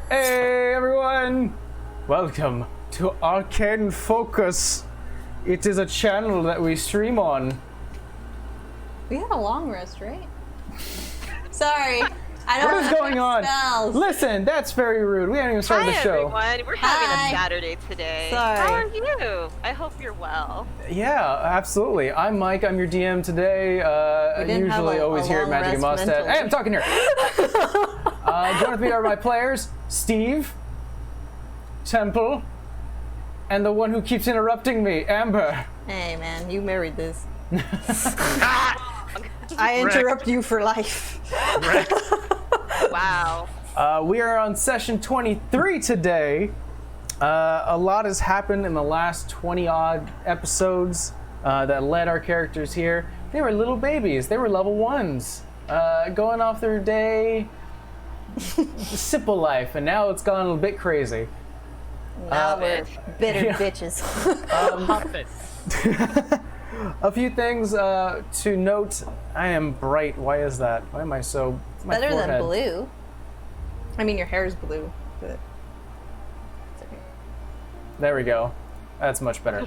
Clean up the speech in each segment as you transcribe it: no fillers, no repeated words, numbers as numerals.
Hey everyone! Welcome to Arcane Focus. It is a channel that we stream on. We had a long rest, right? Sorry. I don't What is going on? Spells. Listen, that's very rude. We haven't even started the show. Hi everyone, we're having Hi. a Saturday today. Sorry. How are you? I hope you're well. Yeah, absolutely. I'm Mike. I'm your DM today. didn't have Usually a always here at long Magic and rest Mostead. mentally. Hey, I'm talking here. Join with me are my players, Steve, Temple, and the one who keeps interrupting me, Amber. Hey man, you married this. I interrupt you for life. Wow. We are on session 23 today. A lot has happened in the last 20 odd episodes that led our characters here. They were little babies. They were level 1s, going off their day, simple life, and now it's gone a bit crazy. Now we're bitter bitches. A few things to note. I am bright. Why is that? Why am I so... my Better forehead. than blue. I mean, your hair is blue, but it's okay. There we go. That's much better.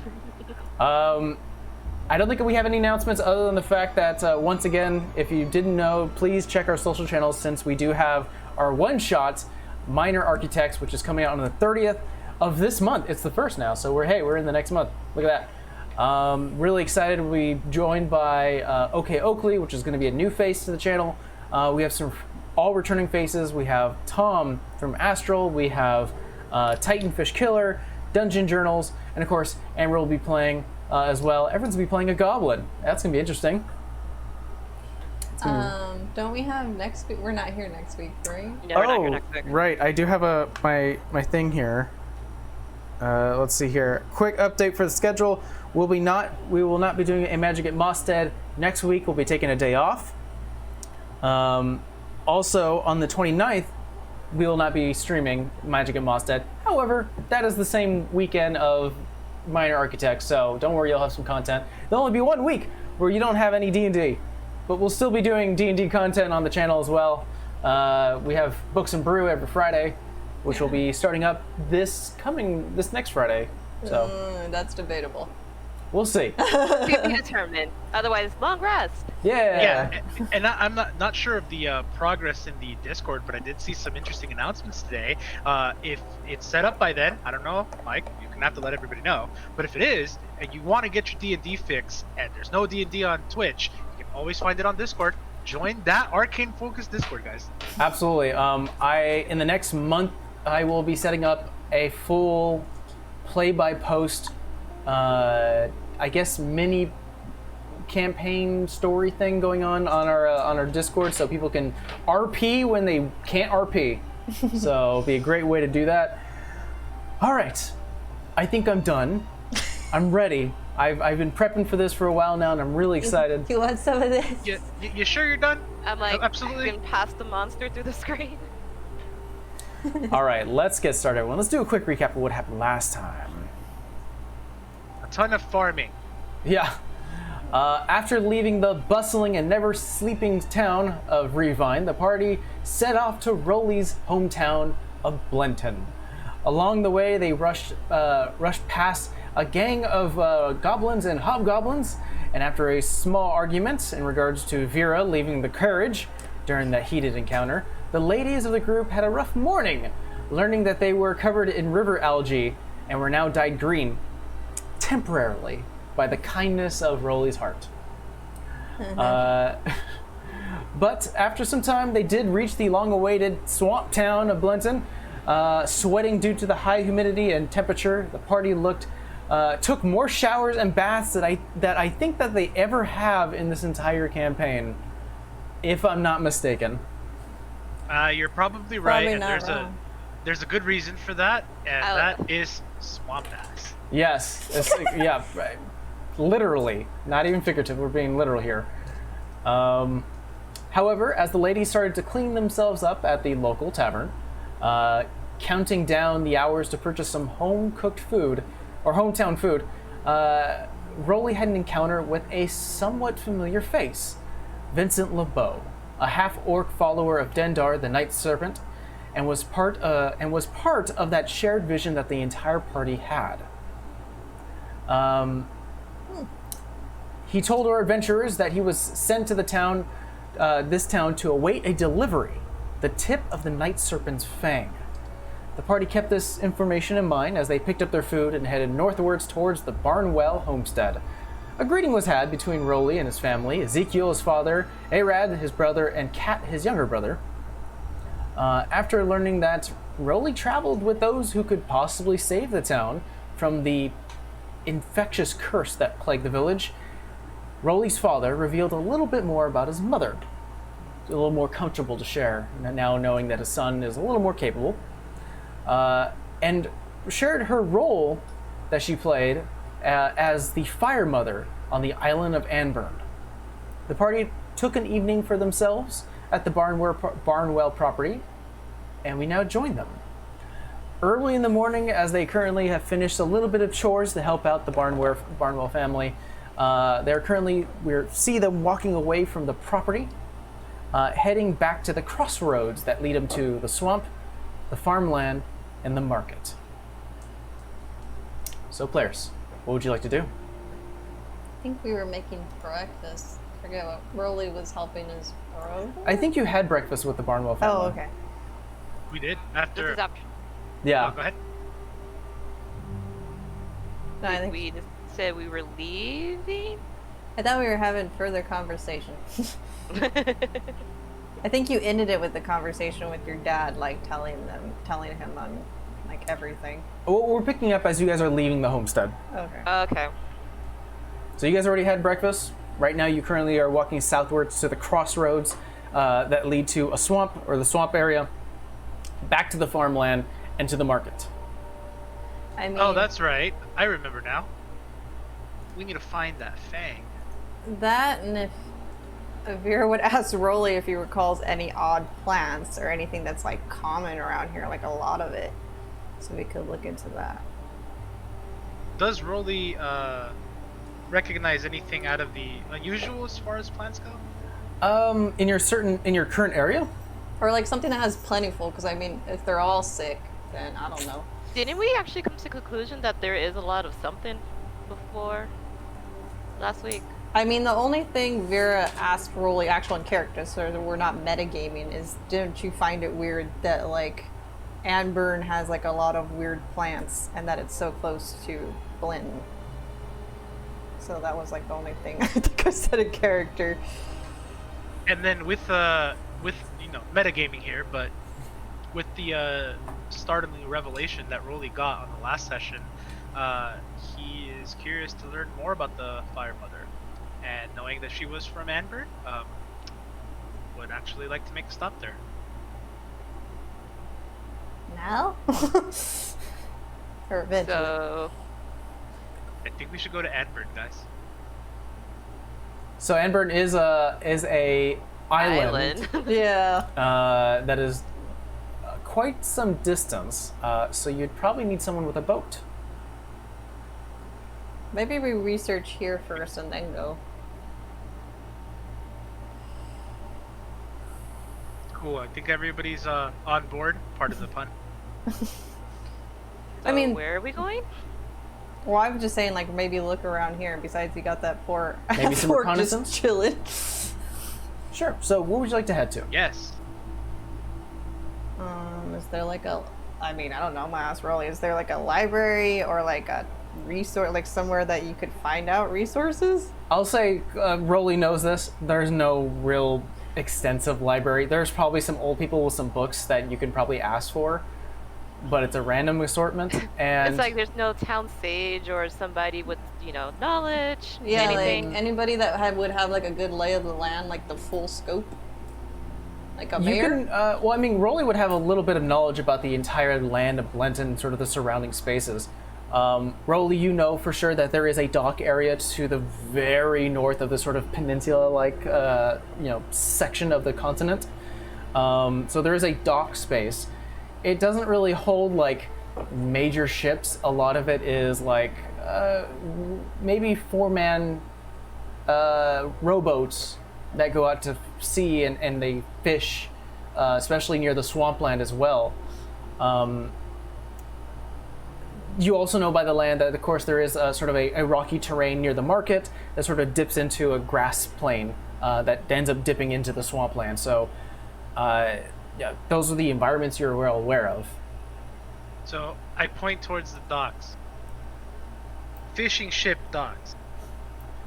I don't think we have any announcements other than the fact that, once again, if you didn't know, please check our social channels since we do have our one-shot Minor Architects, which is coming out on the 30th of this month. It's the first now, so we're in the next month. Look at that. Really excited. We joined by OK Oakley, which is going to be a new face to the channel. We have some all returning faces. We have Tom from Astral. We have Titanfish Killer, Dungeon Journals, and of course, Amber will be playing as well. Everyone's going to be playing a goblin. That's going to be interesting. Don't we have next week? We're not here next week, right? No, we're not here next week. Right. I do have my thing here. Let's see here. Quick update for the schedule. We will not be doing a Magic at Mostead next week. We'll be taking a day off. Also, on the 29th, we will not be streaming Magic at Mostead. However, that is the same weekend of Minor Architects, so don't worry, you'll have some content. There'll only be 1 week where you don't have any D&D, but we'll still be doing D&D content on the channel as well. We have Books and Brew every Friday, which will be starting up this next Friday. So That's debatable. we'll see. To be determined. Otherwise, long rest. Yeah. And I'm not sure of the progress in the Discord, but I did see some interesting announcements today. If it's set up by then, I don't know, Mike, you're gonna have to let everybody know. But if it is, and you want to get your D&D fix, and there's no D&D on Twitch, you can always find it on Discord. Join that Arcane Focus Discord, guys. Absolutely. In the next month, I will be setting up a full play-by-post, I guess, mini campaign story thing going on our Discord, so people can RP when they can't RP. So it'll be a great way to do that. All right, I think I'm done. I'm ready. I've been prepping for this for a while now, and I'm really excited. You want some of this? You sure you're done? I'm like, Absolutely. you can pass the monster through the screen. All right, let's get started, everyone. Let's do a quick recap of what happened last time. A ton of farming. Yeah. After leaving the bustling and never sleeping town of Revine, the party set off to Rolly's hometown of Blenton. Along the way, they rushed past a gang of goblins and hobgoblins, and after a small argument in regards to Vera leaving the carriage during that heated encounter, the ladies of the group had a rough morning, learning that they were covered in river algae and were now dyed green, temporarily, by the kindness of Rolly's heart. But after some time, they did reach the long-awaited swamp town of Blenton. Sweating due to the high humidity and temperature, the party took more showers and baths that I think that they ever have in this entire campaign, if I'm not mistaken. You're probably right, Probably and not wrong. there's a good reason for that, and Oh. that is swamp ass. Yes, yeah, right. Literally, not even figurative. We're being literal here. However, as the ladies started to clean themselves up at the local tavern, counting down the hours to purchase some home-cooked food, or hometown food, Rolly had an encounter with a somewhat familiar face, Vincent LeBeau, a half-orc follower of Dendar, the Night Serpent. and was part of that shared vision that the entire party had. He told our adventurers that he was sent to this town to await a delivery, the tip of the Night Serpent's fang. The party kept this information in mind as they picked up their food and headed northwards towards the Barnwell homestead. A greeting was had between Rolly and his family, Ezekiel, his father, Arad, his brother, and Kat, his younger brother. After learning that Rolly traveled with those who could possibly save the town from the infectious curse that plagued the village, Rolly's father revealed a little bit more about his mother. A little more comfortable to share, now knowing that his son is a little more capable. And shared her role that she played as the Fire Mother on the island of Anburn. The party took an evening for themselves at the Barnwell property, and we now join them. Early in the morning, as they currently have finished a little bit of chores to help out the Barnwell family, we see them walking away from the property, heading back to the crossroads that lead them to the swamp, the farmland, and the market. So, players, what would you like to do? I think we were making breakfast. I forget what Rolly was helping his bro. I think you had breakfast with the Barnwell family. Oh, okay. We did This after. is option. Yeah. Oh, go ahead. No, I think We just said we were leaving. I thought we were having further conversation. I think you ended it with the conversation with your dad, like telling him on like everything. Well, we're picking up as you guys are leaving the homestead. Okay. Okay. So you guys already had breakfast. Right now you currently are walking southwards to the crossroads that lead to a swamp, or the swamp area, back to the farmland, and to the market. I mean, Oh, that's right. I remember now. We need to find that fang. that, and if Vera would ask Rolly if he recalls any odd plants or anything that's like common around here, like a lot of it, so we could look into that. Does Rolly recognize anything out of the unusual as far as plants go? In your current area? Or like something that has plentiful, because I mean, if they're all sick, then I don't know. Didn't we actually come to the conclusion that there is a lot of something before last week? I mean, the only thing Vera asked Rolly, actual in character, so that we're not metagaming, is didn't you find it weird that like Anburn has like a lot of weird plants and that it's so close to Blinton? So that was like the only thing I think I said in character. And then with metagaming here, but with the startling revelation that Rolly got on the last session, he is curious to learn more about the Fire Mother. And knowing that she was from Anburn, would actually like to make a stop there. Now? Or eventually. So I think we should go to Anburn, guys. So Anburn is a island. Yeah. That is quite some distance. So you'd probably need someone with a boat. Maybe we research here first and then go. Cool. I think everybody's on board. Part of the pun. I mean, where are we going? well, I was just saying, like, maybe look around here. And besides, you got that poor Maybe some fork reconnaissance? just chilling. Sure. So where would you like to head to? Yes. Is there like a? I mean, I don't know. My ass Rolly. Is there like a library or like a resource, like somewhere that you could find out resources? I'll say Rolly knows this. There's no real extensive library. There's probably some old people with some books that you can probably ask for, but it's a random assortment. And It's like there's no town sage or somebody with, knowledge. Yeah, anything. like anybody that would have like a good lay of the land, like the full scope. Like a you mayor. can, well, I mean, Rolly would have a little bit of knowledge about the entire land of Blenton, sort of the surrounding spaces. Rolly, you know for sure that there is a dock area to the very north of the sort of peninsula-like, section of the continent. So there is a dock space. It doesn't really hold like major ships. A lot of it is like maybe 4-man rowboats that go out to sea and they fish especially near the swampland as well. You also know by the land that, of course, there is sort of a rocky terrain near the market that sort of dips into a grass plain that ends up dipping into the swampland. So, yeah, those are the environments you're well aware of. So I point towards the docks. Fishing ship docks.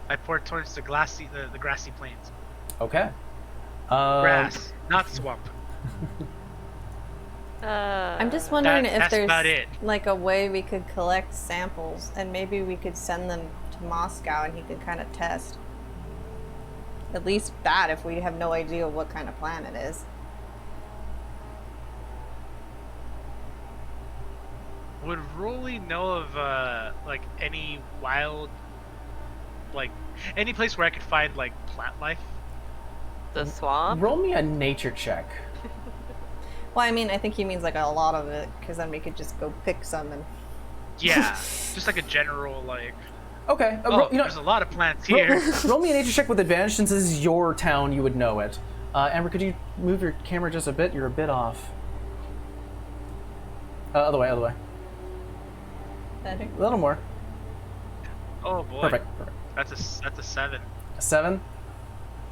I point towards the grassy plains. Okay. Grass, not swamp. I'm just wondering if that's about there's it. like a way we could collect samples and maybe we could send them to Moscow and he could kind of test. At least that if we have no idea what kind of plant it is. Would Rolly know of like any wild, like any place where I could find like plant life? The swamp? Roll me a nature check. Well, I mean, I think he means like a lot of it, because then we could just go pick some and... Yeah, just like a general like. Okay. There's a lot of plants here. Roll me a nature check with advantage since this is your town. You would know it. Amber, could you move your camera just a bit? You're a bit off. Other way. Better. A little more. Oh boy. Perfect. That's a 7. A 7.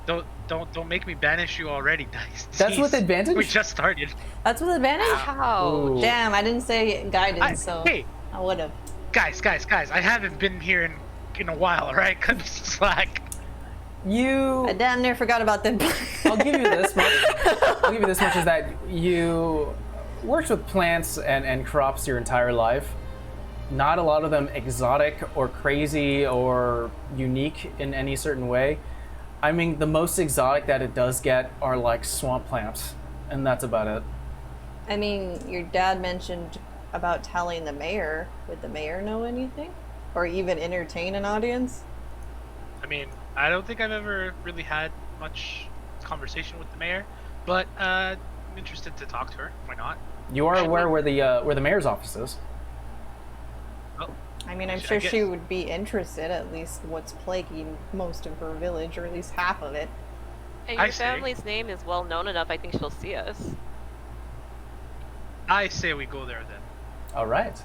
Don't make me banish you already, Dice. That's Jeez. with advantage? We just started. That's with advantage? How? Ooh. Damn, I didn't say guidance, so Hey, I would have. guys, I haven't been here in a while, alright? Cut me some slack. I damn near forgot about them. I'll give you this much. Is that you worked with plants and crops your entire life. Not a lot of them exotic or crazy or unique in any certain way. I mean, the most exotic that it does get are like swamp plants, and that's about it. I mean, your dad mentioned about telling the mayor. Would the mayor know anything? Or even entertain an audience? I mean, I don't think I've ever really had much conversation with the mayor, but I'm interested to talk to her. Why not? You are aware where the mayor's office is. Oh, I mean, I'm I sure guess. she would be interested, at least what's plaguing most of her village, or at least half of it. And I your see. family's name is well known enough, I think she'll see us. I say we go there then. All right.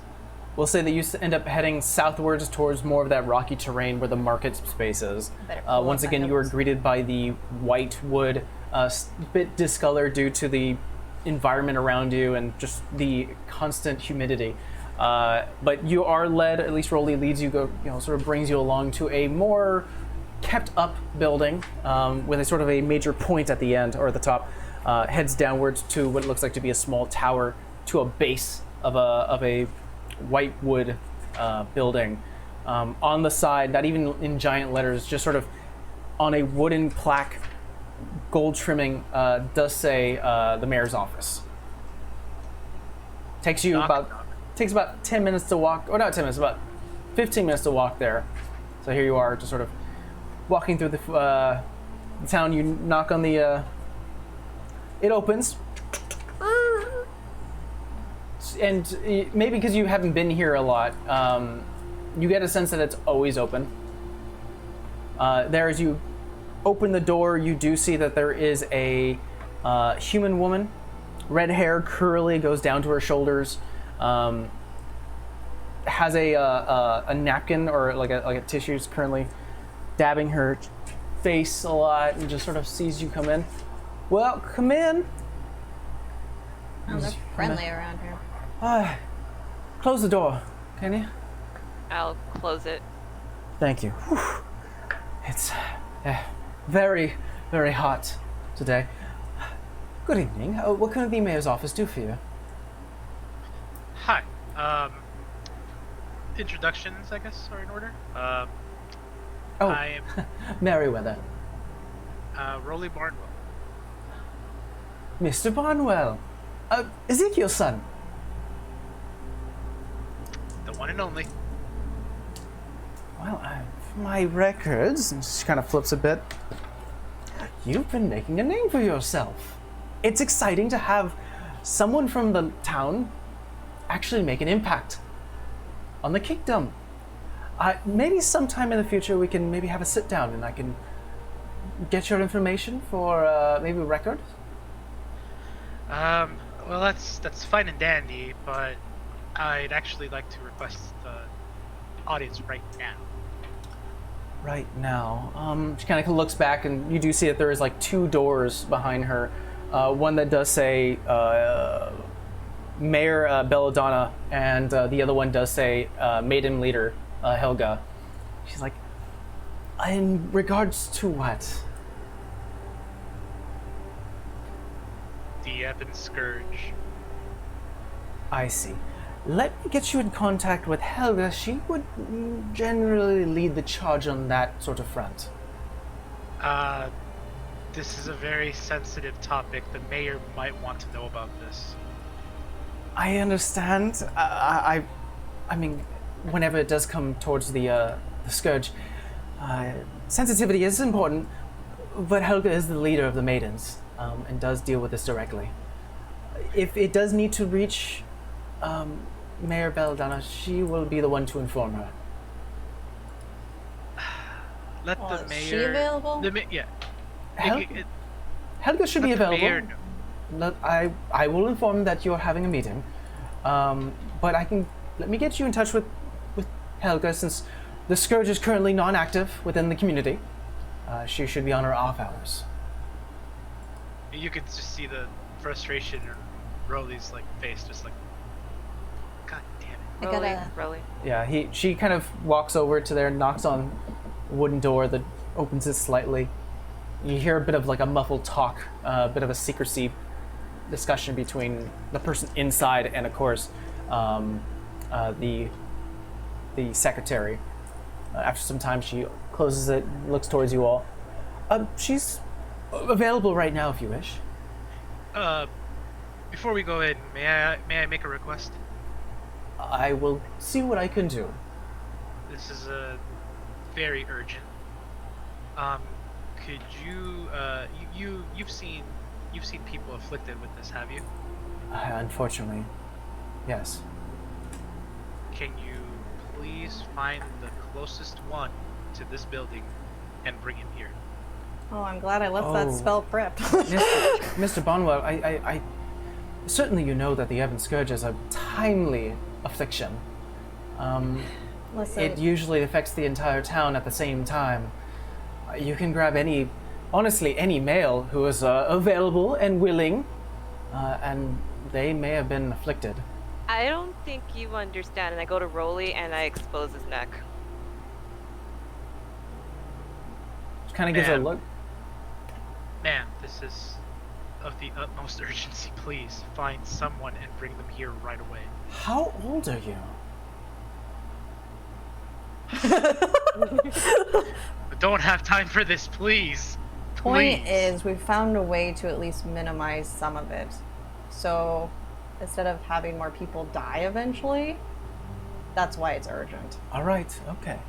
We'll say that you end up heading southwards towards more of that rocky terrain where the market space is. Better pull Once up my again, you are notes. greeted by the white wood, bit discolored due to the environment around you and just the constant humidity. But you are led, at least Rolly leads you, sort of brings you along to a more kept up building with a sort of a major point at the end or at the top, heads downwards to what looks like to be a small tower to a base of a white wood building. On the side, not even in giant letters, just sort of on a wooden plaque, gold trimming, does say the mayor's office. Takes you takes about 10 minutes to walk, or not 10 minutes, about 15 minutes to walk there. So here you are, just sort of walking through the town. You knock on the, it opens. And maybe because you haven't been here a lot, you get a sense that it's always open. There, as you open the door, you do see that there is a human woman, red hair, curly, goes down to her shoulders, has a napkin or like a tissue, is currently dabbing her face a lot, and just sort of sees you come in. Well, come in. Oh, they're friendly around here. Close the door, can you? I'll close it. Thank you. Whew. It's very, very hot today. Good evening. What can the mayor's office do for you? Hi. Introductions, I guess, are in order. I am Merryweather. Rolly Barnwell. Mr. Barnwell. Ezekiel's son. The one and only. Well, for my records, and she kind of flips a bit. You've been making a name for yourself. It's exciting to have someone from the town actually make an impact on the kingdom. Maybe sometime in the future we can maybe have a sit down and I can get your information for maybe a record. Well, that's fine and dandy, but I'd actually like to request the audience right now. Right now, she kind of looks back, and you do see that there is like 2 doors behind her. One that does say Mayor Belladonna, and the other one does say Maiden Leader Helga. She's like, in regards to what? The Ebon Scourge. I see. Let me get you in contact with Helga. She would generally lead the charge on that sort of front. This is a very sensitive topic. The mayor might want to know about this. I understand. I mean, whenever it does come towards the scourge, sensitivity is important. But Helga is the leader of the maidens, and does deal with this directly. If it does need to reach Mayor Belladonna, she will be the one to inform her. Let Well, the is mayor. she available? Yeah. Helga should be Let the available. mayor know. I will inform that you're having a meeting, but let me get you in touch with Helga, since the scourge is currently non-active within the community. She should be on her off hours. You could just see the frustration in Rolly's like face, just like, God damn it. I Rolly, gotta- Rolly. Yeah, she kind of walks over to there, knocks on a wooden door that opens it slightly. You hear a bit of like a muffled talk, a bit of a secrecy discussion between the person inside and, of course, the secretary. After some time, she closes it, looks towards you all. She's available right now if you wish. Before we go in, may I make a request? I will see what I can do. This is very urgent. Could you you've seen people afflicted with this, have you? Unfortunately, yes. Can you please find the closest one to this building and bring him here? Oh, I'm glad I left that Oh. spell prepped. Mr. Bonwell, I certainly you know that the Ebon Scourge is a timely affliction. Listen, It usually affects the entire town at the same time. You can grab honestly, any male who is available and willing, and they may have been afflicted. I don't think you understand. And I go to Rolly and I expose his neck. Just kind of gives a Man. look. Ma'am, this is of the utmost urgency. Please find someone and bring them here right away. How old are you? But don't have time for this, please. point Please. is, we found a way to at least minimize some of it. So instead of having more people die eventually, that's why it's urgent. All right, okay.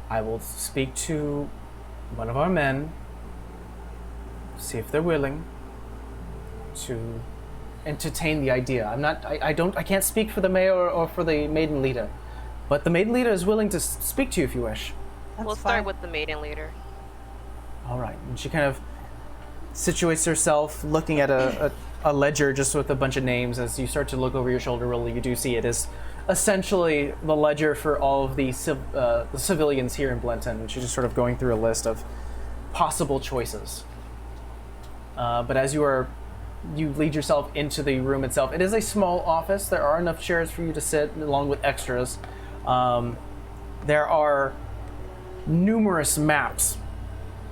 I will speak to one of our men, see if they're willing to entertain the idea. I can't speak for the mayor or for the maiden leader, but the maiden leader is willing to speak to you if you wish. That's We'll fine. start with the maiden leader. All right, and she kind of situates herself, looking at a ledger just with a bunch of names. As you start to look over your shoulder, really, you do see it is essentially the ledger for all of the civilians here in Blenton. And she's just sort of going through a list of possible choices. But as you lead yourself into the room itself, it is a small office. There are enough chairs for you to sit, along with extras. There are numerous maps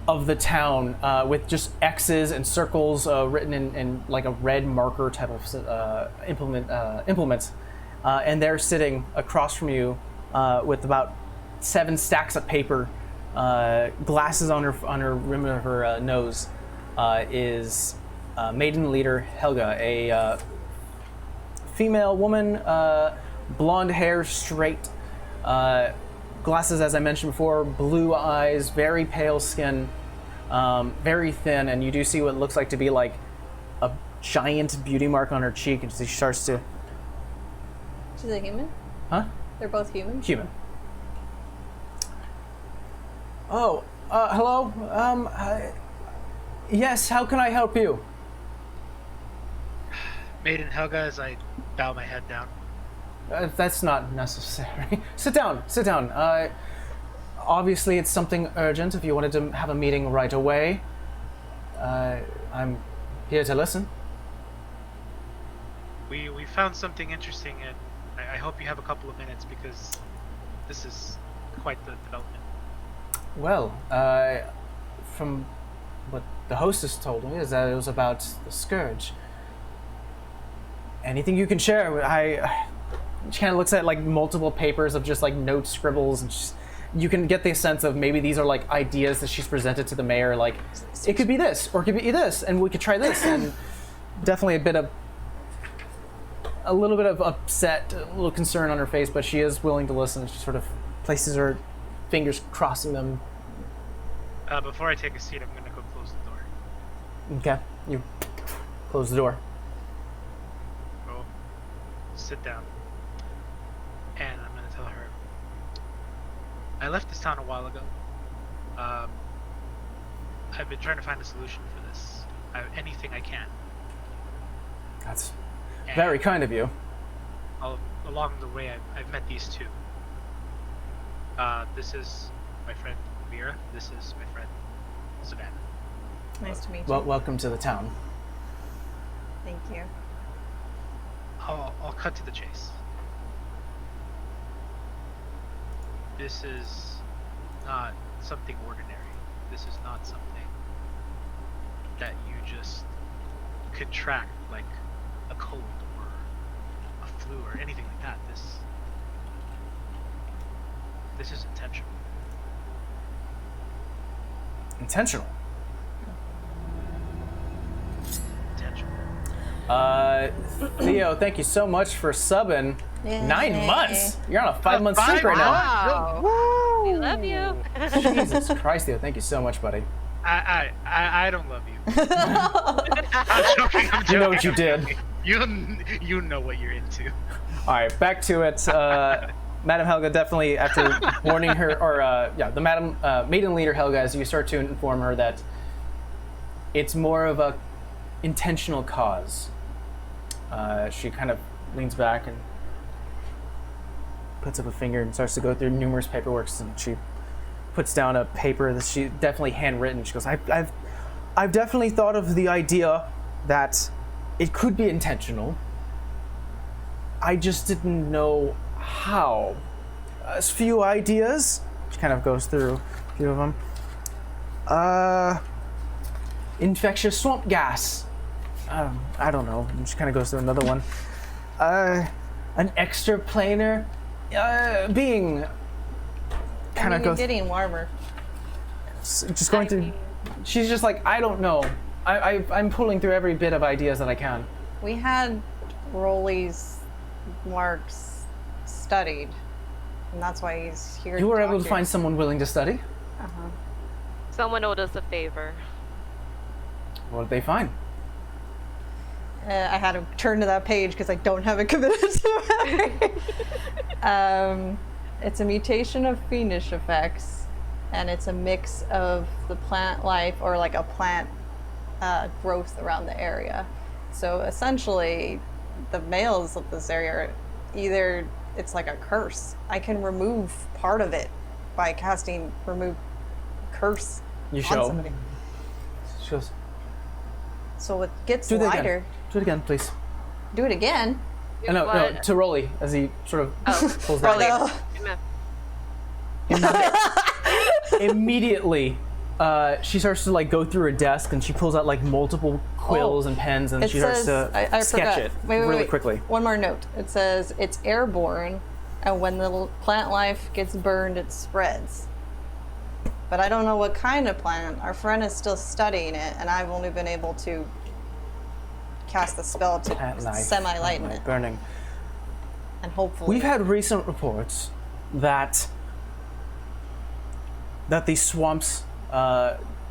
of the town with just X's and circles written in like a red marker type of implements. And they're sitting across from you with about 7 stacks of paper, glasses on her rim of her nose. Is maiden leader Helga, a female woman, blonde hair, straight, glasses, as I mentioned before, blue eyes, very pale skin, very thin, and you do see what looks like to be like a giant beauty mark on her cheek, and she starts to... She's a human? Huh? They're both human? Human. Oh, hello? Yes, how can I help you? Maiden Helga, as I bow my head down. That's not necessary. Sit down. Sit down. Obviously, it's something urgent. If you wanted to have a meeting right away, I'm here to listen. We found something interesting, and I hope you have a couple of minutes because this is quite the development. Well, from what the hostess told me is that it was about the Scourge. Anything you can share? She kind of looks at like multiple papers of just like note scribbles, and you can get the sense of maybe these are like ideas that she's presented to the mayor. Like, it could be this, or it could be this, and we could try this, and definitely a little bit of upset, a little concern on her face, but she is willing to listen. She sort of places her fingers, crossing them. Before I take a seat, I'm gonna go close the door. Okay, you close the door. Go sit down. And I'm gonna tell her, I left this town a while ago. I've been trying to find a solution for this. Anything I can. That's And very kind of you. Along the way, I've met these two. This is my friend Vera. This is my friend Savannah. Nice to meet you. Well, welcome to the town. Thank you. I'll cut to the chase. This is not something ordinary. This is not something that you just contract like a cold or a flu or anything like that. This is intentional. Intentional. Intentional. Theo, thank you so much for subbing. Yay. 9 months. You're on a 5-month streak right now. Wow. We love you. Jesus Christ, Theo, thank you so much, buddy. I don't love you. I'm joking. I'm joking. You know what you did. You know what you're into. All right, back to it. Madam Helga definitely, after warning her, or the maiden leader Helga, as you start to inform her that it's more of a intentional cause. She kind of leans back and puts up a finger and starts to go through numerous paperworks, and she puts down a paper that she definitely handwritten. She goes, I've definitely thought of the idea that it could be intentional. I just didn't know how. A few ideas. She kind of goes through a few of them. Infectious swamp gas. I don't know. And she kind of goes through another one. An extraplanar being. Kind of You're goes. getting warmer. Just going through. She's just like, I don't know. I'm pulling through every bit of ideas that I can. We had Rolly's marks studied, and that's why he's here. You were able talk to find someone willing to study? Uh-huh. Someone owed us a favor. What did they find? I had to turn to that page because I don't have it committed to memory. It's a mutation of fiendish effects, and it's a mix of the plant life, or like a plant growth around the area. So essentially, the males of this area, either it's like a curse. I can remove part of it by casting remove curse You on show. somebody. She goes, So it gets do that lighter. again. Do it again, please. Do it again. No, What? to Rolly, as he sort of Oh, pulls down. Rolly. Immediately, she starts to like go through her desk, and she pulls out like multiple quills and pens, and It she starts says, to I sketch forgot. it Wait, really wait. quickly. One more note. It says it's airborne, and when the plant life gets burned, it spreads. But I don't know what kind of plant. Our friend is still studying it, and I've only been able to cast the spell to Plant life, semi-lighten plant life it. burning. And hopefully... We've had recent reports that these swamps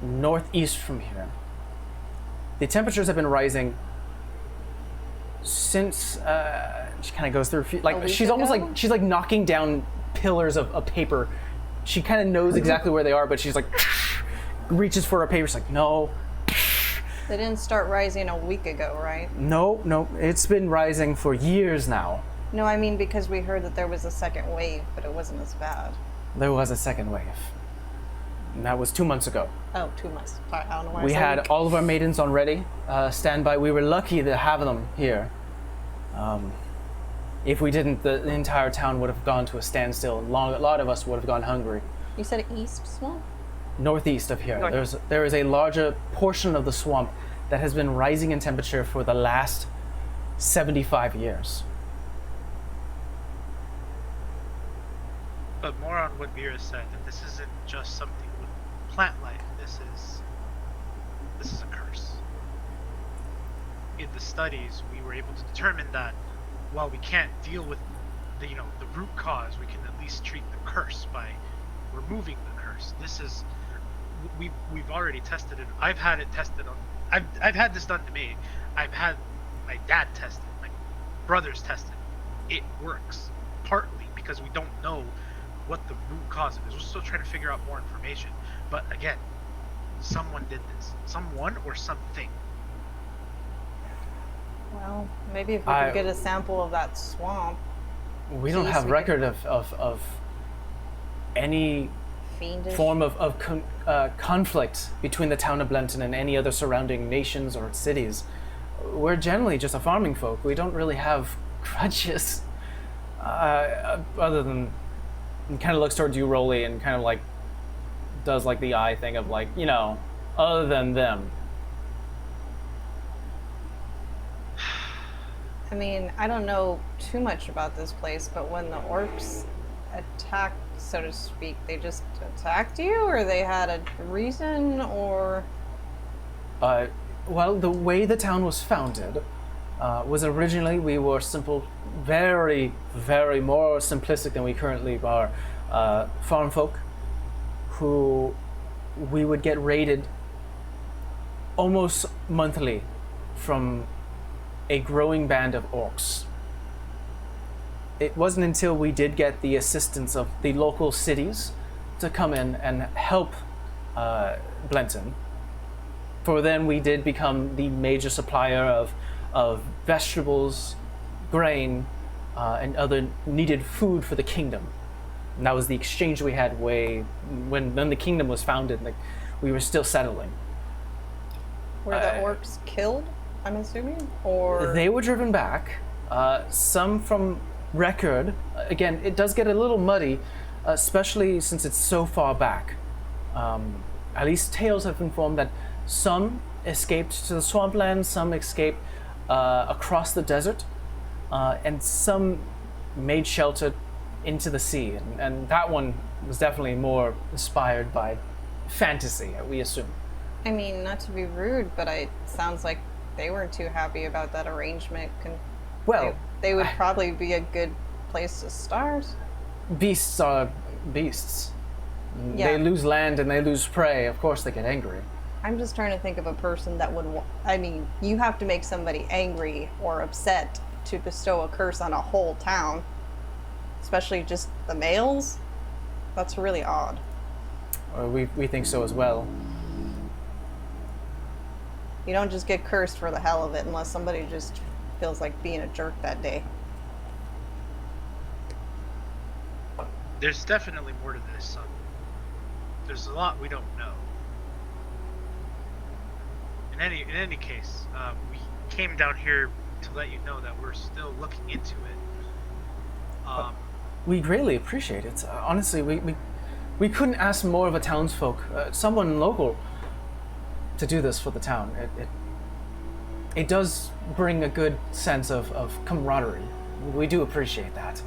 northeast from here, the temperatures have been rising since she kind of goes through A like week she's almost ago? like she's like knocking down pillars of paper. She kind of knows exactly where they are, but she's like reaches for a paper. She's like, no. They didn't start rising a week ago, right? No, it's been rising for years now. No, I mean because we heard that there was a second wave, but it wasn't as bad. There was a second wave. And that was 2 months ago. Oh, 2 months. Sorry, I don't know why I We said had week. all of our maidens on ready, standby. We were lucky to have them here. If we didn't, the entire town would have gone to a standstill, and a lot of us would have gone hungry. You said east swamp? Northeast of here, North. there is a larger portion of the swamp that has been rising in temperature for the last 75 years. But more on what Vera said, that this isn't just something with plant life. This is a curse. In the studies, we were able to determine that while we can't deal with the root cause, we can at least treat the curse by removing the curse. This is we've already tested it. I've had it tested on. I've had this done to me. I've had my dad tested, my brothers tested. It works partly because we don't know what the root cause of it is. We're still trying to figure out more information. But again, someone did this. Someone or something. Well, maybe if we could get a sample of that swamp. We don't Jeez, have we record of any Fiendish. form of conflict between the town of Blenton and any other surrounding nations or cities. We're generally just a farming folk. We don't really have grudges, other than, and kind of looks towards you, Rolly, and kind of like does like the eye thing of like, other than them. I mean, I don't know too much about this place, but when the orcs attacked, so to speak, they just attacked you, or they had a reason, or... Well, the way the town was founded was originally we were simple, very, very more simplistic than we currently are, farm folk who we would get raided almost monthly from a growing band of orcs. It wasn't until we did get the assistance of the local cities to come in and help Blenton. For then we did become the major supplier of vegetables, grain, and other needed food for the kingdom. And that was the exchange we had when the kingdom was founded. Like, we were still settling. Were the orcs killed, I'm assuming? Or... They were driven back. Some from record. Again, it does get a little muddy, especially since it's so far back. At least tales have informed that some escaped to the swampland, some escaped across the desert, and some made shelter into the sea. And that one was definitely more inspired by fantasy, we assume. I mean, not to be rude, but it sounds like they weren't too happy about that arrangement. Well, they would probably be a good place to start. Beasts are beasts. Yeah. They lose land and they lose prey. Of course they get angry. I'm just trying to think of a person that would... I mean, you have to make somebody angry or upset to bestow a curse on a whole town. Especially just the males. That's really odd. We think so as well. You don't just get cursed for the hell of it unless somebody just feels like being a jerk that day. There's definitely more to this. There's a lot we don't know. In any case, we came down here to let you know that we're still looking into it. We greatly appreciate it. Honestly, we couldn't ask more of a townsfolk, someone local, to do this for the town. It does bring a good sense of camaraderie. We do appreciate that.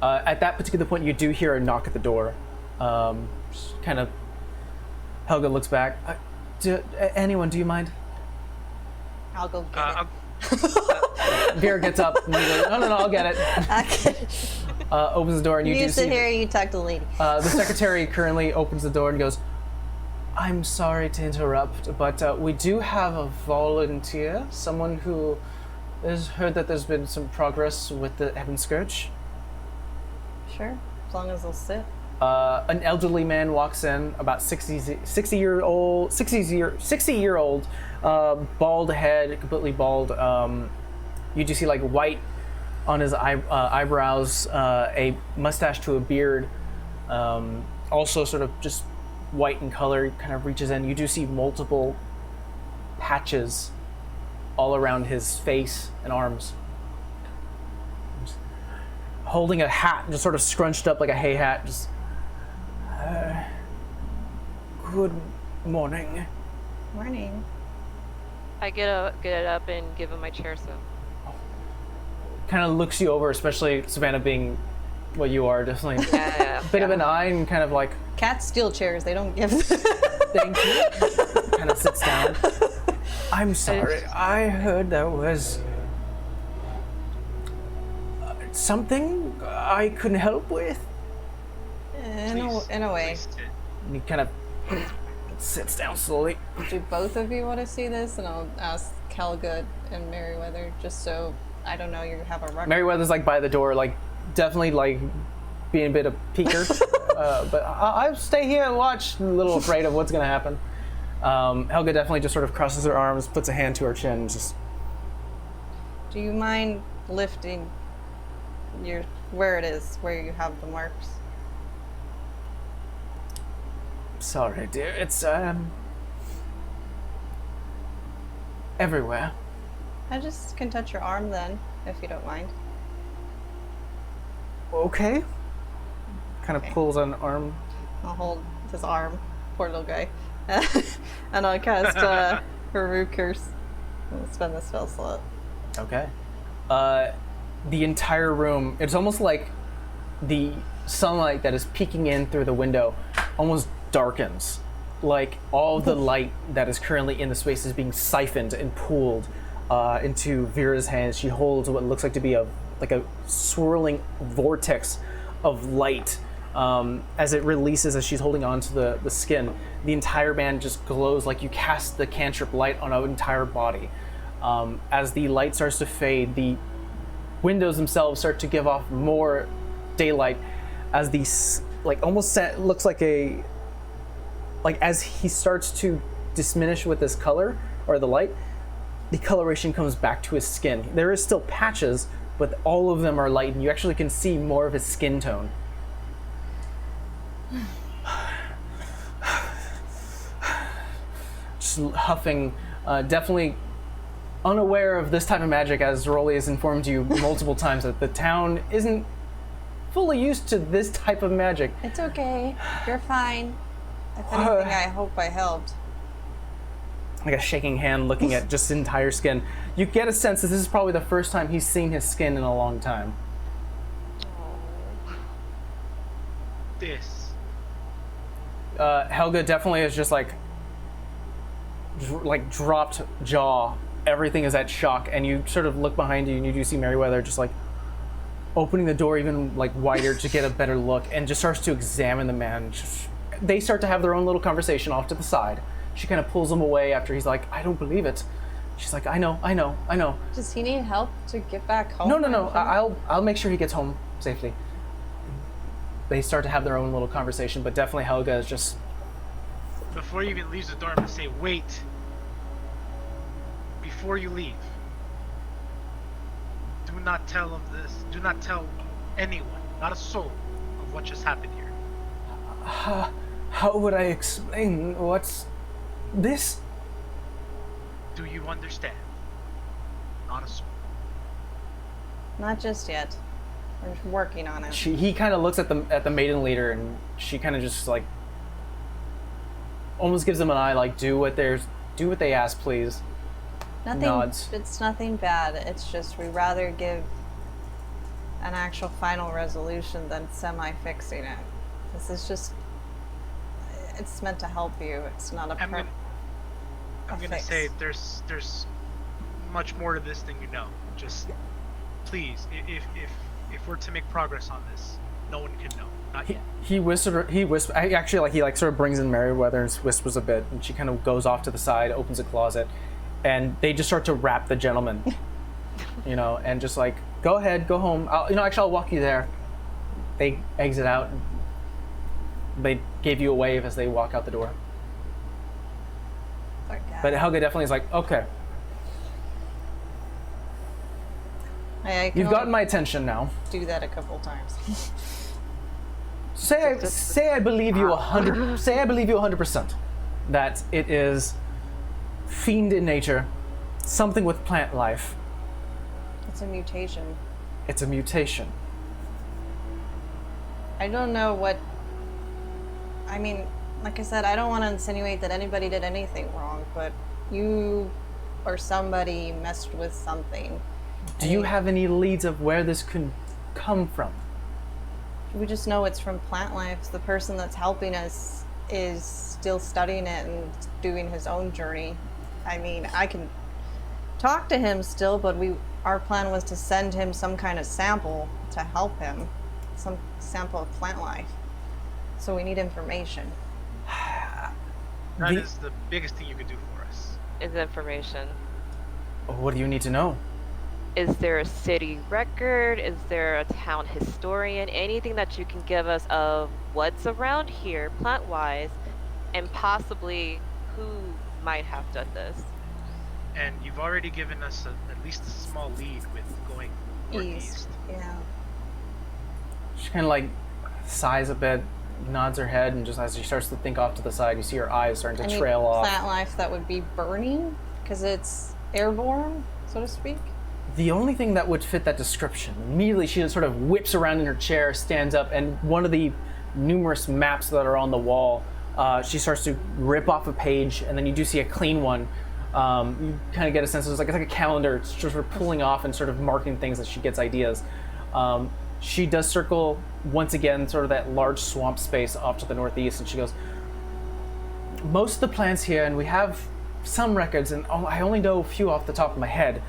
At that particular point, you do hear a knock at the door. Kind of, Helga looks back. Anyone, do you mind? I'll go get it. Vera gets up and goes, no, I'll get it. Okay. Opens the door and you You do sit see here, you talk to the lady. the secretary currently opens the door and goes, I'm sorry to interrupt, but we do have a volunteer, someone who has heard that there's been some progress with the Heaven Scourge. Sure, as long as they'll sit. An elderly man walks in, about 60-year-old, bald head, completely bald. You do see like white on his eyebrows, a mustache to a beard, also sort of just white in color, kind of reaches in. You do see multiple patches all around his face and arms. Just holding a hat, just sort of scrunched up like a hay hat, just... good morning. Morning. I get up and give him my chair, so. Kind of looks you over, especially Savannah being what you are, definitely Yeah. bit of an eye and kind of like, Cats steal chairs. They don't give. thank you. Kind of sits down. I'm sorry. I heard there was something I couldn't help with. in a way. Please sit. And he kind of sits down slowly. Do both of you want to see this? And I'll ask Helga and Merryweather, just so I don't know. You have a record. Merryweather's like by the door, like definitely like being a bit of peeker. But I'll stay here and watch, a little afraid of what's gonna happen. Helga definitely just sort of crosses her arms, puts a hand to her chin, and just... Do you mind lifting where it is, where you have the marks? Sorry, dear. It's, everywhere. I just can touch your arm then, if you don't mind. Okay. Kind of Okay. pulls on an arm. I'll hold his arm, poor little guy, and I'll cast Remove Curse. I'll spend the spell slot. Okay. The entire room, it's almost like the sunlight that is peeking in through the window almost darkens. Like all of the light that is currently in the space is being siphoned and pooled into Vera's hands. She holds what looks like to be a swirling vortex of light as it releases as she's holding on to the skin. The entire band just glows like you cast the cantrip light on an entire body. As the light starts to fade, the windows themselves start to give off more daylight as these looks like a as he starts to diminish with this color or the light, the coloration comes back to his skin. There is still patches, but all of them are light and you actually can see more of his skin tone. Just huffing, definitely unaware of this type of magic, as Rolly has informed you multiple times that the town isn't fully used to this type of magic. It's okay. You're fine. If anything, I hope I helped. Like a shaking hand looking at just his entire skin. You get a sense that this is probably the first time he's seen his skin in a long time. This. Helga definitely is just like dropped jaw. Everything is at shock, and you sort of look behind you and you do see Merryweather just like opening the door even like wider to get a better look, and just starts to examine the man. They start to have their own little conversation off to the side. She kind of pulls him away after he's like, I don't believe it. She's like, I know. Does he need help to get back home? No. I'll make sure he gets home safely. They start to have their own little conversation, but definitely Helga is just... Before he even leaves the door, I'm gonna say, wait. Before you leave, do not tell him this. Do not tell anyone, not a soul, of what just happened here. How would I explain what's this? Do you understand? Not a soul. Not just yet. We're working on it. He kind of looks at the maiden leader, and she kind of just like almost gives him an eye, like do what they ask, please. Nothing. Nods. It's nothing bad. It's just we rather give an actual final resolution than semi-fixing it. This is just. It's meant to help you. It's not a. I'm gonna fix. say there's much more to this than you know. Just please, if we're to make progress on this, no one can know. Not yet. He sort of brings in Merryweather and whispers a bit, and she kind of goes off to the side, opens a closet, and they just start to wrap the gentleman, and just like, go ahead, go home. I'll walk you there. They exit out. they gave you a wave as they walk out the door. But Helga definitely is like, okay, I can you've gotten only my attention now. do that a couple times. Say I believe you 100. Say I believe you 100% that it is fiend in nature, something with plant life. It's a mutation. It's a mutation. I don't know what. I mean, like I said, I don't want to insinuate that anybody did anything wrong, but you or somebody messed with something. Do you have any leads of where this could come from? We just know it's from plant life. The person that's helping us is still studying it and doing his own journey. I mean, I can talk to him still, but our plan was to send him some kind of sample to help him, some sample of plant life. So we need information. That is the biggest thing you could do for us. Is information. What do you need to know? Is there a city record? Is there a town historian? Anything that you can give us of what's around here, plant-wise, and possibly who might have done this? And you've already given us at least a small lead with going northeast. Yeah. She kind of like sighs a bit, nods her head, and just as she starts to think off to the side, you see her eyes starting to trail off. Plant life that would be burning because it's airborne, so to speak. The only thing that would fit that description, immediately she just sort of whips around in her chair, stands up, and one of the numerous maps that are on the wall, she starts to rip off a page, and then you do see a clean one. You kind of get a sense of it's like a calendar. It's just sort of pulling off and sort of marking things as she gets ideas. She does circle once again sort of that large swamp space off to the northeast, and she goes, most of the plants here, and we have some records, and I only know a few off the top of my head,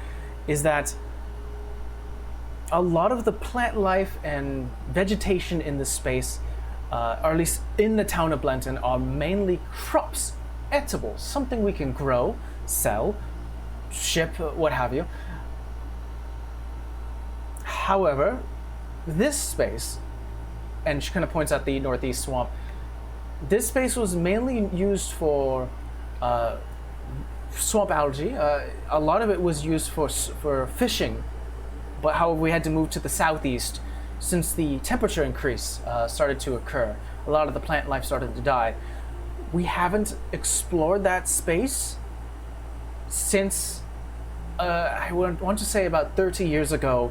is that a lot of the plant life and vegetation in this space, or at least in the town of Blenton, are mainly crops, edibles, something we can grow, sell, ship, what have you. However, this space, and she kind of points at the northeast swamp, this space was mainly used for swamp algae. A lot of it was used for fishing, but however we had to move to the southeast since the temperature increase started to occur. A lot of the plant life started to die. We haven't explored that space since I want to say about 30 years ago,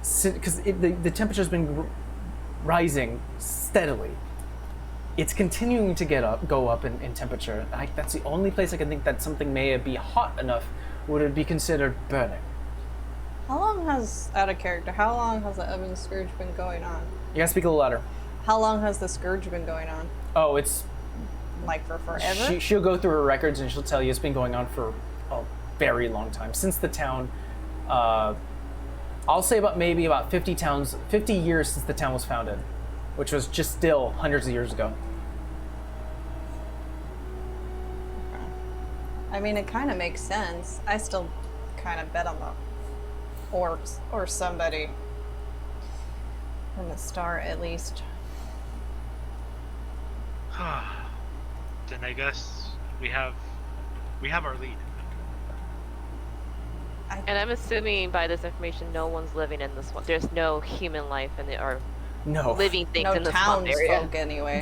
because the temperature's been rising steadily. It's continuing to go up in temperature. That's the only place I can think that something may be hot enough would it be considered burning. How long has, out of character, how long has the oven scourge been going on? You gotta speak a little louder. How long has the scourge been going on? Oh, it's... Like for forever? She'll go through her records and she'll tell you it's been going on for a very long time. Since the town, I'll say maybe about 50 years since the town was founded, which was just still hundreds of years ago. I mean, it kind of makes sense. I still kind of bet on the orcs or somebody from the star, at least. Then I guess we have our lead. And I'm assuming by this information, no one's living in this one. There's no human life in the or No. living things No in the swamp area. townsfolk, anyway.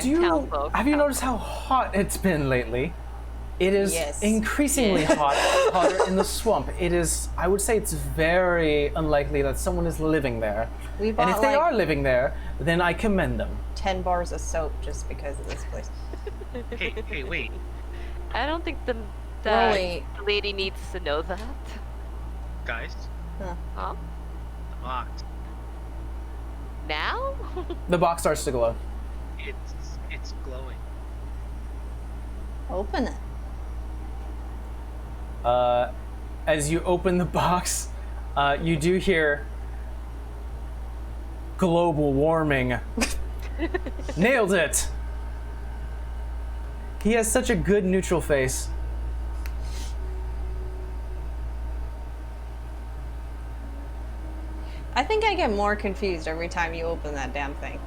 Have you noticed how hot it's been lately? It is Yes. increasingly hotter in the swamp. It is, I would say it's very unlikely that someone is living there. We And bought if they like are living there, then I commend them. 10 bars of soap just because of this place. Hey, wait. I don't think the Rolly. lady needs to know that. Guys, Huh? the box. Now? The box starts to glow. It's glowing. Open it. As you open the box, you do hear global warming. Nailed it. He has such a good neutral face. I think I get more confused every time you open that damn thing.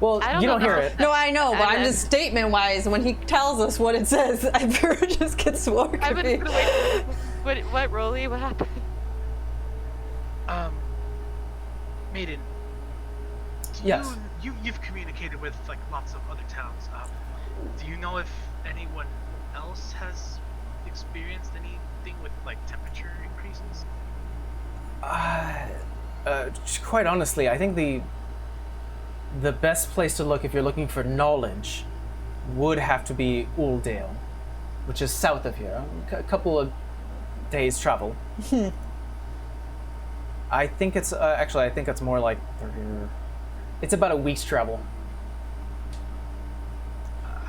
Well, I don't you don't know hear if it. No, I know, but I I'm meant- just statement-wise. When he tells us what it says, Vera just gets more I've been confused. waiting. What, Rolly? What happened? Maiden. Yes. You've communicated with like lots of other towns. Do you know if anyone else has experienced anything with like temperature increases? Quite honestly, I think the best place to look if you're looking for knowledge would have to be Uldale, which is south of here, a couple of days travel. I think it's actually I think it's more like it's about a week's travel.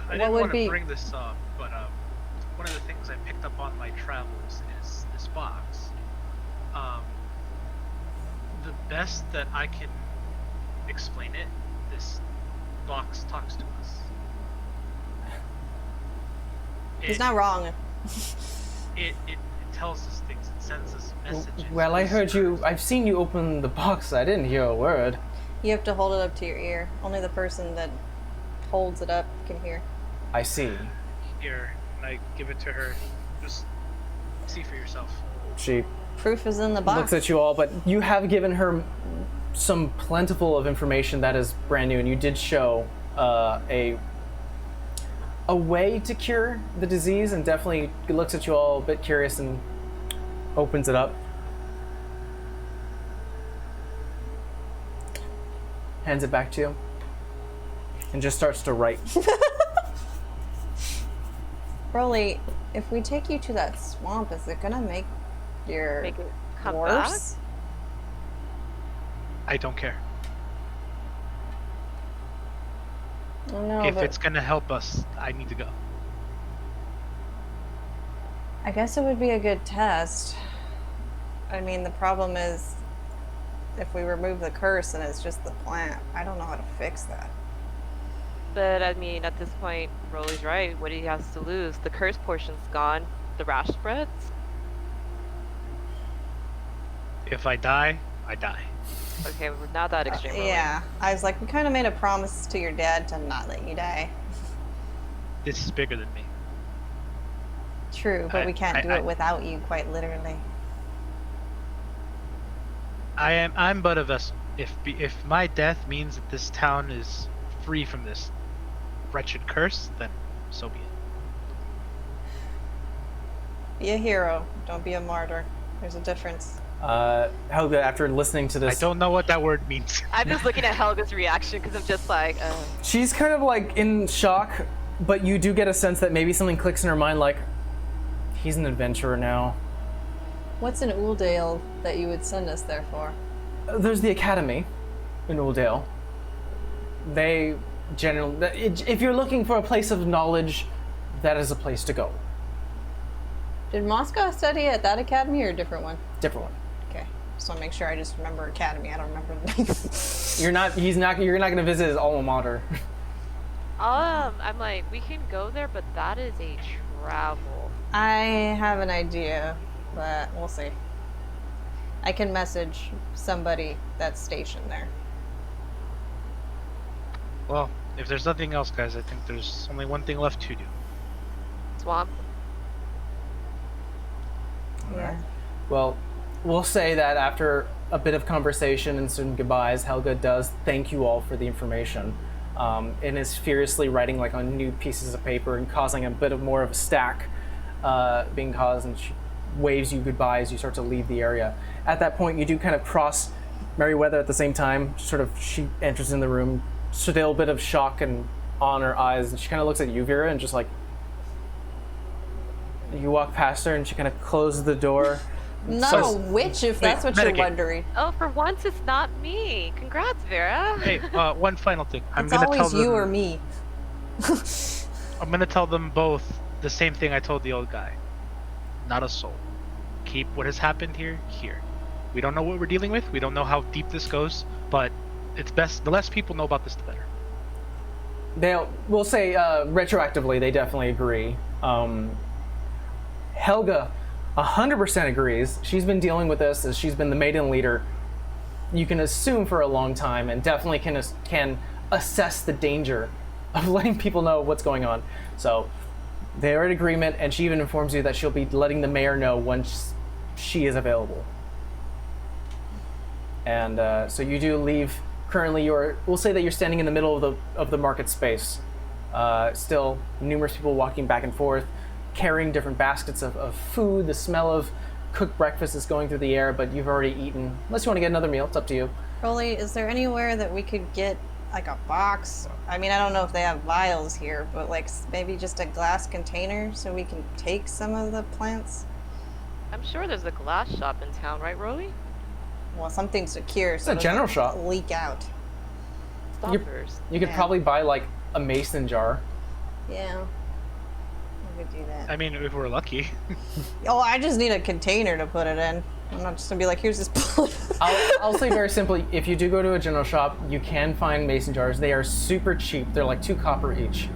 I didn't want to bring this up, but one of the things I picked up on my travels is this box. The best that I can explain it, this box talks to us. He's not wrong. It tells us things. It sends us messages. Well, I heard you. I've seen you open the box. I didn't hear a word. You have to hold it up to your ear. Only the person that holds it up can hear. I see. Here, and I give it to her. Just see for yourself. She Proof is in the box. looks at you all, but you have given her some plentiful of information that is brand new, and you did show a way to cure the disease, and definitely looks at you all a bit curious and opens it up. Hands it back to you, and just starts to write. Rolly, if we take you to that swamp, is it gonna make your Make it come worse? I don't care. No, If but it's gonna help us, I need to go. I guess it would be a good test. I mean, the problem is if we remove the curse and it's just the plant, I don't know how to fix that. But I mean, at this point, Rolly's right. What he has to lose? The curse portion's gone. The rash spreads. If I die, I die. Okay, we're not that extreme. Rolly. Yeah, I was like, we kind of made a promise to your dad to not let you die. This is bigger than me. True, but we can't do I- it without you, quite literally. I'm but a vessel. If my death means that this town is free from this wretched curse, then so be it. Be a hero. Don't be a martyr. There's a difference. Helga, after listening to I this, don't know what that word means. I'm just looking at Helga's reaction because I'm just like, she's kind of like in shock, but you do get a sense that maybe something clicks in her mind, like, he's an adventurer now. What's in Uldale that you would send us there for? There's the academy in Uldale. They generally, if you're looking for a place of knowledge, that is a place to go. Did Moscow study at that academy or a different one? Different one. Okay, just want to make sure I just remember academy. I don't remember the name. You're not gonna visit his alma mater. I'm like, we can go there, but that is a travel. I have an idea, but we'll see. I can message somebody that's stationed there. Well, if there's nothing else, guys, I think there's only one thing left to do. Swamp. Yeah. Well, we'll say that after a bit of conversation and some goodbyes, Helga does thank you all for the information, and is furiously writing like on new pieces of paper and causing a bit of more of a stack being caused, and she waves you goodbye as you start to leave the area. At that point, you do kind of cross Merryweather at the same time. Sort of, she enters in the room, still a bit of shock and awe in her eyes, and she kind of looks at you, Vera, and just like, you walk past her and she kind of closes the door. Not a witch, if that's what you're Metagame. wondering. Oh, for once it's not me. Congrats, Vera. Hey, one final thing. I'm It's gonna tell always them. you or me. I'm gonna tell them both the same thing I told the old guy. Not a soul. Keep what has happened here. We don't know what we're dealing with. We don't know how deep this goes, but it's best. The less people know about this, the better. We'll say retroactively, they definitely agree. Helga 100% agrees. She's been dealing with this as she's been the maiden leader, you can assume, for a long time, and definitely can assess the danger of letting people know what's going on. So they are in agreement, and she even informs you that she'll be letting the mayor know once she is available. And so you do leave. Currently, we'll say that you're standing in the middle of the market space. Still, numerous people walking back and forth, carrying different baskets of food. The smell of cooked breakfast is going through the air, but you've already eaten. Unless you want to get another meal, it's up to you. Rolly, is there anywhere that we could get like a box? I mean, I don't know if they have vials here, but like maybe just a glass container so we can take some of the plants? I'm sure there's a glass shop in town, right, Rolly? Well, something secure so It's a general doesn't shop. leak out. Stoppers. You could Yeah. probably buy like a mason jar. Yeah. We could do that. I mean, if we're lucky. Oh, I just need a container to put it in. I'm not just gonna be like, here's this plant. I'll say very simply, if you do go to a general shop, you can find mason jars. They are super cheap. They're like 2 copper each.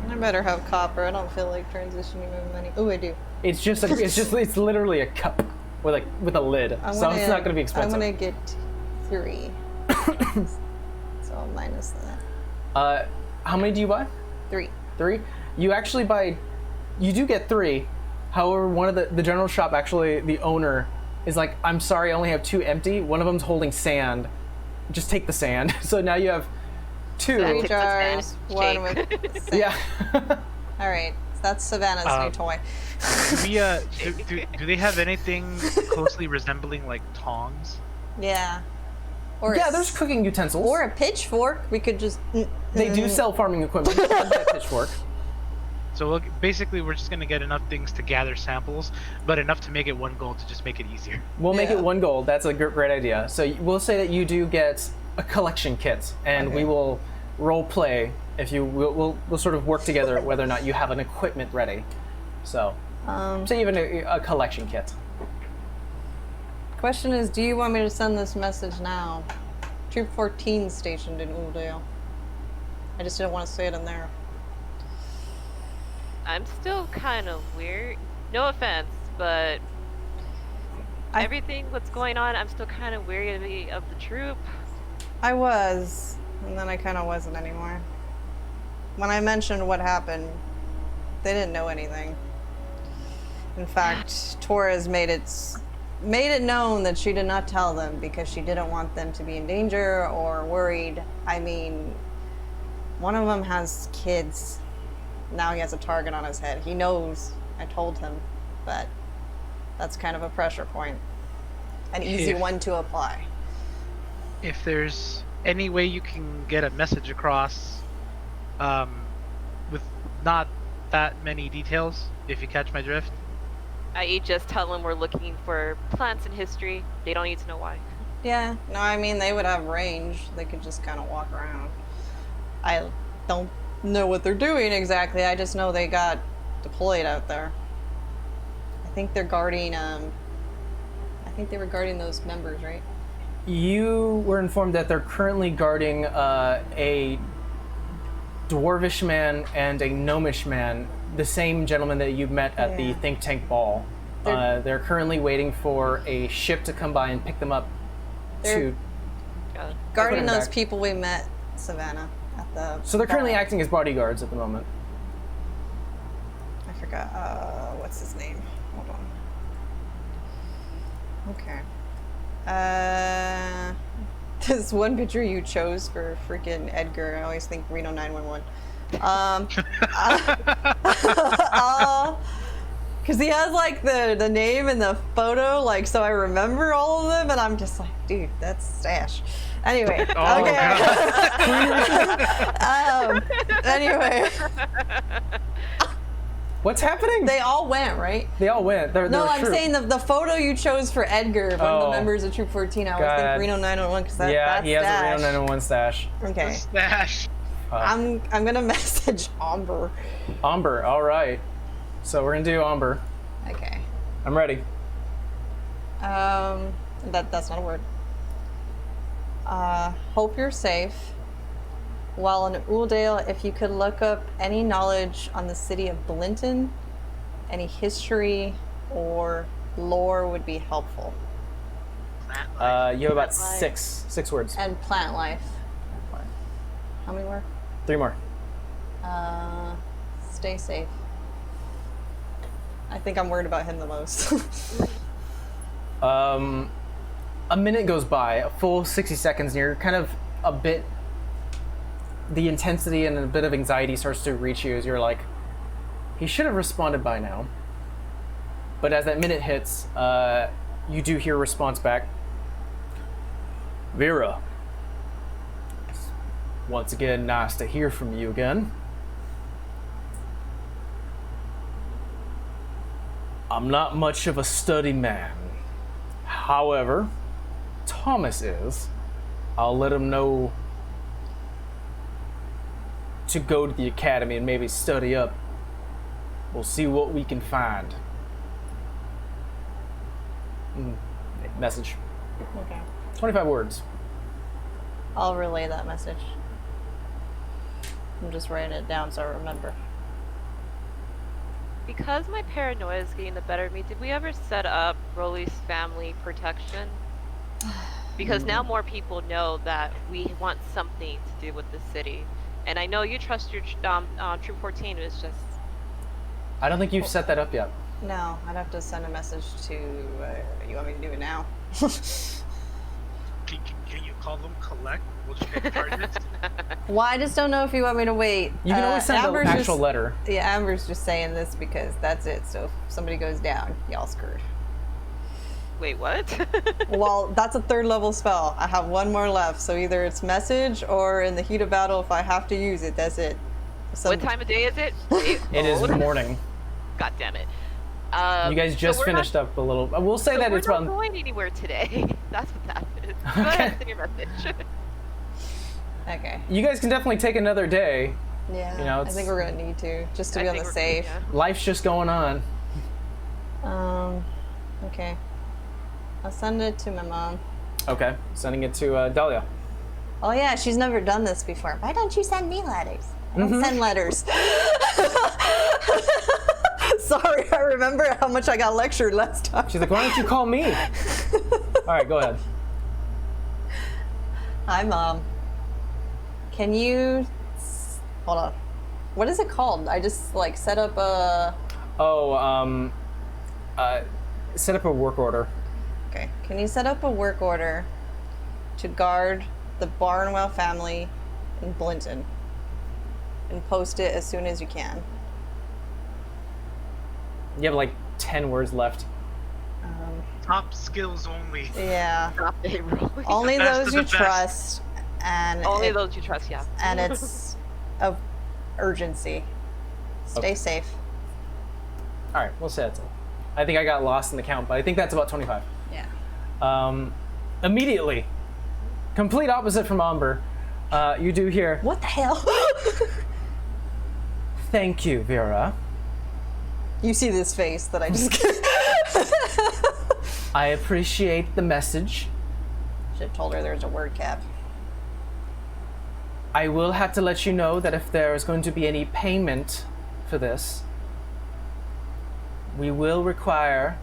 I better have copper. I don't feel like transitioning my money. Oh, I do. It's literally a cup with a lid. So it's not gonna be expensive. I'm gonna get 3. So I'll minus that. How many do you buy? 3. 3? You actually buy, you do get 3. However, one of the general shop, actually, the owner is like, I'm sorry, I only have 2 empty. One of them's holding sand. Just take the sand. So now you have 2. Take 3 the jars, sand. 1 with sand. Yeah. All right, that's Savannah's new toy. Do they have anything closely resembling like tongs? Yeah. Or Yeah, a there's cooking utensils. or a pitchfork. We could just. They do sell farming equipment. You can buy a pitchfork. So basically, we're just gonna get enough things to gather samples, but enough to make it one goal to just make it easier. We'll make Yeah. it 1 gold. That's a great idea. So we'll say that you do get a collection kit, and we will role play. If you we'll sort of work together whether or not you have an equipment ready. So say even a collection kit. Question is, do you want me to send this message now? Troop 14 stationed in Uldale. I just didn't want to say it in there. I'm still kind of weird. No offense, but everything what's going on, I'm still kind of weary of the troop. I was, and then I kind of wasn't anymore. When I mentioned what happened, they didn't know anything. In fact, Torres made it known that she did not tell them because she didn't want them to be in danger or worried. I mean, one of them has kids. Now he has a target on his head. He knows. I told him, but that's kind of a pressure point. An easy one to apply. If there's any way you can get a message across with not that many details, if you catch my drift. I.e. just tell them we're looking for plants in history. They don't need to know why. Yeah, no, I mean, they would have range. They could just kind of walk around. I don't know what they're doing exactly. I just know they got deployed out there. I think they're guarding, I think they were guarding those members, right? You were informed that they're currently guarding a dwarvish man and a gnomish man, the same gentleman that you met at the think tank ball. They're currently waiting for a ship to come by and pick them up to Guarding those back. people we met, Savannah, at the So they're currently ball. acting as bodyguards at the moment. I forgot, what's his name? Hold on. Okay. This one picture you chose for freaking Edgar, I always think Reno 911. Because he has like the name and the photo, like, so I remember all of them, and I'm just like, dude, that's Stash. Anyway, Oh, okay. Anyway, What's happening? they all went, right? They all went. They're No, I'm true. saying the photo you chose for Edgar, one of the members of Troop 14. I always God. think Reno 911 because that's Yeah, he has Stash. a Reno 911 stash. Okay, Stash. I'm gonna message Amber. Amber, all right. So we're gonna do Amber. Okay. I'm ready. That's not a word. Hope you're safe. While in Uldale, if you could look up any knowledge on the city of Blinton, any history or lore would be helpful. You have about Right. six words. And plant life. How many more? 3 more. Stay safe. I think I'm worried about him the most. A minute goes by, a full 60 seconds, and you're kind of a bit. The intensity and a bit of anxiety starts to reach you as you're like, he should have responded by now. But as that minute hits, you do hear a response back. Vera. Once again, nice to hear from you again. I'm not much of a study man. However, Thomas is. I'll let him know to go to the academy and maybe study up. We'll see what we can find. Message. Okay. 25 words. I'll relay that message. I'm just writing it down so I remember. Because my paranoia is getting the better of me, did we ever set up Rolly's family protection? Because now more people know that we want something to do with the city. And I know you trust your Troop 14, it's just... I don't think you've set that up yet. No, I'd have to send a message to... you want me to do it now? Can you call them collect? We'll just get charges. Well, I just don't know if you want me to wait. You can always send an actual letter. Yeah, Amber's just saying this because that's it. So if somebody goes down, y'all screwed. Wait, what? Well, that's a 3rd level spell. I have 1 more left. So either it's message or in the heat of battle, if I have to use it, that's it. What time of day is it? It is morning. God damn it. You guys just finished up a little. We'll say that it's we're not going anywhere today. That's what that is. Go ahead, send your message. Okay. You guys can definitely take another day. Yeah. You know, I think we're gonna need to just to be on the safe. Life's just going on. Okay. I'll send it to my mom. Okay, sending it to Dahlia. Oh yeah, she's never done this before. Why don't you send me letters? I don't send letters. Sorry, I remember how much I got lectured last time. She's like, why don't you call me? All right, go ahead. Hi, Mom. Can you... Hold on. What is it called? I just, like, set up a... Set up a work order. Okay. Can you set up a work order to guard the Barnwell family in Blinton? And post it as soon as you can. You have like 10 words left. Top skills only. Yeah. Stop it, Rolly. Only The best those of you the best. trust, and Only those you trust, yeah. and it's of urgency. Stay safe. All right, we'll say that's it. I think I got lost in the count, but I think that's about 25. Yeah. Immediately, complete opposite from Amber, you do hear, What the hell? thank you, Vera. You see this face that I just I appreciate the message. should have told her there's a word cap. I will have to let you know that if there is going to be any payment for this, we will require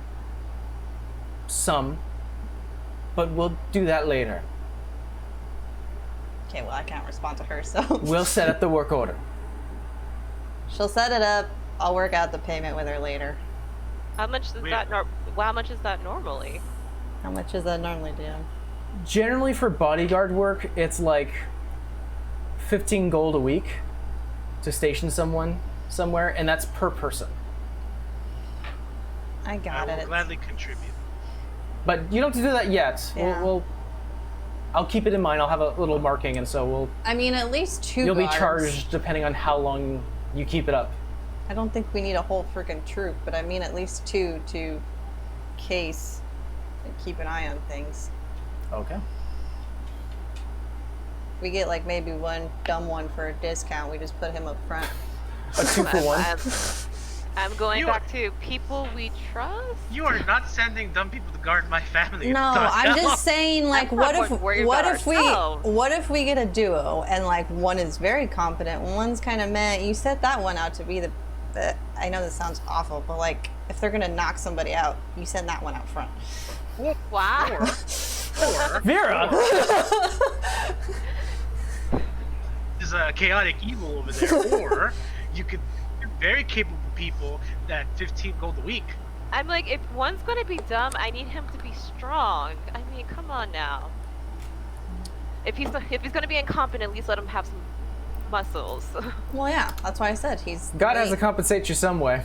some, but we'll do that later. Okay, well I can't respond to her, so We'll set up the work order. she'll set it up. I'll work out the payment with her later. How much is that? How much is that normally? How much is that normally, do? Generally for bodyguard work, it's like 15 gold a week to station someone somewhere, and that's per person. I I got will it. gladly contribute. But you don't have to do that yet. Yeah. I'll keep it in mind. I'll have a little marking, and so I mean, at least 2 you'll be guards. charged depending on how long you keep it up. I don't think we need a whole freaking troop, but I mean at least 2 to case and keep an eye on things. Okay. We get like maybe one dumb one for a discount. We just put him up front. A 2 for 1. I'm going You back to people we trust. You are not sending dumb people to guard my family. No, I'm just saying, like, I'm what not if worried what about if ourselves. what if we get a duo and like one is very competent, one's kind of meh. You set that one out to be the. I know this sounds awful, but like if they're gonna knock somebody out, you send that one out front. Wow. Vera! is chaotic evil over there, or you could very capable people that 15 gold a week. I'm like, if one's gonna be dumb, I need him to be strong. I mean, come on now. If he's gonna be incompetent, at least let him have some muscles. Well, yeah, that's why I said he's. God has to compensate you some way.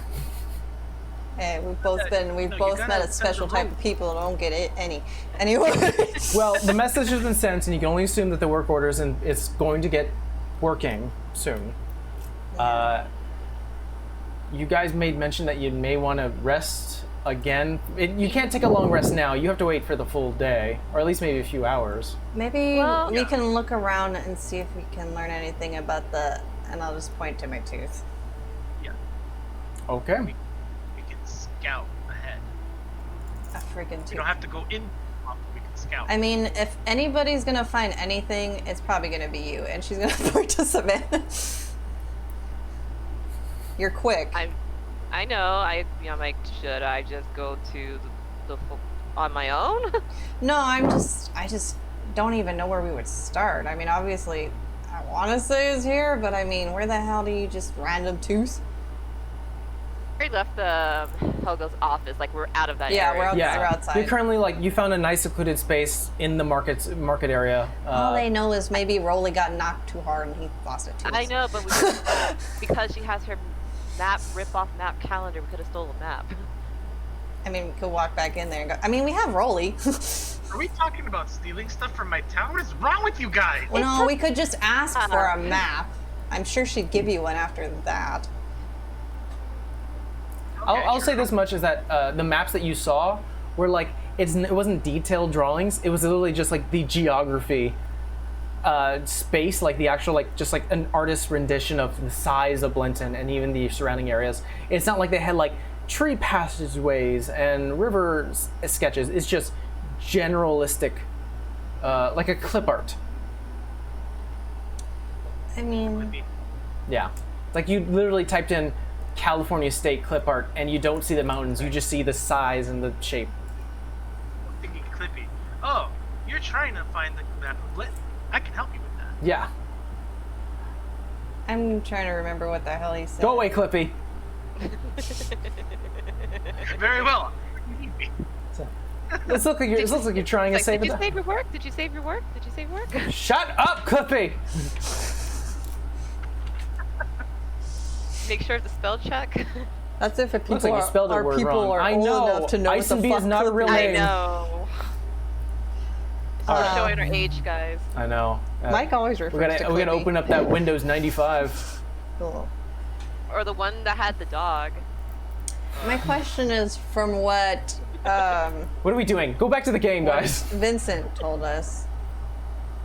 Hey, we've both you met gotta a special send the type of people who don't get it anyway. Well, the message has been sent, and you can only assume that the work orders and it's going to get working soon. You guys made mention that you may want to rest again. You can't take a long rest now. You have to wait for the full day, or at least maybe a few hours. Maybe Well- we can look around and see if we can learn anything about and I'll just point to my tooth. Yeah, Okay. we can scout ahead. A friggin' tooth. We don't have to go in. We can scout. I mean, if anybody's gonna find anything, it's probably gonna be you, and she's gonna point to Savannah. You're quick. I know. I'm like, should I just go to the on my own? No, I just don't even know where we would start. I mean, obviously, I want to say it's here, but I mean, where the hell do you just random tooth? We left the Helga's office. Like we're out of that Yeah, area. we're out- Yeah. They're outside. You're currently you found a nice secluded space in the market area. All they know is maybe Rolly got knocked too hard and he lost a tooth. I know, but because she has her rip-off map calendar, we could have stole a map. I mean, we could walk back in there and go. I mean, we have Rolly. Are we talking about stealing stuff from my town? What is wrong with you guys? Well, no, we could just ask for a map. I'm sure she'd give you one after that. I'll say this much is that the maps that you saw were it wasn't detailed drawings. It was literally just like the geography space, like the actual just like an artist's rendition of the size of Blenton and even the surrounding areas. It's not like they had tree passageways and river sketches. It's just generalistic, like a clip art. I mean, Yeah, like you literally typed in California state clip art and you don't see the mountains. You just see the size and the shape. I'm thinking Clippy. Oh, you're trying to find the map of Blit. I can help you with that. Yeah. I'm trying to remember what the hell he said. Go away, Clippy. Very well. You need me. This looks like you're trying to Like, save did you it. save your work? Did you save your work? Did you save work? Shut up, Clippy. Make sure to spell check. That's if people Looks like you spelled the are word people wrong. are I old know. enough to know what the Isenby fuck is not a real Clippy I name. know. Uh, Showing our age, guys. I know. Mike always refers to We're gonna Clippy. open up that Windows 95. Cool. Or the one that had the dog. My question is from what What are we doing? Go back to the game, guys. Vincent told us.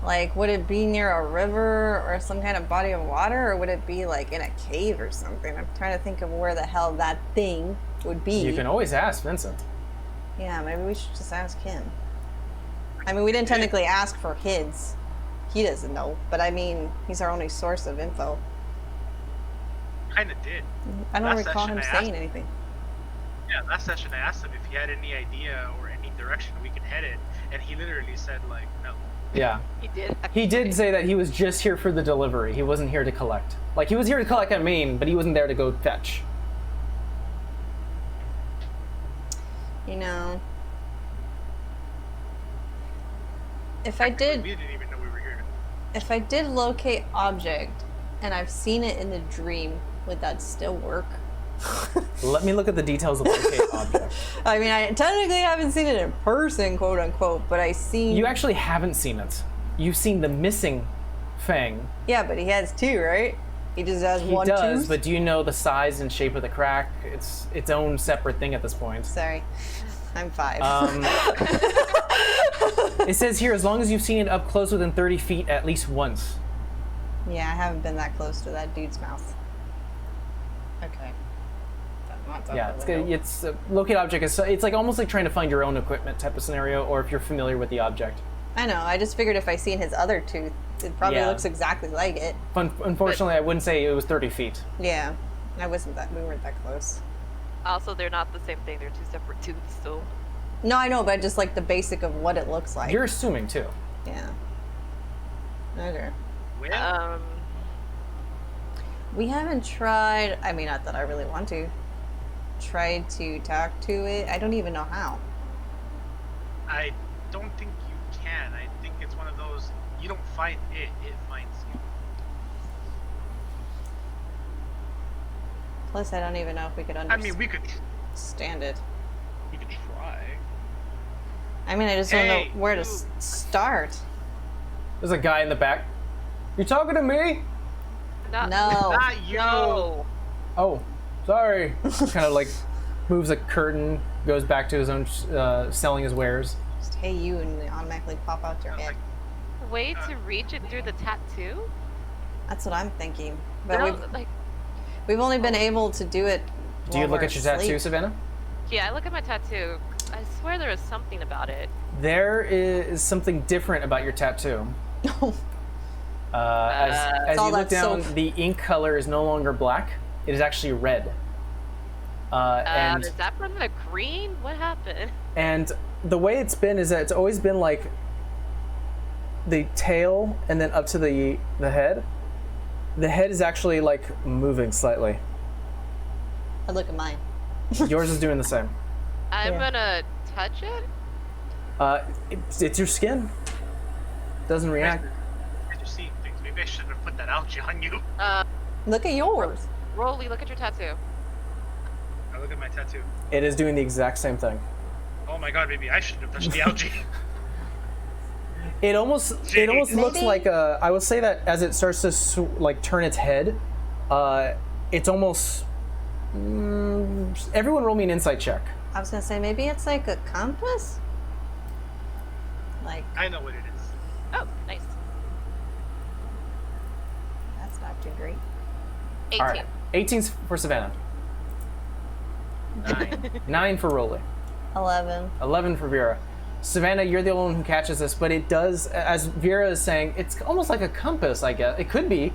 Like, would it be near a river or some kind of body of water, or would it be like in a cave or something? I'm trying to think of where the hell that thing would be. You can always ask Vincent. Yeah, maybe we should just ask him. I mean, we didn't technically ask for kids. He doesn't know, but I mean, he's our only source of info. Kind of did. I don't Last recall him session I saying asked- anything. Yeah, last session I asked him if he had any idea or any direction we could head in, and he literally said no. Yeah. He did. He did say that he was just here for the delivery. He wasn't here to collect. Like, he was here to collect at Maine, but he wasn't there to go fetch. You know, if I did, We didn't even know we were here. if I did locate object, and I've seen it in the dream, would that still work? Let me look at the details of locate object. I mean, I technically haven't seen it in person, quote unquote, but I seen. You actually haven't seen it. You've seen the missing Fang. Yeah, but he has two, right? He just has He one does, tooth? but do you know the size and shape of the crack? It's its own separate thing at this point. Sorry, I'm 5. It says here, as long as you've seen it up close within 30 feet at least once. Yeah, I haven't been that close to that dude's mouth. Okay. That's Yeah, it's locate object is it's like almost like trying to find your own equipment type of scenario, or if you're familiar with the object. I know. I just figured if I seen his other tooth, it probably Yeah. looks exactly like it. Unfortunately, I wouldn't say it was 30 feet. Yeah, we weren't that close. Also, they're not the same thing. They're two separate tooths, so. No, I know, but just like the basic of what it looks like. You're assuming too. Yeah. Okay. Well, We haven't tried. I mean, not that I really want to. Tried to talk to it. I don't even know how. I don't think you can. I think it's one of those, you don't find it, it finds you. Plus, I don't even know if we could I understand mean, we could it. try. I mean, I just don't know Hey, where to you- start. There's a guy in the back. You talking to me? Not, No. Not you. No. Oh, sorry. Kind of like moves a curtain, goes back to his own selling his wares. Just hey you, and they automatically pop out your head. Way to reach it through the tattoo? That's what I'm thinking. But No, like, we've only been able to do it. Do you while look we're at your tattoo, asleep. Savannah? yeah, I look at my tattoo. I swear there was something about it. There is something different about your tattoo. As all you look that down, soap. the ink color is no longer black. It is actually red. And Is that from the green? What happened? and the way it's been is that it's always been like the tail and then up to the head. The head is actually like moving slightly. I look at mine. Yours is doing the same. I'm Yeah. gonna touch it. It's your skin. Doesn't react. You're seeing things. Maybe I shouldn't have put that algae on you. Look at yours. Rolly, look at your tattoo. I look at my tattoo. It is doing the exact same thing. Oh my god, maybe I shouldn't have touched the algae. It almost looks Maybe- like I would say that as it starts to like turn its head, it's almost. Everyone roll me an insight check. I was gonna say maybe it's like a compass. Like I know what it is. Oh, nice. that's not too great. 18. All right, 18's for Savannah, 9 for Rolly, 11. 11 for Vera. Savannah, you're the only one who catches this, but it does, as Vera is saying, it's almost like a compass. I guess it could be.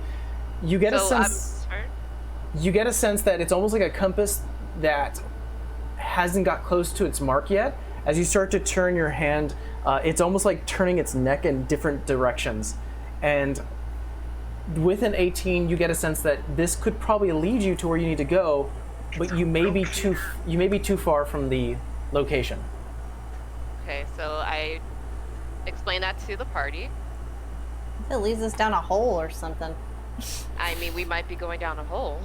You get a So sense. I'm You get a sense that it's almost like a compass that hasn't got close to its mark yet. As you start to turn your hand, it's almost like turning its neck in different directions. And with an 18, you get a sense that this could probably lead you to where you need to go, but you may be too far from the location. Okay, so I explain that to the party. It leads us down a hole or something. I mean, we might be going down a hole.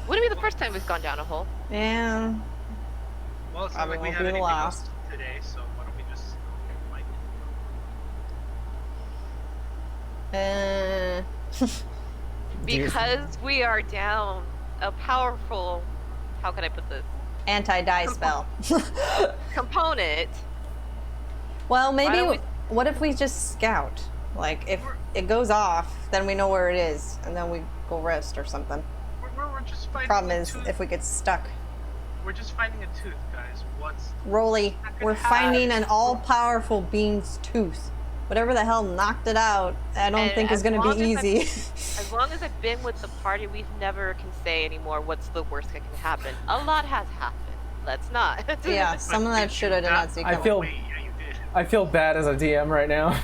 Wouldn't be the first time we've gone down a hole. Yeah. Well, it's not Probably like we won't have be the anything else last. today, so why don't we just fight it? Because we are down a powerful, how can I put this, Anti-die spell. component. Well, Why maybe. don't we- What if we just scout? Like, if it goes off, then we know where it is, and then we go rest or something. We're just fighting Problem a is, tooth. if we get stuck. We're just finding a tooth, guys. What's Rolly, Not gonna we're happen. finding an all-powerful being's tooth. Whatever the hell knocked it out, I don't And think is as going to long be as I'm- easy. As long as I've been with the party, we've never can say anymore what's the worst that can happen. A lot has happened. Let's not. Yeah, some of that shit I did not see I coming. feel- Wait, yeah, you did. I feel bad as a DM right now.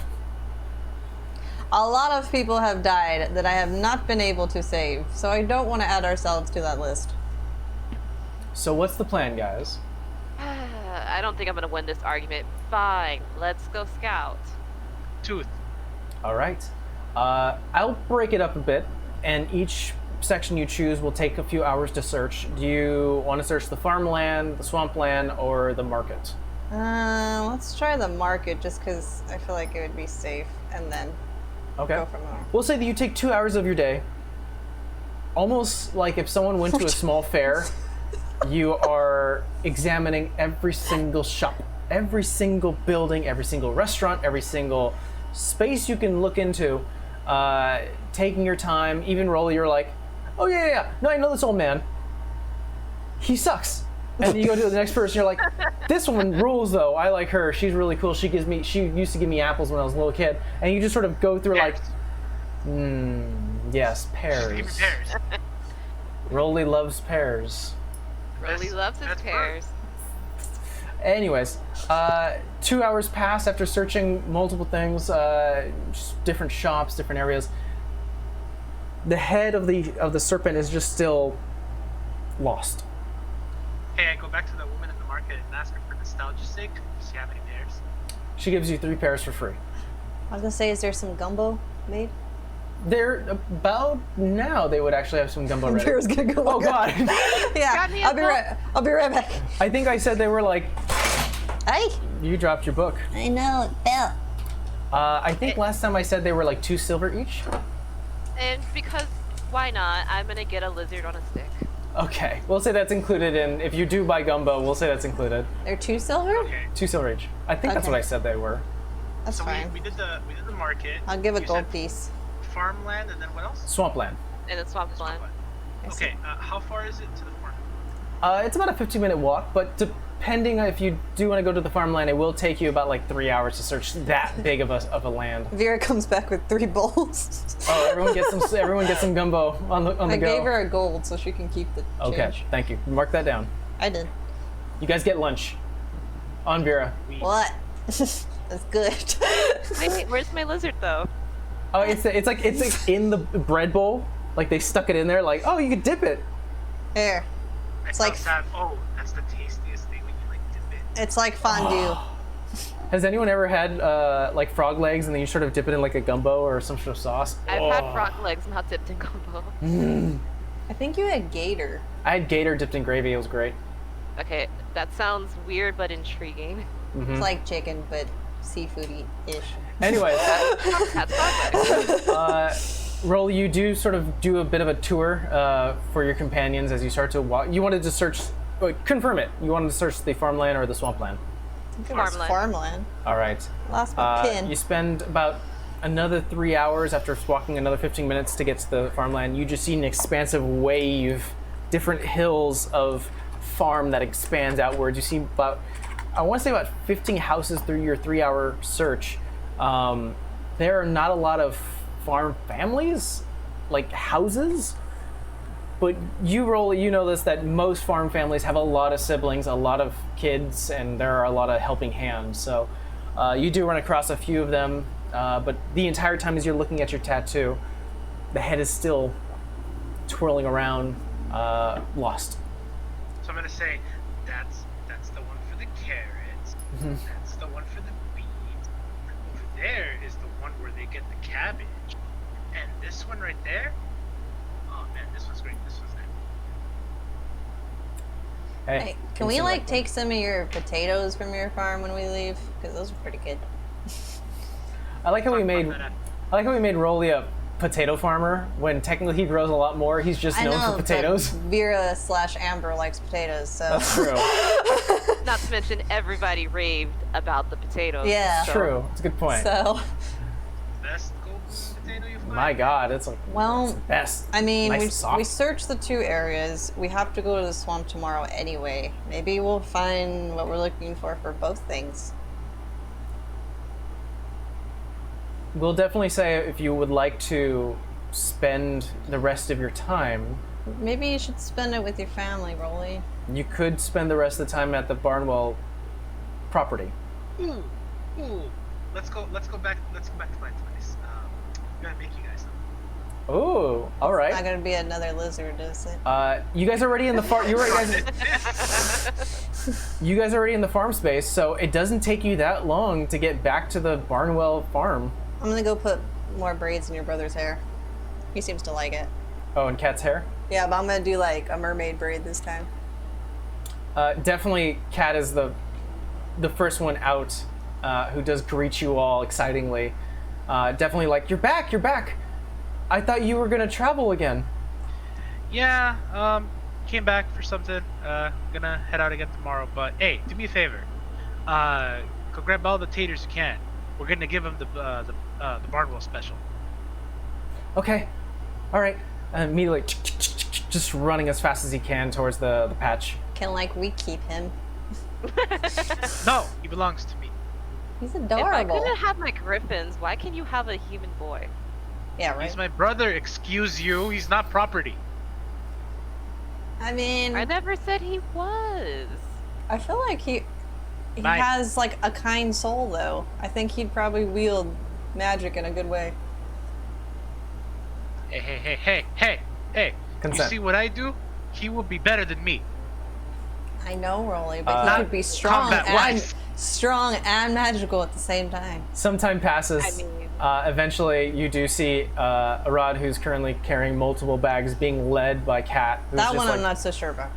A lot of people have died that I have not been able to save, so I don't want to add ourselves to that list. So what's the plan, guys? I don't think I'm gonna win this argument. Fine, let's go scout. Tooth. All right. I'll break it up a bit, and each section you choose will take a few hours to search. Do you want to search the farmland, the swampland, or the market? Let's try the market just because I feel like it would be safe, and then Okay. go from there. We'll say that you take 2 hours of your day. Almost like if someone went to a small fair, you are examining every single shop, every single building, every single restaurant, every single space you can look into, taking your time. Even Rolly, you're like, oh yeah. No, I know this old man. He sucks. And then you go to the next person, you're like, this one rules though. I like her. She's really cool. She used to give me apples when I was a little kid. And you just sort of go through like, yes, Give me pears. pears. Rolly loves pears. Rolly That's- loves his that's pears. Anyways, 2 hours pass after searching multiple things, just different shops, different areas. the head of the serpent is just still lost. Hey, I go back to the woman in the market and ask her for nostalgia's sake. Does she have any pairs? She gives you 3 pairs for free. I was gonna say, is there some gumbo made? They're about now. They would actually have some gumbo ready. Vera's gonna go. Oh look God! Yeah, Got me a I'll be right back. I think I said they were like. Hey, You dropped your book. I know it fell. I think last time I said they were like 2 silver each. And because why not? I'm gonna get a lizard on a stick. Okay, we'll say that's included in. If you do buy gumbo, we'll say that's included. They're 2 silver? Okay. 2 silver each. I think that's Okay. what I said they were. That's So fine. we did the market. I'll give a You gold said piece. Farmland, and then what else? Swampland. And it's swampland. Okay, how far is it to the farm? It's about a 15-minute walk, but depending on if you do want to go to the farmland, it will take you about like 3 hours to search that big of a land. Vera comes back with 3 bowls. Oh, everyone gets some gumbo on the I go. gave her a gold so she can keep the Okay, change. thank you. Mark that down. I did. You guys get lunch. On Vera. What? That's good. Wait, where's my lizard though? Oh, it's like in the bread bowl. Like they stuck it in there. Like, oh, you could dip it. Here. It's like- oh, that's the tastiest thing when you like dip it. It's like fondue. Has anyone ever had like frog legs and then you sort of dip it in like a gumbo or some sort of sauce? I've Oh. had frog legs, not dipped in gumbo. I think you had gator. I had gator dipped in gravy. It was great. Okay, that sounds weird but intriguing. It's like chicken, but seafoody-ish. Anyways, That's frog legs. Roll, you do sort of do a bit of a tour for your companions as you start to walk. You wanted to search, confirm it. You wanted to search the farmland or the swampland. I think it was Farmland. farmland. All right. Lost my pin. You spend about another 3 hours after walking another 15 minutes to get to the farmland. You just see an expansive wave, different hills of farm that expands outwards. You see about, I want to say about 15 houses through your 3-hour search. There are not a lot of farm families, like houses, but you know this, that most farm families have a lot of siblings, a lot of kids, and there are a lot of helping hands. So you do run across a few of them, but the entire time as you're looking at your tattoo, the head is still twirling around, lost. So I'm gonna say that's the one for the carrots. That's the one for the beans. Over there is the one where they get the cabbage. And this one right there. Oh man, this one's great. This one's good. Hey, can we like take some of your potatoes from your farm when we leave? Because those are pretty good. I like how we Talk made. about that I like how we made Rolly a potato farmer when technically he grows a lot more. He's just I known know, for potatoes. but Vera/Amber likes potatoes, so. That's true. Not to mention everybody raved about the potatoes. Yeah. so- True. It's a good point. So, Best golden potato you find. My God, it's like well, it's the best. I mean, Nice we and soft. searched the 2 areas. We have to go to the swamp tomorrow anyway. Maybe we'll find what we're looking for both things. We'll definitely say if you would like to spend the rest of your time, Maybe you should spend it with your family, Rolly. you could spend the rest of the time at the Barnwell property. Ooh. Let's go back to my place. I'm gonna make you guys some. Ooh, all Not right. gonna be another lizard, is it? You guys are already in the farm. You guys are already in the farm space, so it doesn't take you that long to get back to the Barnwell farm. I'm gonna go put more braids in your brother's hair. He seems to like it. Oh, and Cat's hair. Yeah, but I'm gonna do like a mermaid braid this time. Definitely, Cat is the first one out, who does greet you all excitingly. Definitely like, you're back. I thought you were gonna travel again. Yeah, came back for something. Gonna head out again tomorrow. But hey, do me a favor. Go grab all the taters you can. We're gonna give them the Barnwell special. Okay, all right. And immediately, just running as fast as he can towards the patch. Can like we keep him? No, he belongs to me. He's If I adorable. couldn't have my griffins, why can you have a human boy? Yeah, right. He's my brother. Excuse you. He's not property. I mean, I never said he was. I feel like he Nice. has like a kind soul though. I think he'd probably wield magic in a good way. Hey. Consent. You see what I do? He will be better than me. I know, Rolly, but he Not could be strong combat-wise. and magical at the same time. Some time passes. I mean- Eventually, you do see Arad, who's currently carrying multiple bags, being led by Kat. Who's That just one like, I'm not so sure about.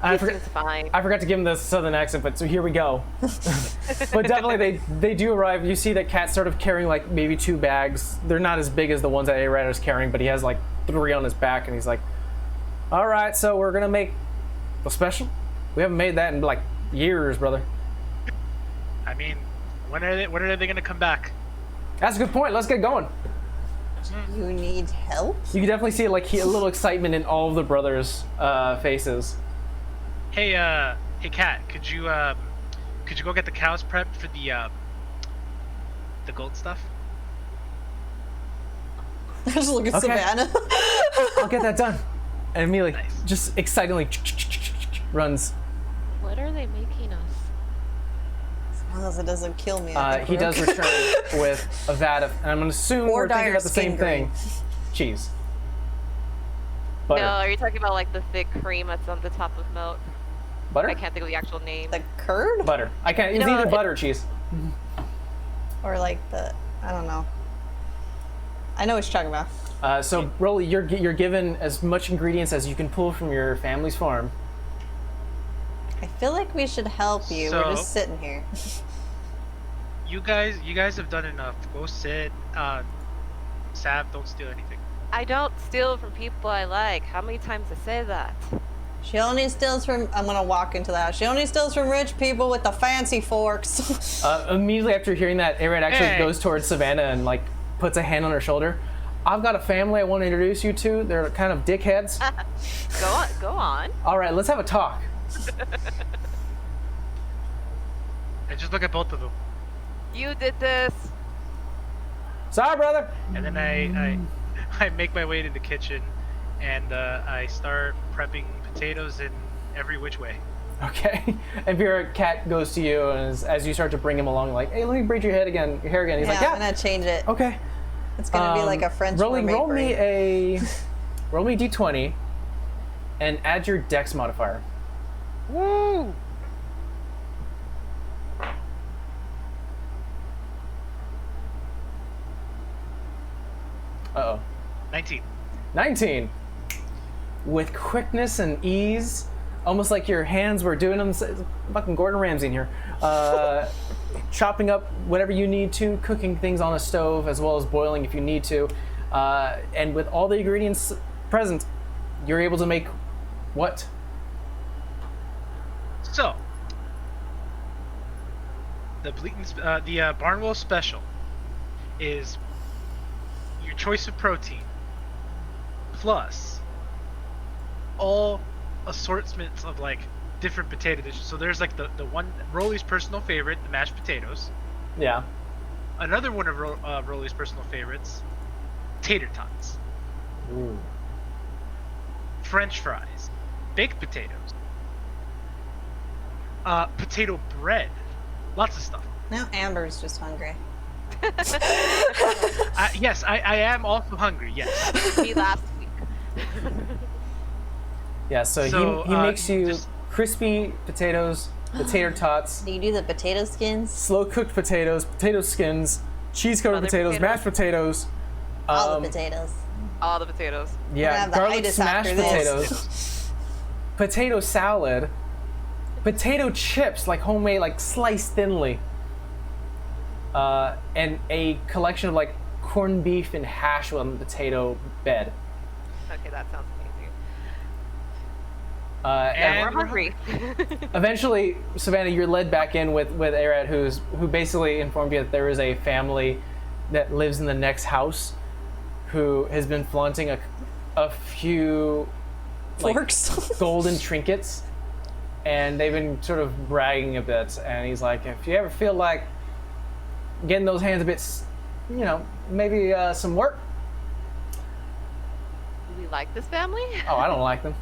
I This forgot, is fine. I forgot to give him the southern accent, but so here we go. But definitely, they do arrive. You see that Kat's sort of carrying like maybe 2 bags. They're not as big as the ones that Arad is carrying, but he has like 3 on his back, and he's like, "All right, so we're gonna make a special. We haven't made that in like years, brother." I mean, when are they gonna come back? That's a good point. Let's get going. You need help? You can definitely see like a little excitement in all of the brothers' faces. Hey, Kat, could you go get the cows prepped for the gold stuff? Just look at Okay. Savannah. I'll get that done. And Amelia Nice. just excitedly runs. What are they making us? As long as it doesn't kill me. He does return with a vat of, and I'm gonna assume Or we're thinking dire about the same skin thing. green. Cheese. Butter. No, are you talking about like the thick cream that's on the top of milk? Butter? I can't think of the actual name. The curd? Butter. I can't. It's No, either it- butter or cheese. Or like I don't know. I know what you're talking about. So, Rolly, you're given as much ingredients as you can pull from your family's farm. I feel like we should help you. We're just So- sitting here. You guys have done enough. Go sit. Sav, don't steal anything. I don't steal from people I like. How many times I say that? She only steals from. I'm gonna walk into the house. She only steals from rich people with the fancy forks. Immediately after hearing that, Arad actually Hey. goes towards Savannah and like puts a hand on her shoulder. I've got a family I want to introduce you to. They're kind of dickheads. Go on. All right, let's have a talk. And just look at both of them. You did this. Sorry, brother. And then I make my way to the kitchen, and I start prepping potatoes in every which way. Okay. And your cat goes to you, and as you start to bring him along, like, hey, let me braid your hair again. He's yeah, like, I'm yeah. gonna change it. Okay. It's gonna be like a French roll mermaid me braid. roll me a d20, and add your dex modifier. Woo! Uh-oh. 19. 19. With quickness and ease, almost like your hands were doing them. Fucking Gordon Ramsay in here. Chopping up whatever you need to, cooking things on a stove as well as boiling if you need to. And with all the ingredients present, you're able to make what? So, the Barnwell special is your choice of protein plus all assortments of like different potato dishes. So there's like the one Rolly's personal favorite, the mashed potatoes. Yeah. Another one of Rolly's personal favorites, tater tots, Ooh. French fries, baked potatoes, potato bread, lots of stuff. Now Amber's just hungry. Yes, I am also hungry. Yes. Me last week. Yeah, so, So, he makes you just- crispy potatoes, potato tots, Do you do the potato skins? slow cooked potatoes, potato skins, cheese covered Other potatoes, potatoes? mashed potatoes. All the potatoes. All the potatoes. We're Yeah, gonna have the garlic itis smashed after this. potatoes, potato salad, potato chips, like homemade, like sliced thinly, and a collection of like corned beef and hash on the potato bed. Okay, that sounds amazing. And We're hungry. Eventually, Savannah, you're led back in with Arad, who basically informed you that there is a family that lives in the next house who has been flaunting a few like, Forks. golden trinkets, and they've been sort of bragging a bit. And he's like, if you ever feel like getting those hands a bit, maybe some work. Do we like this family? Oh, I don't like them.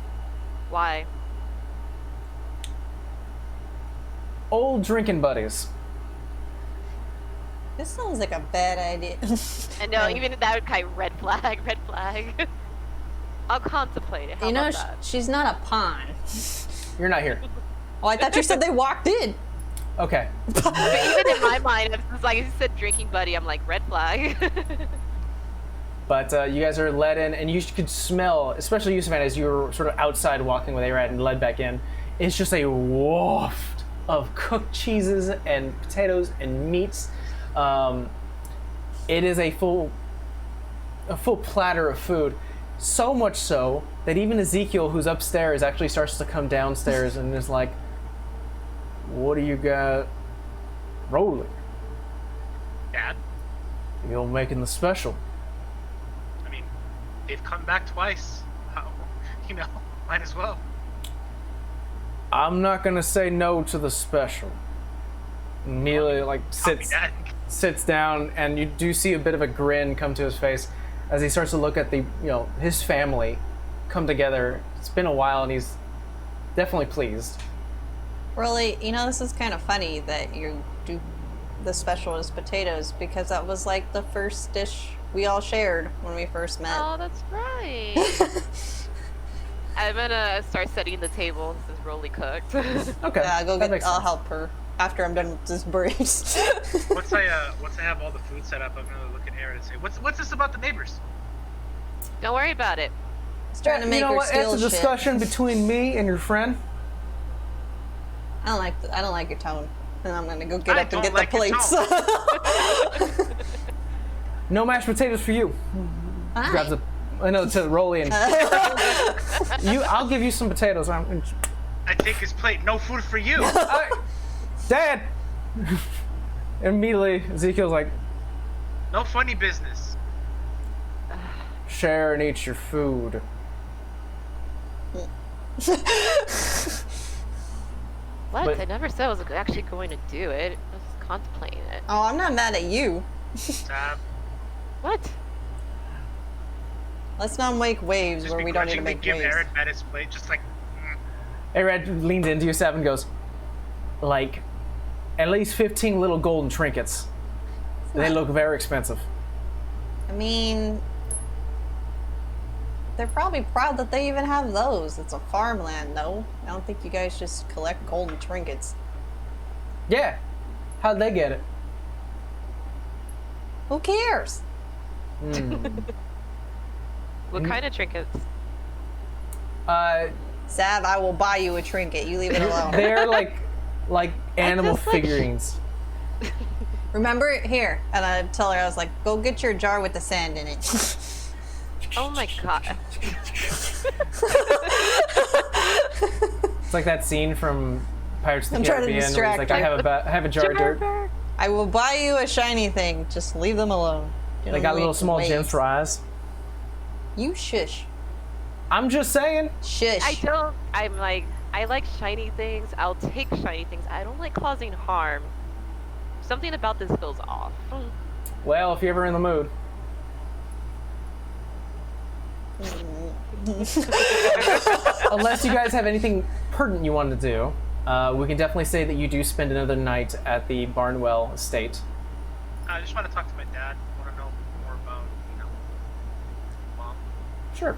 Why? Old drinking buddies. This sounds like a bad idea. And no, even that kind of red flag, red flag. I'll contemplate it. How You know, about that? she's not a pawn. You're not here. Oh, I thought you said they walked in. Okay. But even in my mind, it's like you said, drinking buddy. I'm like red flag. But you guys are led in, and you could smell, especially you, Savannah, as you were sort of outside walking with Arad and led back in. It's just a waft of cooked cheeses and potatoes and meats. It is a full platter of food. So much so that even Ezekiel, who's upstairs, actually starts to come downstairs and is like, "What do you got rolling? Dad, You're making the special." I mean, they've come back twice. How, might as well. I'm not gonna say no to the special. Neely sits down, and you do see a bit of a grin come to his face as he starts to look at his family come together. It's been a while, and he's definitely pleased. Really, this is kind of funny that you do the special as potatoes, because that was like the first dish we all shared when we first met. Oh, that's right. I'm gonna start setting the table since Rolly cooked. Okay. Yeah, that makes I'll sense. help her after I'm done with this brace. Once I have all the food set up, I'm gonna look at Aaron and say, "What's this about the neighbors?" Don't worry about it. It's trying to make you know her what? steal It's a shit. discussion between me and your friend. I don't like your tone. And I'm gonna go get I up and don't get like the your plates. No mashed potatoes for you. Fine. Grabs to Rolly and I'll give you some potatoes. I take his plate. No food for you. Dad. Immediately, Ezekiel's like, No funny business. share and eat your food. What? But- I never said I was actually going to do it. I was contemplating it. Oh, I'm not mad at you. Tab, What? Let's not make waves just where we don't need to begrudgingly make give waves. Aaron back his plate, just like. Arad leans into you, Sav, and goes, like, at least 15 little golden trinkets. They look very expensive. I mean, they're probably proud that they even have those. It's a farmland, though. I don't think you guys just collect golden trinkets. Yeah. How'd they get it? Who cares? What kind of trinkets? Sav, I will buy you a trinket. You leave it alone. They're like animal just like- figurines. Remember? Here. And I tell her, I was like, go get your jar with the sand in it. Oh my god. It's like that scene from Pirates of the I'm trying to Caribbean where he's distract like, you. I have a jar of dirt. I will buy you a shiny thing. Just leave them alone. You They don't got little make small waves. gems for eyes. You shush. I'm just saying. Shush. I like shiny things. I'll take shiny things. I don't like causing harm. Something about this feels off. Well, if you're ever in the mood. Unless you guys have anything pertinent you want to do, we can definitely say that you do spend another night at the Barnwell estate. I just want to talk to my dad. I want to know more about, Mom. Sure.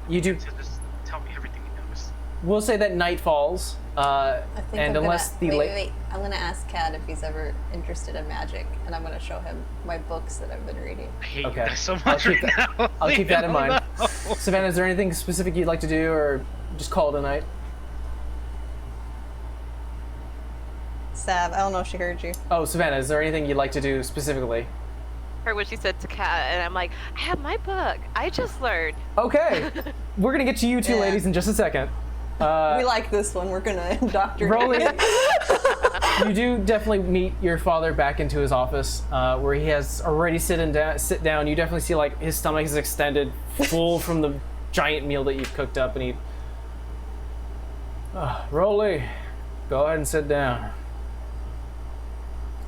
You do. So just tell me everything he knows. We'll say that night falls, I think and I'm unless gonna, the wait. I'm gonna ask Kat if he's ever interested in magic, and I'm gonna show him my books that I've been reading. I hate Okay. you guys so I'll much keep right that- now. I'll keep Leave that in it mind. alone. Savannah, is there anything specific you'd like to do, or just call it a night? Sav, I don't know if she heard you. Oh, Savannah, is there anything you'd like to do specifically? Heard what she said to Kat, and I'm like, I have my book. I just learned. Okay, we're gonna get to you two Yeah. ladies in just a second. We like this one. We're gonna indoctrinate. Rolly, you do definitely meet your father back into his office, where he has already sit down. You definitely see like his stomach is extended, full from the giant meal that you've cooked up, and he. Rolly, go ahead and sit down.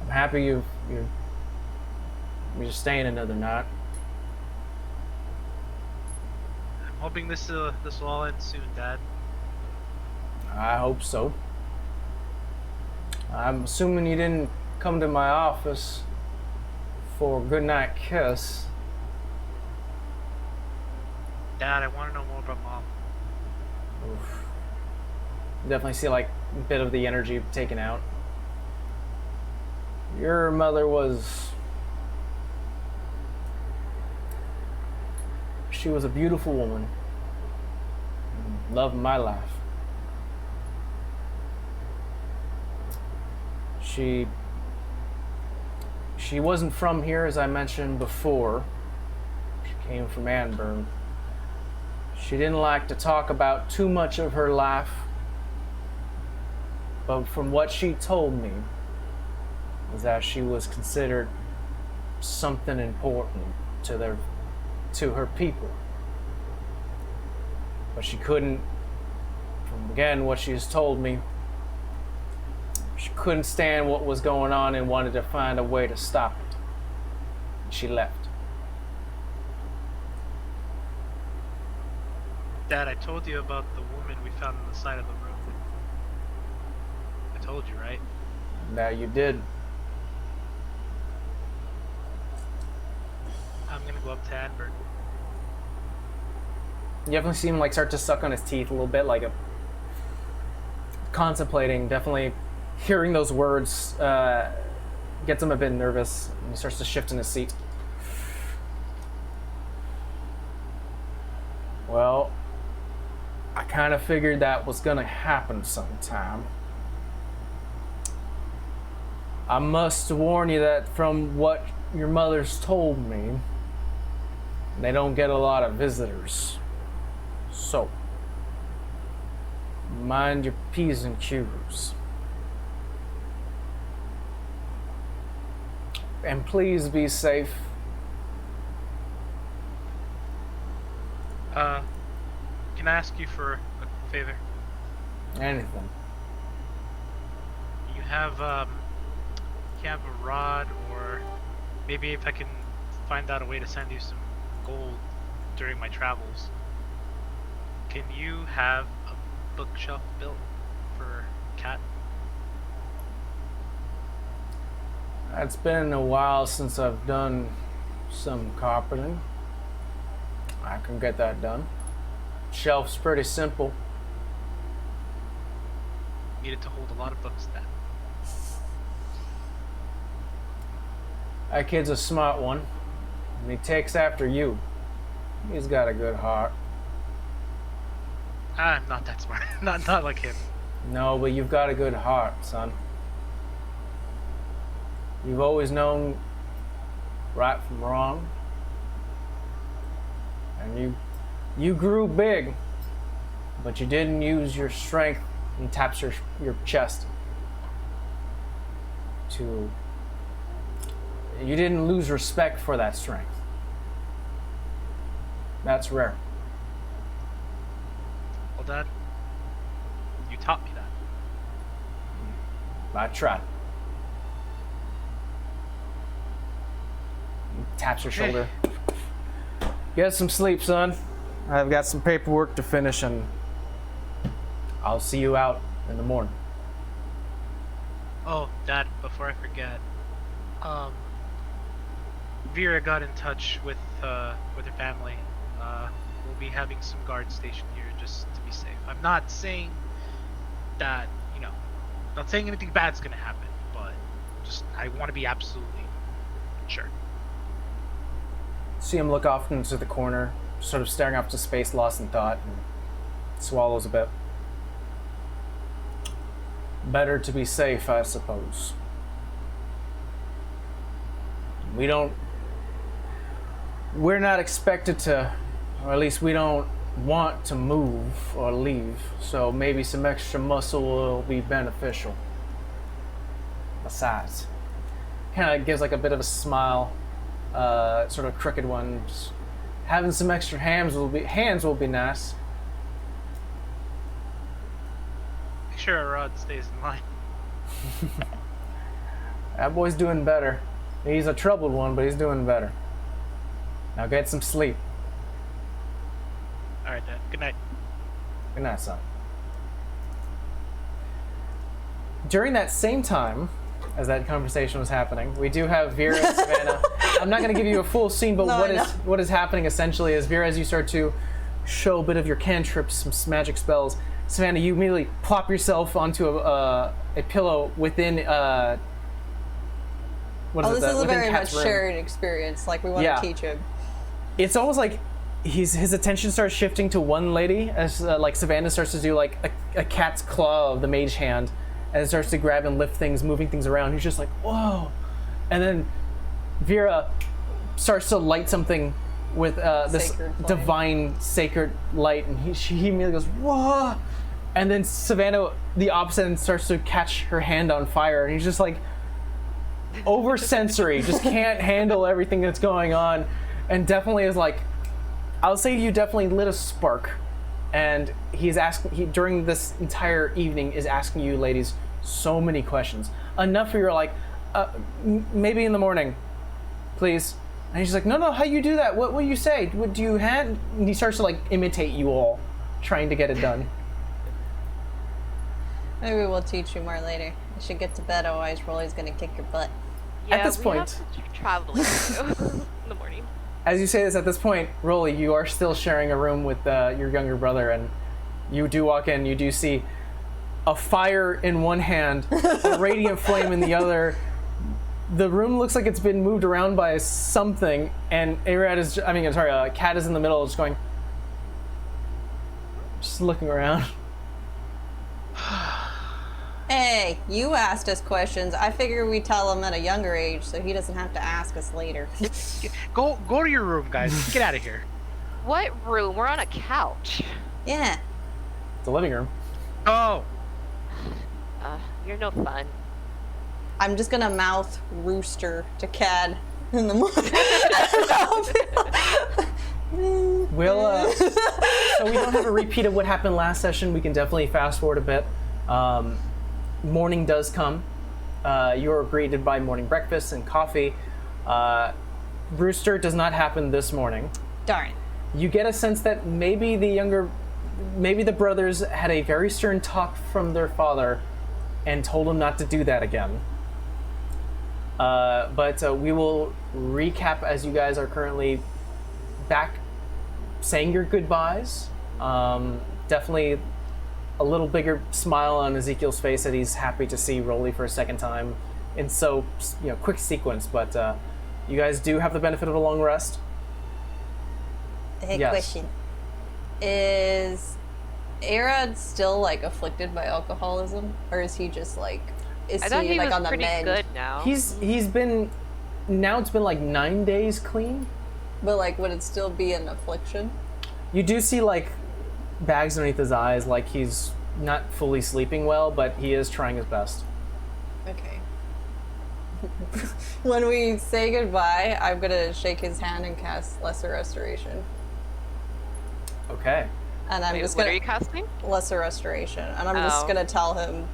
I'm happy you're just staying another night. I'm hoping this will all end soon, Dad. I hope so. I'm assuming you didn't come to my office for a goodnight kiss. Dad, I want to know more about Mom. Oof. Definitely see like a bit of the energy taken out. Your mother was... She was a beautiful woman. Loved my life. She wasn't from here, as I mentioned before. She came from Anburn. She didn't like to talk about too much of her life, but from what she told me was that she was considered something important to her people. But she couldn't, from again what she has told me, she couldn't stand what was going on and wanted to find a way to stop it. She left. Dad, I told you about the woman we found on the side of the road. I told you, right? That you did. I'm gonna go up to Anburn. You definitely see him like start to suck on his teeth a little bit, like contemplating. Definitely hearing those words gets him a bit nervous, and he starts to shift in his seat. Well, I kind of figured that was gonna happen sometime. I must warn you that from what your mother's told me, they don't get a lot of visitors. So, mind your P's and Q's. And please be safe. Can I ask you for a favor? Anything. You have a rod, or maybe if I can find out a way to send you some gold during my travels. Can you have a bookshelf built for Cat? It's been a while since I've done some carpeting. I can get that done. Shelf's pretty simple. Needed to hold a lot of books, Dad. That kid's a smart one, and he takes after you. He's got a good heart. I'm not that smart. not like him. No, but you've got a good heart, son. You've always known right from wrong. And you grew big, but you didn't use your strength, and taps your chest to... You didn't lose respect for that strength. That's rare. Well, Dad, you taught me that. I tried. Taps your shoulder. Get some sleep, son. I've got some paperwork to finish, and I'll see you out in the morning. Oh, Dad, before I forget, Vera got in touch with her family. We'll be having some guards stationed here just to be safe. I'm not saying that, not saying anything bad's gonna happen, but just I want to be absolutely sure. See him look off into the corner, sort of staring off to space, lost in thought, and swallows a bit. Better to be safe, I suppose. We're not expected to, or at least we don't want to move or leave, so maybe some extra muscle will be beneficial. Besides, kind of gives like a bit of a smile, sort of crooked one. Just having some extra hands will be nice. Make sure our rod stays in line. That boy's doing better. He's a troubled one, but he's doing better. Now get some sleep. All right, Dad. Good night. Good night, son. During that same time, as that conversation was happening. We do have Vera and Savannah. I'm not going to give you a full scene, but No, I know. what is happening essentially is Vera, as you start to show a bit of your cantrips, some magic spells, Savannah, you immediately plop yourself onto a pillow within. What is Oh, it? this is a Within very much Kat's room. shared experience. Like, we want Yeah. to teach him. It's almost like his attention starts shifting to one lady as like Savannah starts to do like a cat's claw of the mage hand, and starts to grab and lift things, moving things around. He's just like, whoa, and then Vera starts to light something with this Sacred flame. divine sacred light, and he immediately goes, whoa, and then Savannah, the opposite end, starts to catch her hand on fire, and he's just like over sensory, just can't handle everything that's going on, and definitely is like, I'll say you definitely lit a spark, and he during this entire evening is asking you ladies so many questions, enough where you're like, maybe in the morning, please. And he's like, no, how you do that? What will you say? What do you hand? And he starts to like imitate you all, trying to get it done. Maybe we'll teach you more later. You should get to bed, otherwise Rolly's gonna kick your butt. Yeah, this we point- have some traveling to do in the morning. As you say this, at this point, Rolly, you are still sharing a room with your younger brother, and you do walk in. You do see a fire in one hand, a radiant flame in the other. The room looks like it's been moved around by something, and Kat is in the middle, just looking around. Hey, you asked us questions. I figure we tell him at a younger age so he doesn't have to ask us later. Go to your room, guys. Get out of here. What room? We're on a couch. Yeah. The living room. Oh, You're no fun. I'm just gonna mouth rooster to Cad in the morning. We'll, so we don't have a repeat of what happened last session. We can definitely fast forward a bit. Morning does come. You're greeted by morning breakfast and coffee. Rooster does not happen this morning. Darn. You get a sense that maybe the brothers had a very stern talk from their father and told him not to do that again. But we will recap as you guys are currently back saying your goodbyes. Definitely a little bigger smile on Ezekiel's face that he's happy to see Rolly for a second time in so quick sequence. But you guys do have the benefit of a long rest. Hey, Yes. question. Is Arad still like afflicted by alcoholism, or is he just like? Is I thought he like was on the pretty mend? good now. He's been now it's been like 9 days clean. But like, would it still be an affliction? You do see like bags underneath his eyes, like he's not fully sleeping well, but he is trying his best. Okay. When we say goodbye, I'm gonna shake his hand and cast Lesser Restoration. Okay. And I'm Wait, just what gonna are you casting? Lesser Restoration, and I'm just Oh. gonna tell him,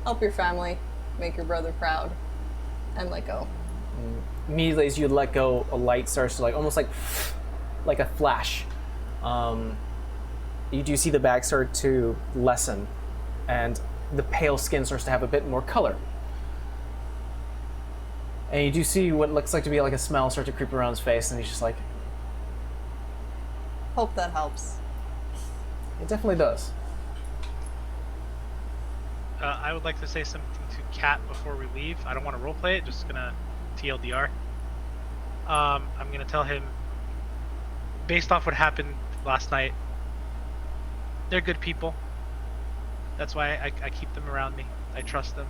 help your family, make your brother proud, and let go. Immediately as you let go, a light starts to almost like a flash. You do see the bag start to lessen, and the pale skin starts to have a bit more color. And you do see what looks like to be like a smile start to creep around his face, and he's just like, Hope that helps. it definitely does. I would like to say something to Kat before we leave. I don't want to roleplay it, just gonna TLDR. I'm gonna tell him, based off what happened last night, they're good people. That's why I keep them around me. I trust them.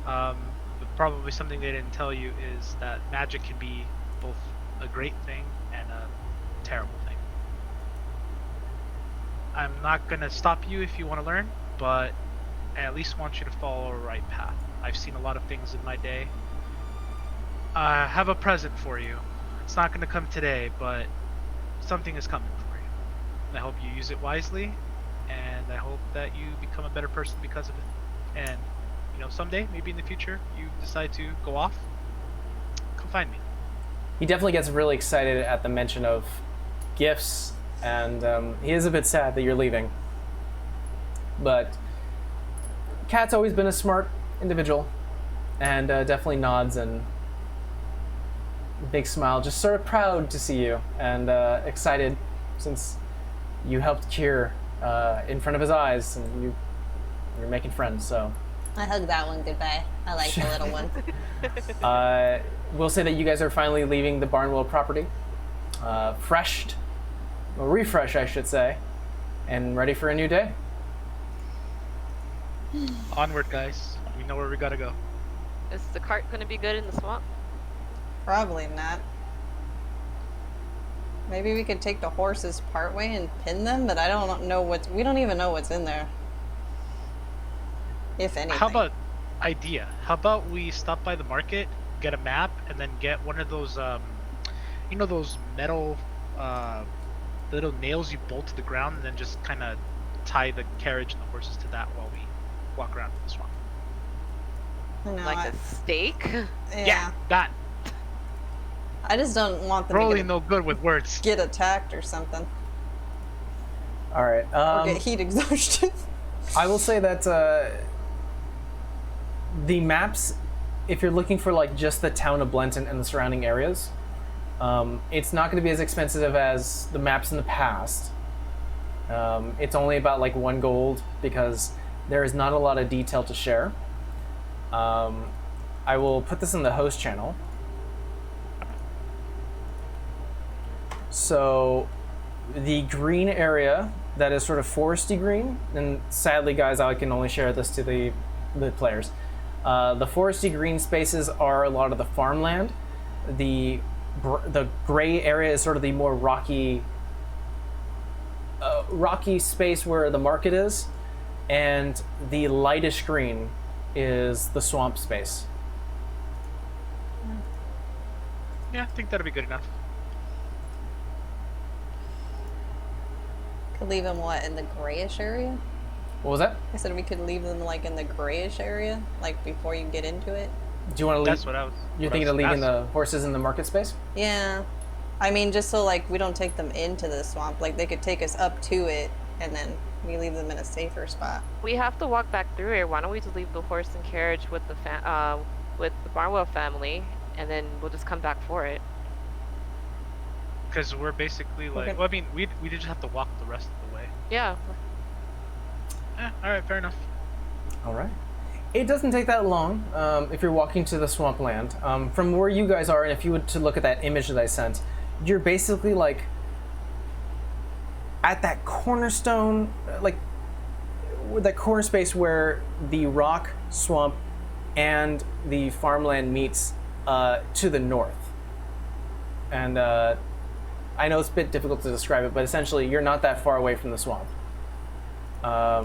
But probably something they didn't tell you is that magic can be both a great thing and a terrible thing. I'm not gonna stop you if you want to learn, but I at least want you to follow a right path. I've seen a lot of things in my day. I have a present for you. It's not gonna come today, but something is coming for you. And I hope you use it wisely, and I hope that you become a better person because of it. And someday, maybe in the future, you decide to go off, come find me. He definitely gets really excited at the mention of gifts, and he is a bit sad that you're leaving. But Kat's always been a smart individual, and definitely nods and big smile, just sort of proud to see you and excited since you helped cure in front of his eyes and you're making friends. So I hug that one goodbye. I like the little one. we'll say that you guys are finally leaving the Barnwell property, refreshed, I should say, and ready for a new day. Onward, guys. We know where we gotta go. Is the cart gonna be good in the swamp? Probably not. Maybe we could take the horses partway and pin them, but I don't know we don't even know what's in there. If anything. How about How about we stop by the market, get a map, and then get one of those, those metal, little nails you bolt to the ground, and then just kind of tie the carriage and the horses to that while we walk around the swamp. I know, Like a stake? yeah. That. I just don't want them Really to no good with words. get attacked or something. All right. Or get heat exhaustion. I will say that the maps, if you're looking for like just the town of Blenton and the surrounding areas, it's not going to be as expensive as the maps in the past. It's only about like 1 gold because there is not a lot of detail to share. I will put this in the host channel. So the green area that is sort of foresty green, and sadly guys, I can only share this to the players. The foresty green spaces are a lot of the farmland. The gray area is sort of the more rocky space where the market is, and the lightish green is the swamp space. Yeah, I think that'll be good enough. Could leave them in the grayish area? What was that? I said we could leave them like in the grayish area, like before you get into it. Do you want to leave? That's what I was. You're thinking of leaving the horses in the market space? Yeah. I mean, just so like we don't take them into the swamp. Like they could take us up to it, and then we leave them in a safer spot. We have to walk back through here. Why don't we just leave the horse and carriage with the Barnwell family, and then we'll just come back for it. Because we're basically like, Okay. well, I mean, we just have to walk the rest of the way. Yeah. All right, fair enough. All right. It doesn't take that long if you're walking to the swampland. From where you guys are, and if you were to look at that image that I sent, you're basically like at that cornerstone, like that corner space where the rock swamp and the farmland meets to the north. And I know it's a bit difficult to describe it, but essentially you're not that far away from the swamp. Let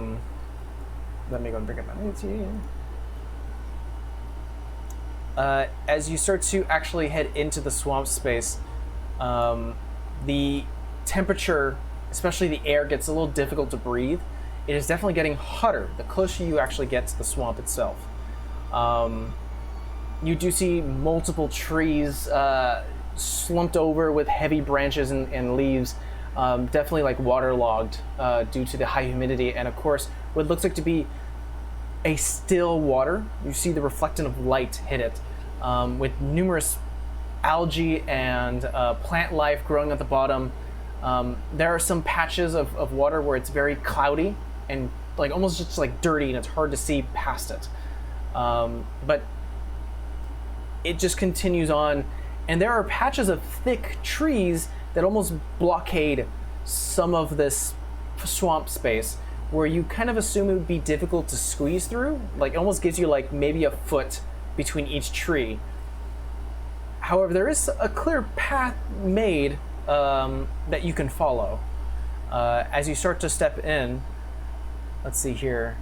me go and bring up my notes here. As you start to actually head into the swamp space, the temperature, especially the air, gets a little difficult to breathe. It is definitely getting hotter the closer you actually get to the swamp itself. You do see multiple trees slumped over with heavy branches and leaves, definitely like waterlogged due to the high humidity, and of course what looks like to be a still water. You see the reflectant of light hit it, with numerous algae and plant life growing at the bottom. There are some patches of water where it's very cloudy and like almost just like dirty, and it's hard to see past it. But it just continues on, and there are patches of thick trees that almost blockade some of this swamp space, where you kind of assume it would be difficult to squeeze through. Like, it almost gives you like maybe a foot between each tree. However, there is a clear path made that you can follow. As you start to step in, let's see here,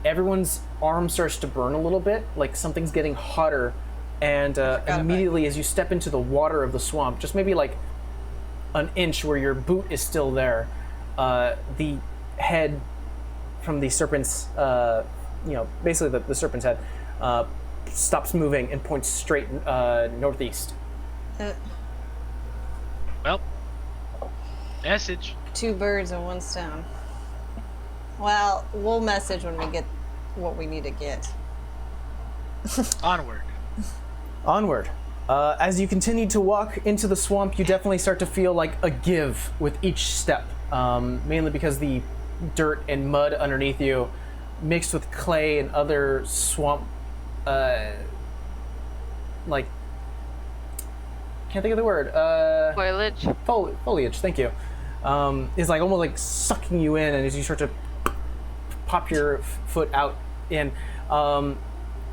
everyone's arm starts to burn a little bit, like something's getting hotter, and immediately as you step into the water of the swamp, just maybe like an inch where your boot is still there, the head from the serpent's, basically the serpent's head, stops moving and points straight northeast. Well, message. 2 birds and 1 stone. Well, we'll message when we get what we need to get. Onward. Onward. As you continue to walk into the swamp, you definitely start to feel like a give with each step, mainly because the dirt and mud underneath you, mixed with clay and other swamp, like, can't think of the word. Foliage. Foliage. Thank you. Is like almost like sucking you in, and as you start to pop your foot out in.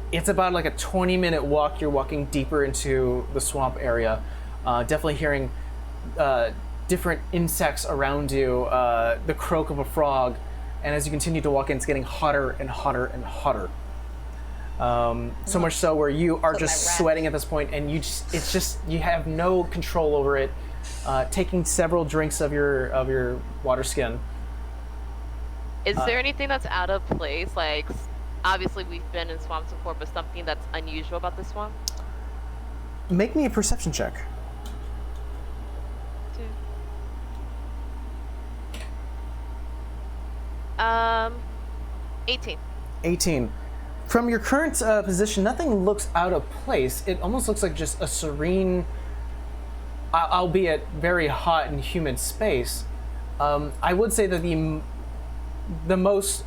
It's about like a 20-minute walk. You're walking deeper into the swamp area. Definitely hearing different insects around you, the croak of a frog, and as you continue to walk in, it's getting hotter and hotter and hotter. So much so where you are just sweating at this point, and it's just you have no control over it. Taking several drinks of your water skin. Is there anything that's out of place? Like, obviously we've been in swamps before, but something that's unusual about this swamp? Make me a perception check. 18. 18. From your current position, nothing looks out of place. It almost looks like just a serene, albeit very hot and humid space. I would say that the most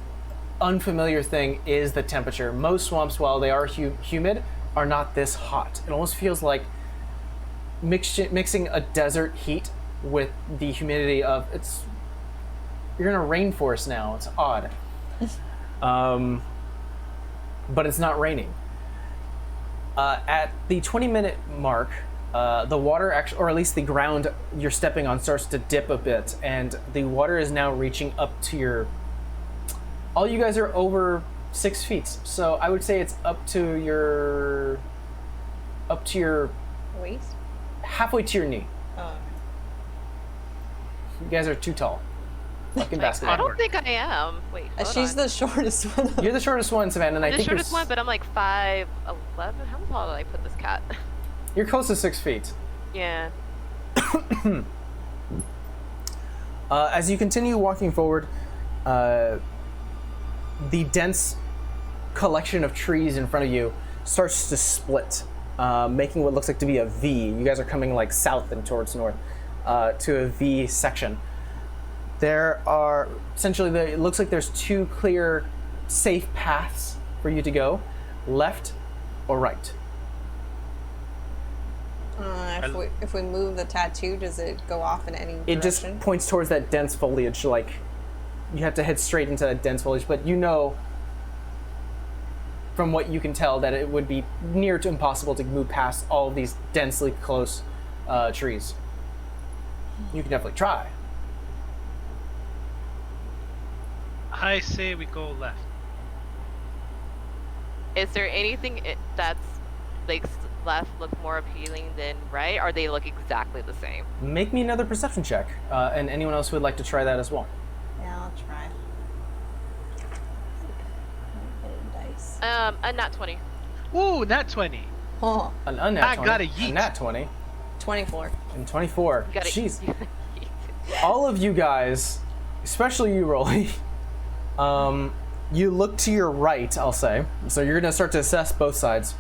unfamiliar thing is the temperature. Most swamps, while they are humid, are not this hot. It almost feels like mixing a desert heat with the humidity of you're in a rainforest now. It's odd. But it's not raining. At the 20-minute mark, the water or at least the ground you're stepping on starts to dip a bit, and the water is now reaching up to all you guys are over 6 feet. So I would say it's up to your Waist? halfway to your knee. Oh. You guys are too tall. Fucking I basketball. don't think I am. Wait, hold She's on. the shortest one. You're the shortest one, Savannah, and I the think shortest one, but I'm like 5'11". How tall did I put this cat? you're close to 6 feet. Yeah. As you continue walking forward, the dense collection of trees in front of you starts to split, making what looks like to be a V. You guys are coming like south and towards north to a V section. There are essentially, it looks like there's 2 clear, safe paths for you to go, left or right. If we move the tattoo, does it go off in any direction? It just points towards that dense foliage, like you have to head straight into that dense foliage, but you know from what you can tell that it would be near to impossible to move past all of these densely close trees. You can definitely try. I say we go left. Is there anything that's like left look more appealing than right? Or they look exactly the same? Make me another perception check, and anyone else who would like to try that as well. Yeah, I'll try. Dice. A nat 20. Ooh, nat 20. Oh, An unnat I 20, got a a yeet. nat 20, 24. and 24. You got it. Jeez. All of you guys, especially you, Rolly, you look to your right, I'll say. So you're going to start to assess both sides,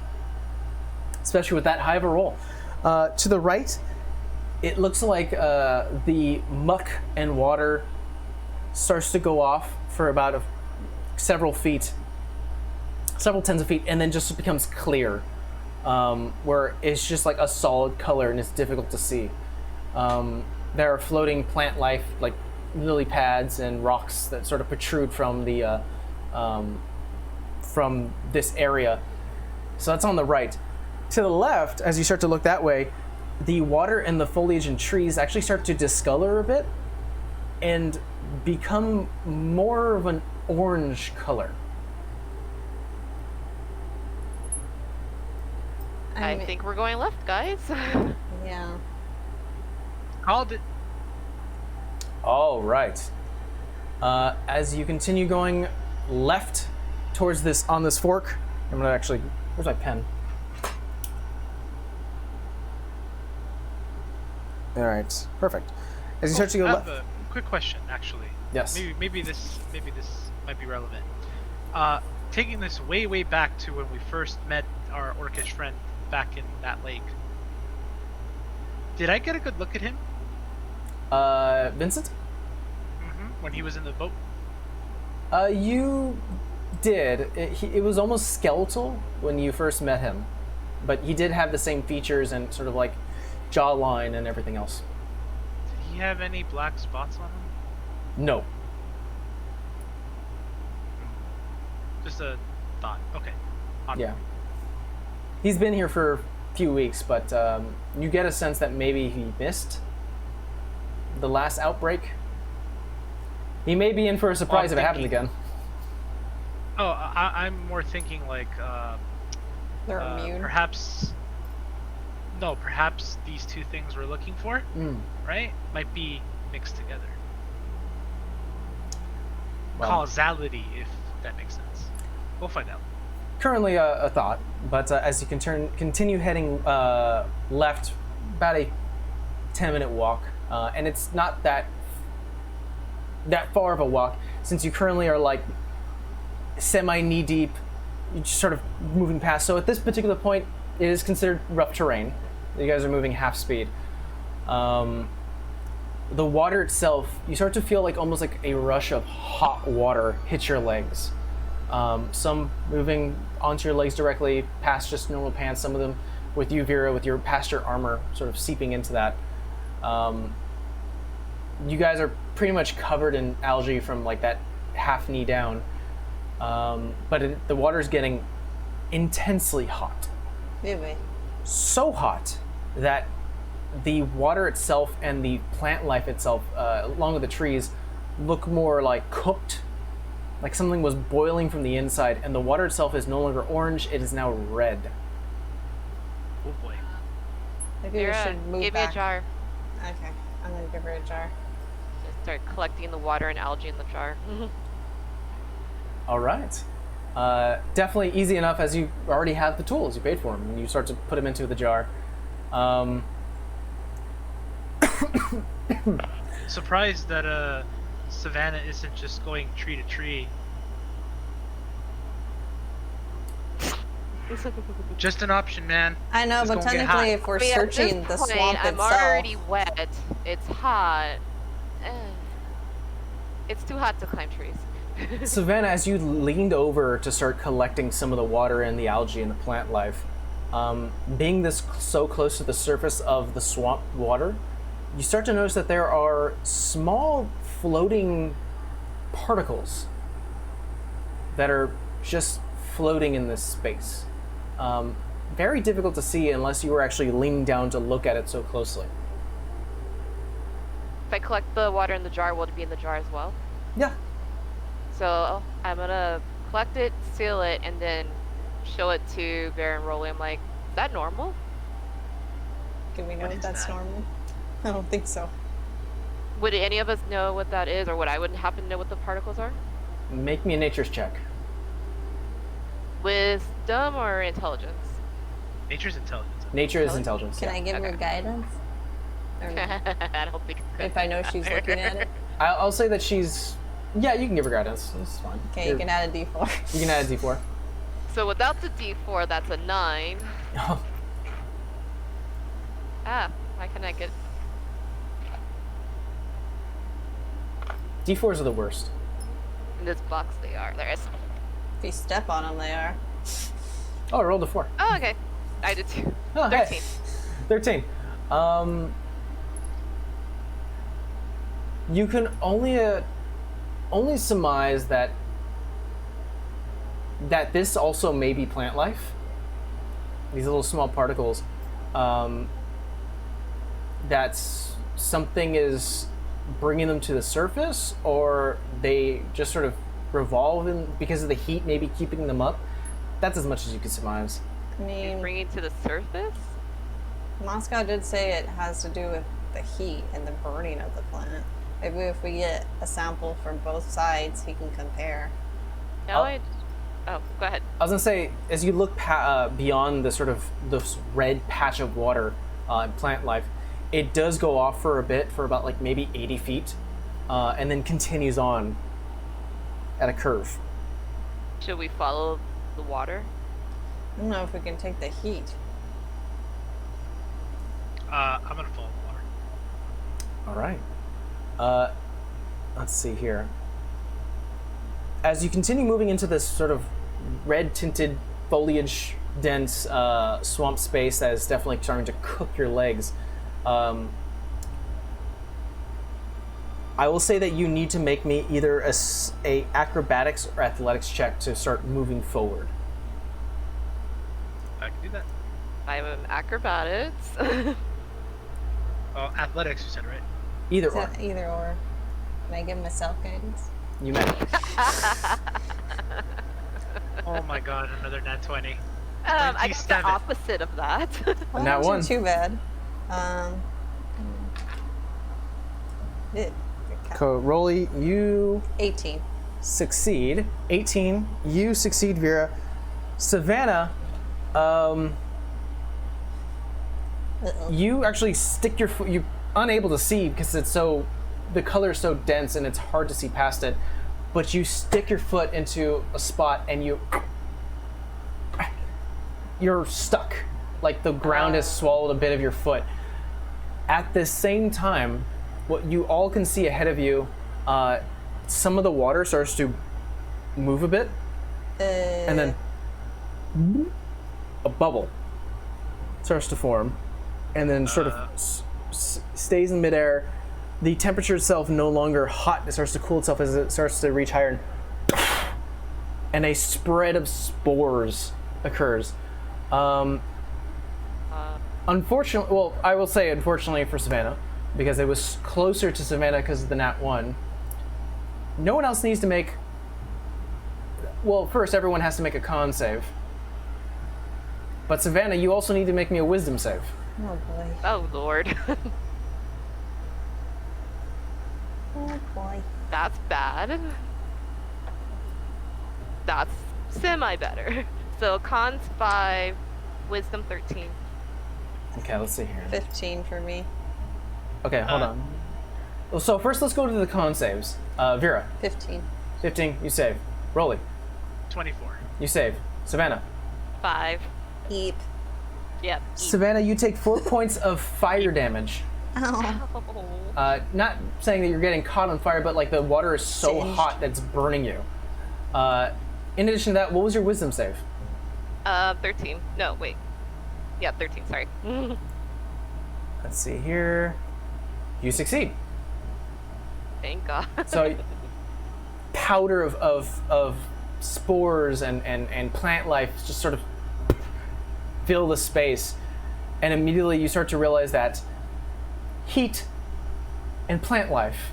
especially with that high of a roll. To the right, it looks like the muck and water starts to go off for about several tens of feet, and then just becomes clear, where it's just like a solid color and it's difficult to see. There are floating plant life, like lily pads and rocks that sort of protrude from the from this area. So that's on the right. To the left, as you start to look that way, the water and the foliage and trees actually start to discolor a bit and become more of an orange color. I think we're going left, guys. Yeah. Called it. All right. As you continue going left towards this fork, I'm gonna actually, where's my pen? All right, perfect. As you start to go I left. have a quick question, actually. Yes. Maybe this might be relevant. taking this way, way back to when we first met our orcish friend back in that lake. Did I get a good look at him? Vincent? When he was in the boat? You did. It was almost skeletal when you first met him, but he did have the same features and sort of like jawline and everything else. Did he have any black spots on him? No. Just a thought. Okay. Yeah. He's been here for a few weeks, but you get a sense that maybe he missed the last outbreak. He may be in for a surprise if it happens again. Oh, I'm more thinking like They're immune. perhaps these two things we're looking for, right, might be mixed together. Well, Causality, if that makes sense. We'll find out. currently a thought, but as you continue heading left, about a 10-minute walk, and it's not that far of a walk, since you currently are like semi knee deep, you're just sort of moving past. So at this particular point, it is considered rough terrain. You guys are moving half speed. The water itself, you start to feel like almost like a rush of hot water hit your legs. Some moving onto your legs directly past just normal pants, some of them with you, Vera, with your past your armor sort of seeping into that. You guys are pretty much covered in algae from like that half knee down. But the water's getting intensely hot. Maybe. So hot that the water itself and the plant life itself, along with the trees, look more like cooked, like something was boiling from the inside, and the water itself is no longer orange, it is now red. Oh boy. Maybe we Vera, should move give back. me a jar. Okay, I'm gonna give her a jar. Just start collecting the water and algae in the jar. All right. Definitely easy enough as you already have the tools. You paid for them, and you start to put them into the jar. Surprised that Savannah isn't just going tree to tree. Just an option, man. I know, It's but gonna get hot. technically, if we're I mean, at searching this the point, swamp I'm itself, already wet. It's hot. It's too hot to climb trees. Savannah, as you leaned over to start collecting some of the water and the algae and the plant life, being this so close to the surface of the swamp water, you start to notice that there are small floating particles that are just floating in this space. Very difficult to see unless you were actually leaning down to look at it so closely. If I collect the water in the jar, will it be in the jar as well? Yeah. So I'm gonna collect it, seal it, and then show it to Vera and Rolly. I'm like, is that normal? can we know What if is that's that? normal? I don't think so. Would any of us know what that is, or would I wouldn't happen to know what the particles are? Make me a nature's check. Wisdom or intelligence? Nature's intelligence. Nature is intelligence. Can yeah. I give her Okay. guidance? Or no? I don't think it's good. If I know she's looking at it? I'll say that she's. Yeah, you can give her guidance. It's fine. Okay, you can add a d4. You can add a d4. So without the D4, that's a 9. Why can I get? D4s are the worst. In this box they are. There is. If you step on them, they are. Oh, I rolled a 4. Oh, okay. I did too. Oh, hey. 13. 13. You can only surmise that this also may be plant life. These little small particles. That's something is bringing them to the surface, or they just sort of revolve in because of the heat, maybe keeping them up. That's as much as you can surmise. I mean, Bring it to the surface. Moscow did say it has to do with the heat and the burning of the plant. Maybe if we get a sample from both sides, he can compare. No, Oh. Oh, go ahead. I was gonna say, as you look beyond the sort of this red patch of water and plant life, it does go off for a bit, for about like maybe 80 feet, and then continues on at a curve. Should we follow the water? I don't know if we can take the heat. I'm gonna follow the water. All right. Let's see here. As you continue moving into this sort of red-tinted, foliage-dense swamp space that is definitely starting to cook your legs, I will say that you need to make me either a acrobatics or athletics check to start moving forward. I can do that. I'm an acrobatics. Athletics, you said, right? Either Is or. that either or? Can I give myself guidance? You may. Oh my god, another nat 20. I got the 27. opposite of that. Well, Nat not one. Too bad. It, Rolly, you 18. succeed. 18. You succeed, Vera. Savannah, Uh-oh. you actually stick your foot. You're unable to see because the color is so dense and it's hard to see past it. But you stick your foot into a spot and you're stuck. Like the ground has swallowed a bit of your foot. At the same time, what you all can see ahead of you, some of the water starts to move a bit, and then a bubble starts to form, and then sort of stays in midair. The temperature itself no longer hot; it starts to cool itself as it starts to reach higher, and a spread of spores occurs. Unfortunately, well, I will say unfortunately for Savannah, because it was closer to Savannah because of the nat 1. No one else needs to make. Well, first everyone has to make a con save. But Savannah, you also need to make me a wisdom save. Oh boy. Oh lord. Oh boy. That's bad. That's semi better. So cons 5, wisdom 13. Okay, let's see here. 15 for me. Okay, hold on. So first, let's go to the con saves. Vera, 15. 15, you save. Rolly, 24. you save. Savannah. 5. Eep. Yep. Savannah, you take 4 points of fire damage. Oh. Not saying that you're getting caught on fire, but like the water is so Singed. hot that it's burning you. In addition to that, what was your wisdom save? 13. No, wait. Yeah, 13, sorry. Let's see here. You succeed. Thank God. So, powder of spores and plant life just sort of fill the space, and immediately you start to realize that heat and plant life.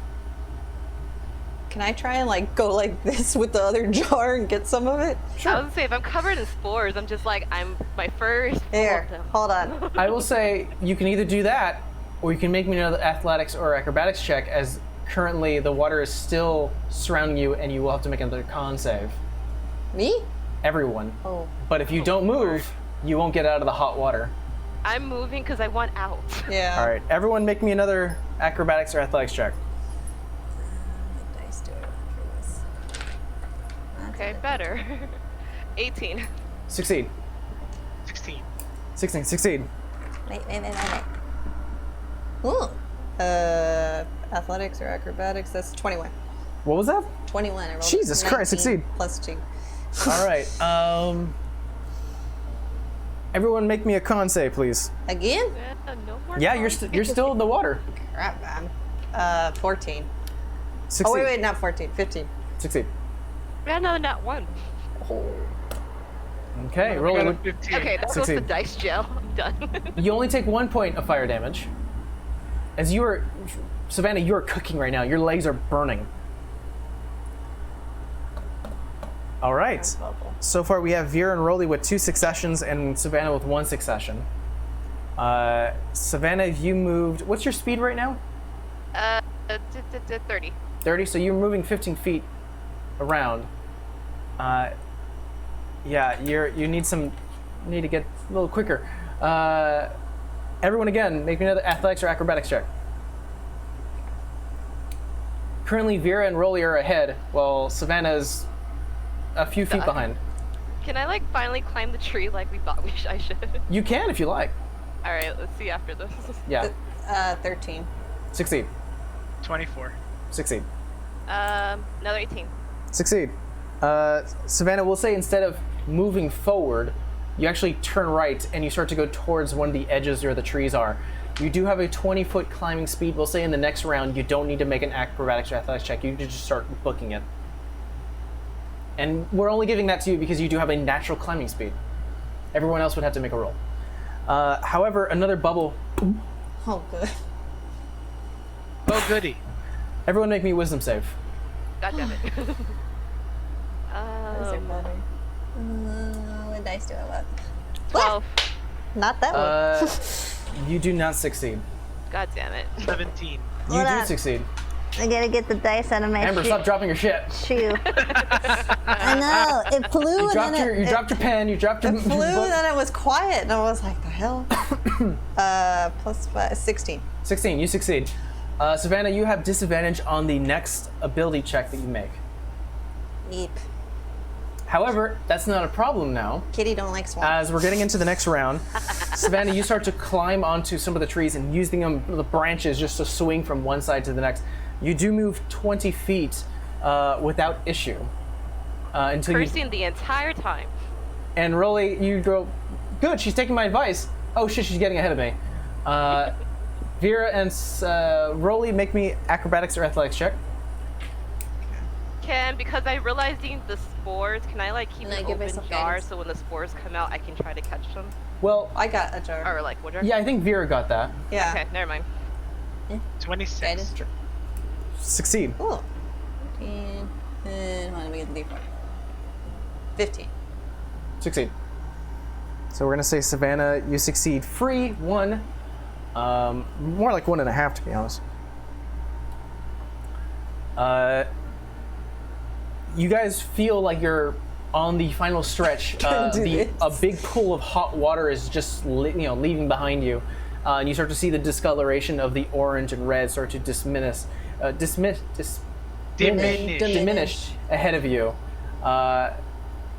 Can I try and like go like this with the other jar and get some of it? I was gonna say, if I'm covered in spores, I'm just like, my fur is full Here, of them. hold on. I will say you can either do that, or you can make me another athletics or acrobatics check, as currently the water is still surrounding you, and you will have to make another con save. Me? Everyone. Oh. But if you don't move, you won't get out of the hot water. I'm moving because I want out. Yeah. All right, everyone, make me another acrobatics or athletics check. Dice do it for this. Okay, better. 18. Succeed. 16. 16. Succeed. Wait. Ooh. Athletics or acrobatics, that's 21. What was that? 21. I rolled Jesus Christ, 19 succeed. Plus 2. All right. Everyone, make me a con save, please. Again? No more. Yeah, you're calls. you're still in the water. Crap, man. 14. Succeed. Oh, wait, not 14. 15. Succeed. Yeah, no, not one. Okay, I roll got a it. 15. Okay, that was the Succeed. dice gel. I'm done. You only take 1 point of fire damage. As you are, Savannah, you are cooking right now. Your legs are burning. All right. So far, we have Vera and Rolly with 2 successions, and Savannah with 1 succession. Savannah, you moved. What's your speed right now? 30. 30. So you're moving 15 feet around. Yeah, you need to get a little quicker. Everyone, again, make me another athletics or acrobatics check. Currently, Vera and Rolly are ahead, while Savannah's a few feet behind. Can I like finally climb the tree like we thought I should? You can if you like. All right, let's see after this. Yeah. 13. Succeed. 24. Succeed. Another 18. Succeed. Savannah, we'll say instead of moving forward, you actually turn right and you start to go towards one of the edges where the trees are. You do have a 20-foot climbing speed. We'll say in the next round, you don't need to make an acrobatics or athletics check. You just start booking it. And we're only giving that to you because you do have a natural climbing speed. Everyone else would have to make a roll. However, another bubble. Oh, good. Oh, goody. Everyone make me a wisdom save. God damn it. What is it better? What dice do I have? 12. Not that one. You do not succeed. God damn it. 17. You Hold do on. succeed. I gotta get the dice out of my Amber, stop dropping your shit. shoe. I know. It flew You and dropped then your, you dropped your pen. You dropped your. It flew your book. and then it was quiet, and I was like, the hell? Plus 5, 16. 16. You succeed. Savannah, you have disadvantage on the next ability check that you make. Yeep. However, that's not a problem now. Kitty don't like swamp. As we're getting into the next round, Savannah, you start to climb onto some of the trees and using the branches just to swing from one side to the next. You do move 20 feet without issue until Cursing the entire time. And Rolly, you go, good, she's taking my advice. Oh shit, she's getting ahead of me. Vera and Rolly, make me acrobatics or athletics check. Because I'm realizing the spores, can I like keep Can I an give open myself jar guidance? so when the spores come out, I can try to catch them? Well, I got a jar. Or like, what jar? yeah, I think Vera got that. Yeah. Okay, never mind. 26. Guidance. Succeed. Cool. 15. And let me get the D4. 15. Succeed. So we're gonna say Savannah, you succeed free 1. More like 1.5 to be honest. You guys feel like you're on the final stretch. Can't do this. A big pool of hot water is just leaving behind you, and you start to see the discoloration of the orange and red start to diminish ahead of you.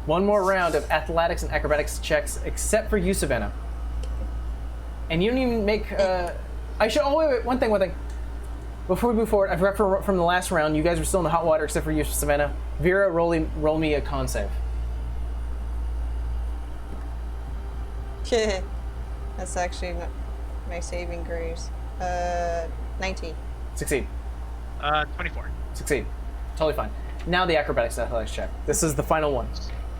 One more round of athletics and acrobatics checks, except for you, Savannah. And you don't even make. I should. Oh wait, one thing. Before we move forward, I forgot from the last round. You guys were still in the hot water, except for you, Savannah. Vera, roll me a con save. That's actually not my saving grace. 19. Succeed. 24. Succeed. Totally fine. Now the acrobatics athletics check. This is the final one.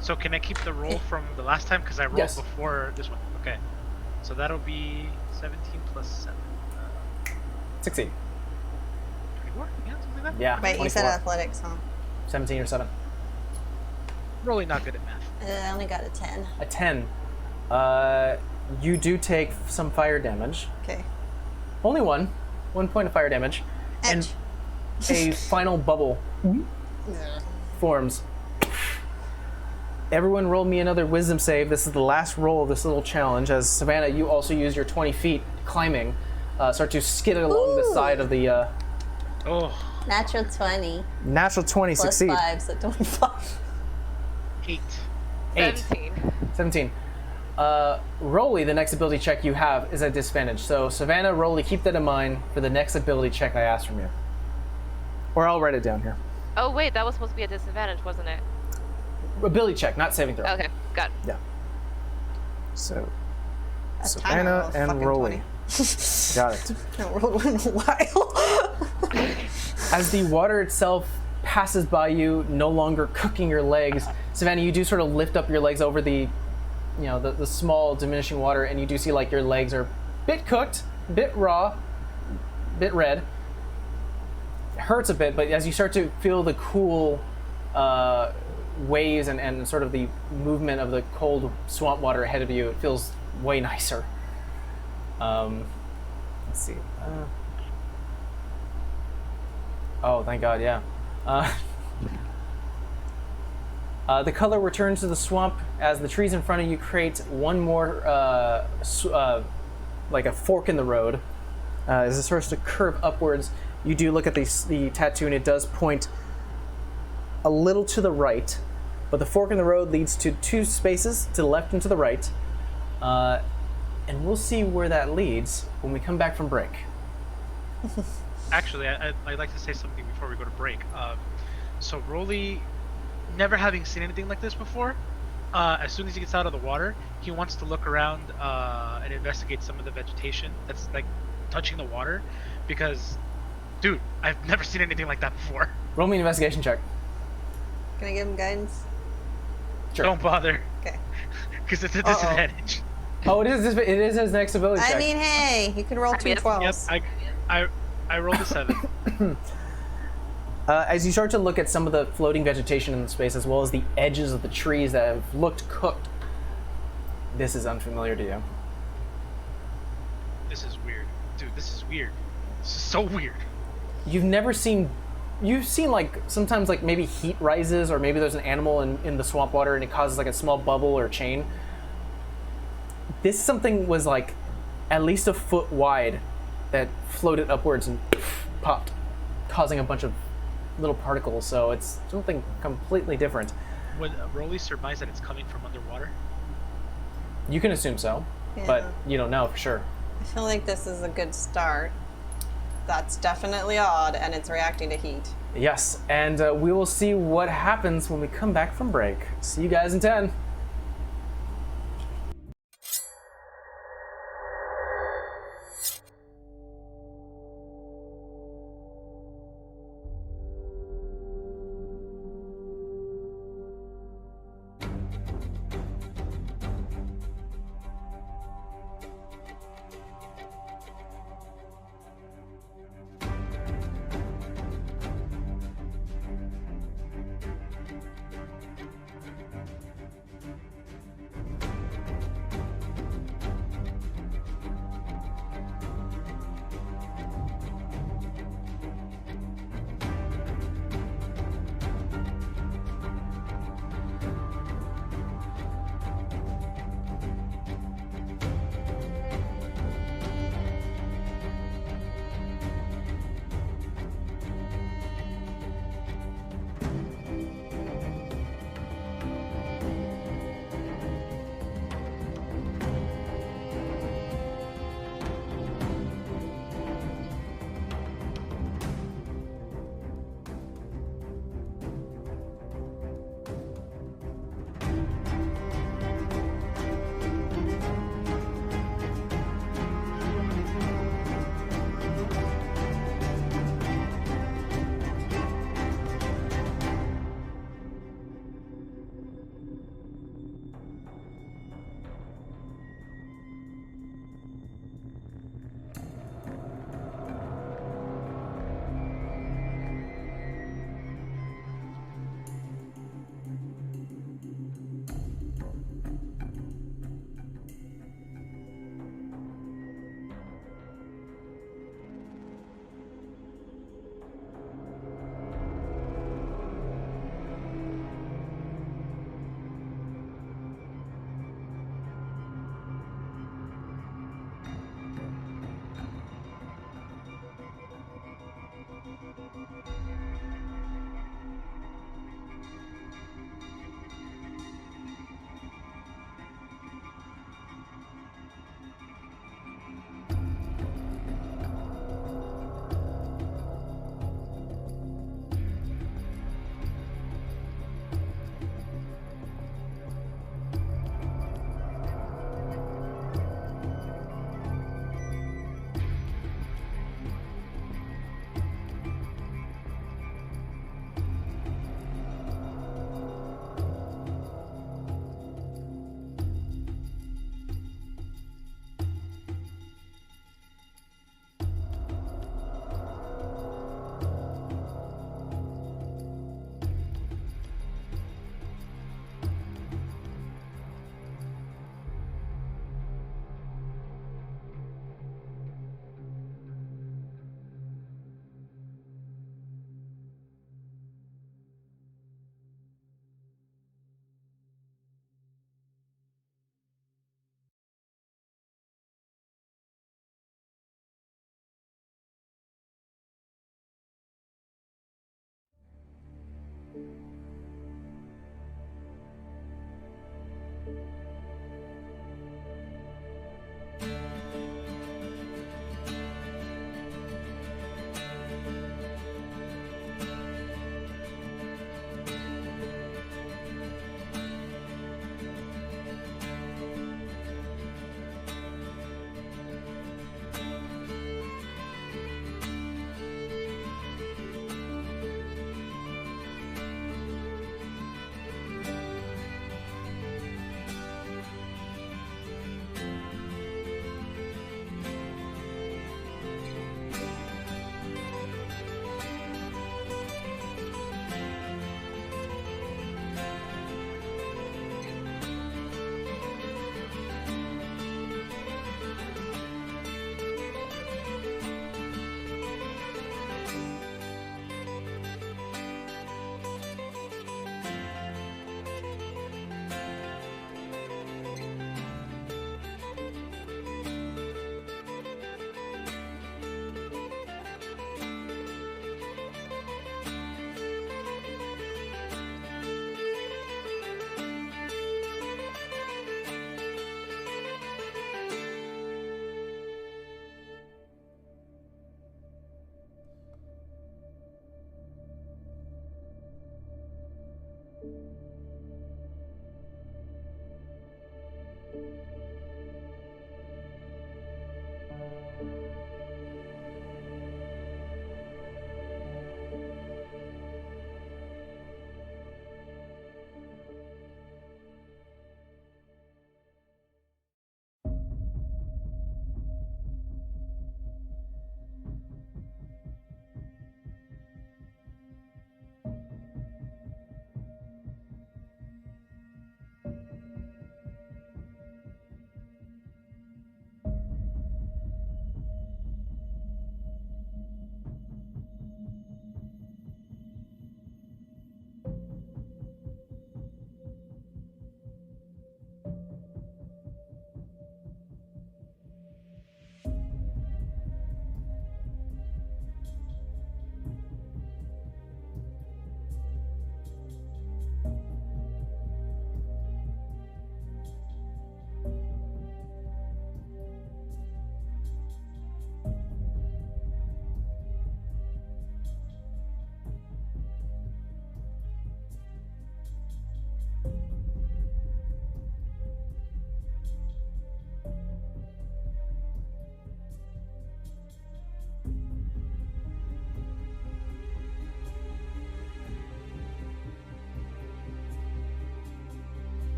So can I keep the roll from the last time? Because I rolled Yes. before this one. Okay. So that'll be 17 plus 7. Succeed. 24? Yeah, something like that? Yeah. Wait, you said 24. athletics, huh? 17 or 7. Really not good at math. I only got a 10. A 10. You do take some fire damage. Okay. Only one. 1 point of fire damage. And a final bubble forms. Everyone roll me another wisdom save. This is the last roll of this little challenge. As Savannah, you also use your 20 feet climbing. Start to skid along the side of the... Oh, Natural 20. Natural 20, Plus succeed. 5, so 25. 8. 8. 17. 17. Rolly, the next ability check you have is at disadvantage. So Savannah, Rolly, keep that in mind for the next ability check I ask from you. Or I'll write it down here. Oh wait, that was supposed to be a disadvantage, wasn't it? Ability check, not saving throw. Okay, got it. Yeah. So, That's Savannah and Rolly. Got it. No, rolled one in a while. As the water itself passes by you, no longer cooking your legs, Savannah, you do sort of lift up your legs over the small diminishing water, and you do see like your legs are a bit cooked, a bit raw, a bit red. It hurts a bit, but as you start to feel the cool waves and sort of the movement of the cold swamp water ahead of you, it feels way nicer. Let's see. Oh, thank God, yeah. The color returns to the swamp as the trees in front of you create one more, like a fork in the road. As it starts to curve upwards, you do look at the tattoo, and it does point a little to the right. but the fork in the road leads to two spaces to the left and to the right. And we'll see where that leads when we come back from break. Actually, I'd like to say something before we go to break. So Rolly, never having seen anything like this before, as soon as he gets out of the water, he wants to look around and investigate some of the vegetation that's like touching the water, because, dude, I've never seen anything like that before. Roll me an investigation check. Can I give him guidance? Sure. Don't bother, Okay. because it's a disadvantage. Oh, it is his next ability check. I mean, hey, you can roll two Yep, 12s. Yep, I rolled a 7. As you start to look at some of the floating vegetation in the space, as well as the edges of the trees that have looked cooked, this is unfamiliar to you. This is weird. Dude, this is weird. This is so weird. You've seen like sometimes like maybe heat rises, or maybe there's an animal in the swamp water and it causes like a small bubble or chain. This something was like at least a foot wide that floated upwards and popped, causing a bunch of little particles. So it's something completely different. Would Rolly surmise that it's coming from underwater? You can assume so, but you don't know for sure. I feel like this is a good start. That's definitely odd, and it's reacting to heat. Yes, and we will see what happens when we come back from break. See you guys in 10.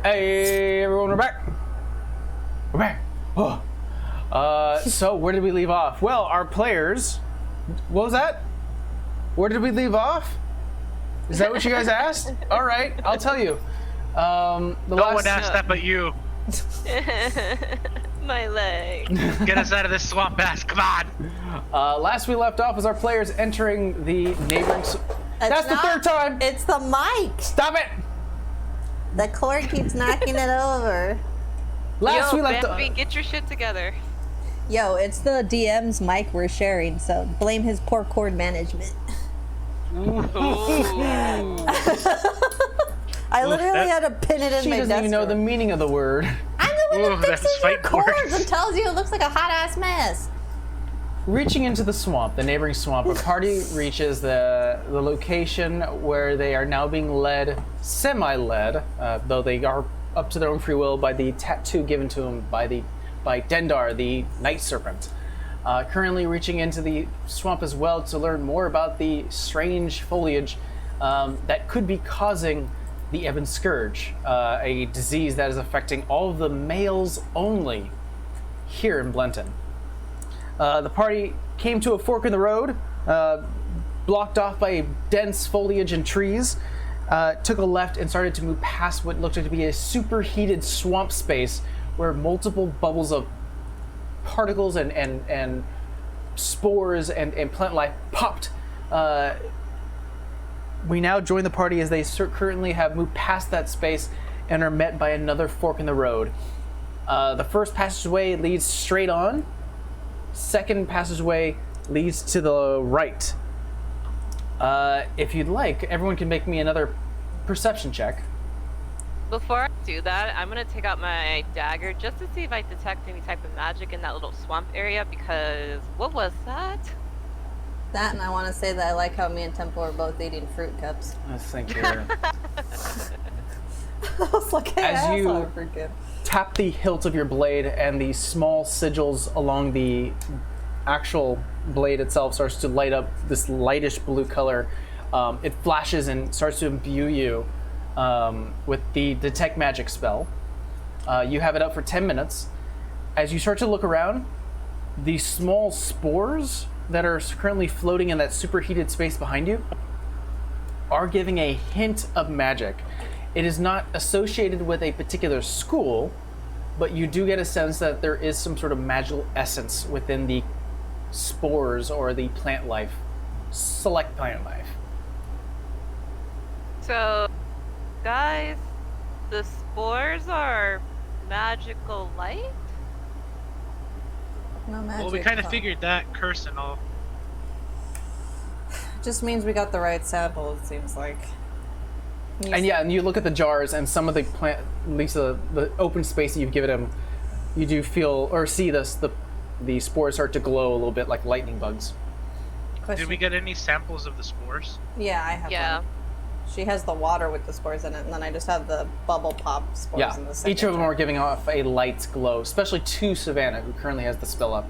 Hey everyone, we're back. We're back. Oh. So where did we leave off? Well, our players. What was that? Where did we leave off? Is that what you guys asked? All right, I'll tell you. No one asked that but you. My leg. Get us out of this swamp ass. Come on. Last we left off was our players entering the neighboring. That's the third time. It's the mic. Stop it. The cord keeps knocking it over. Last Yo, we left. Bambi, get your shit together. Yo, it's the DM's mic we're sharing, so blame his poor cord management. Ooh. I literally had to pin it in She my doesn't desk even know the drawer. meaning of the word. I'm the one Ooh, that that's fixes your fighting cords words. and tells you it looks like a hot ass mess. Reaching into the swamp, the neighboring swamp, a party reaches the location where they are now being led, semi-led, though they are up to their own free will by the tattoo given to them by Dendar, the night serpent. Currently reaching into the swamp as well to learn more about the strange foliage that could be causing the Ebon Scourge, a disease that is affecting all of the males only here in Blenton. The party came to a fork in the road, blocked off by dense foliage and trees, took a left and started to move past what looked to be a superheated swamp space where multiple bubbles of particles and spores and plant life popped. We now join the party as they currently have moved past that space and are met by another fork in the road. The first passageway leads straight on. Second passageway leads to the right. If you'd like, everyone can make me another perception check. Before I do that, I'm gonna take out my dagger just to see if I detect any type of magic in that little swamp area, because what was that? That, and I want to say that I like how me and Temple are both eating fruit cups. Let's think here. I was like, hey, As I you- also have a fruit cup. Tap the hilt of your blade, and the small sigils along the actual blade itself starts to light up this lightish blue color. It flashes and starts to imbue you with the detect magic spell. You have it up for 10 minutes. As you start to look around, the small spores that are currently floating in that superheated space behind you are giving a hint of magic. It is not associated with a particular school, but you do get a sense that there is some sort of magical essence within the spores or the plant life, select plant life. So, guys, the spores are magical light? No magic. Well, we kind of huh? figured that, curse and all. Just means we got the right sample, it seems like. And yeah, and you look at the jars and some of the plant, at least the open space that you've given them, you do feel or see the spores start to glow a little bit like lightning bugs. Question. Did we get any samples of the spores? Yeah, I have Yeah. one. She has the water with the spores in it, and then I just have the bubble pop spores Yeah, in the second each of them jar. are giving off a light glow, especially to Savannah, who currently has the spell up.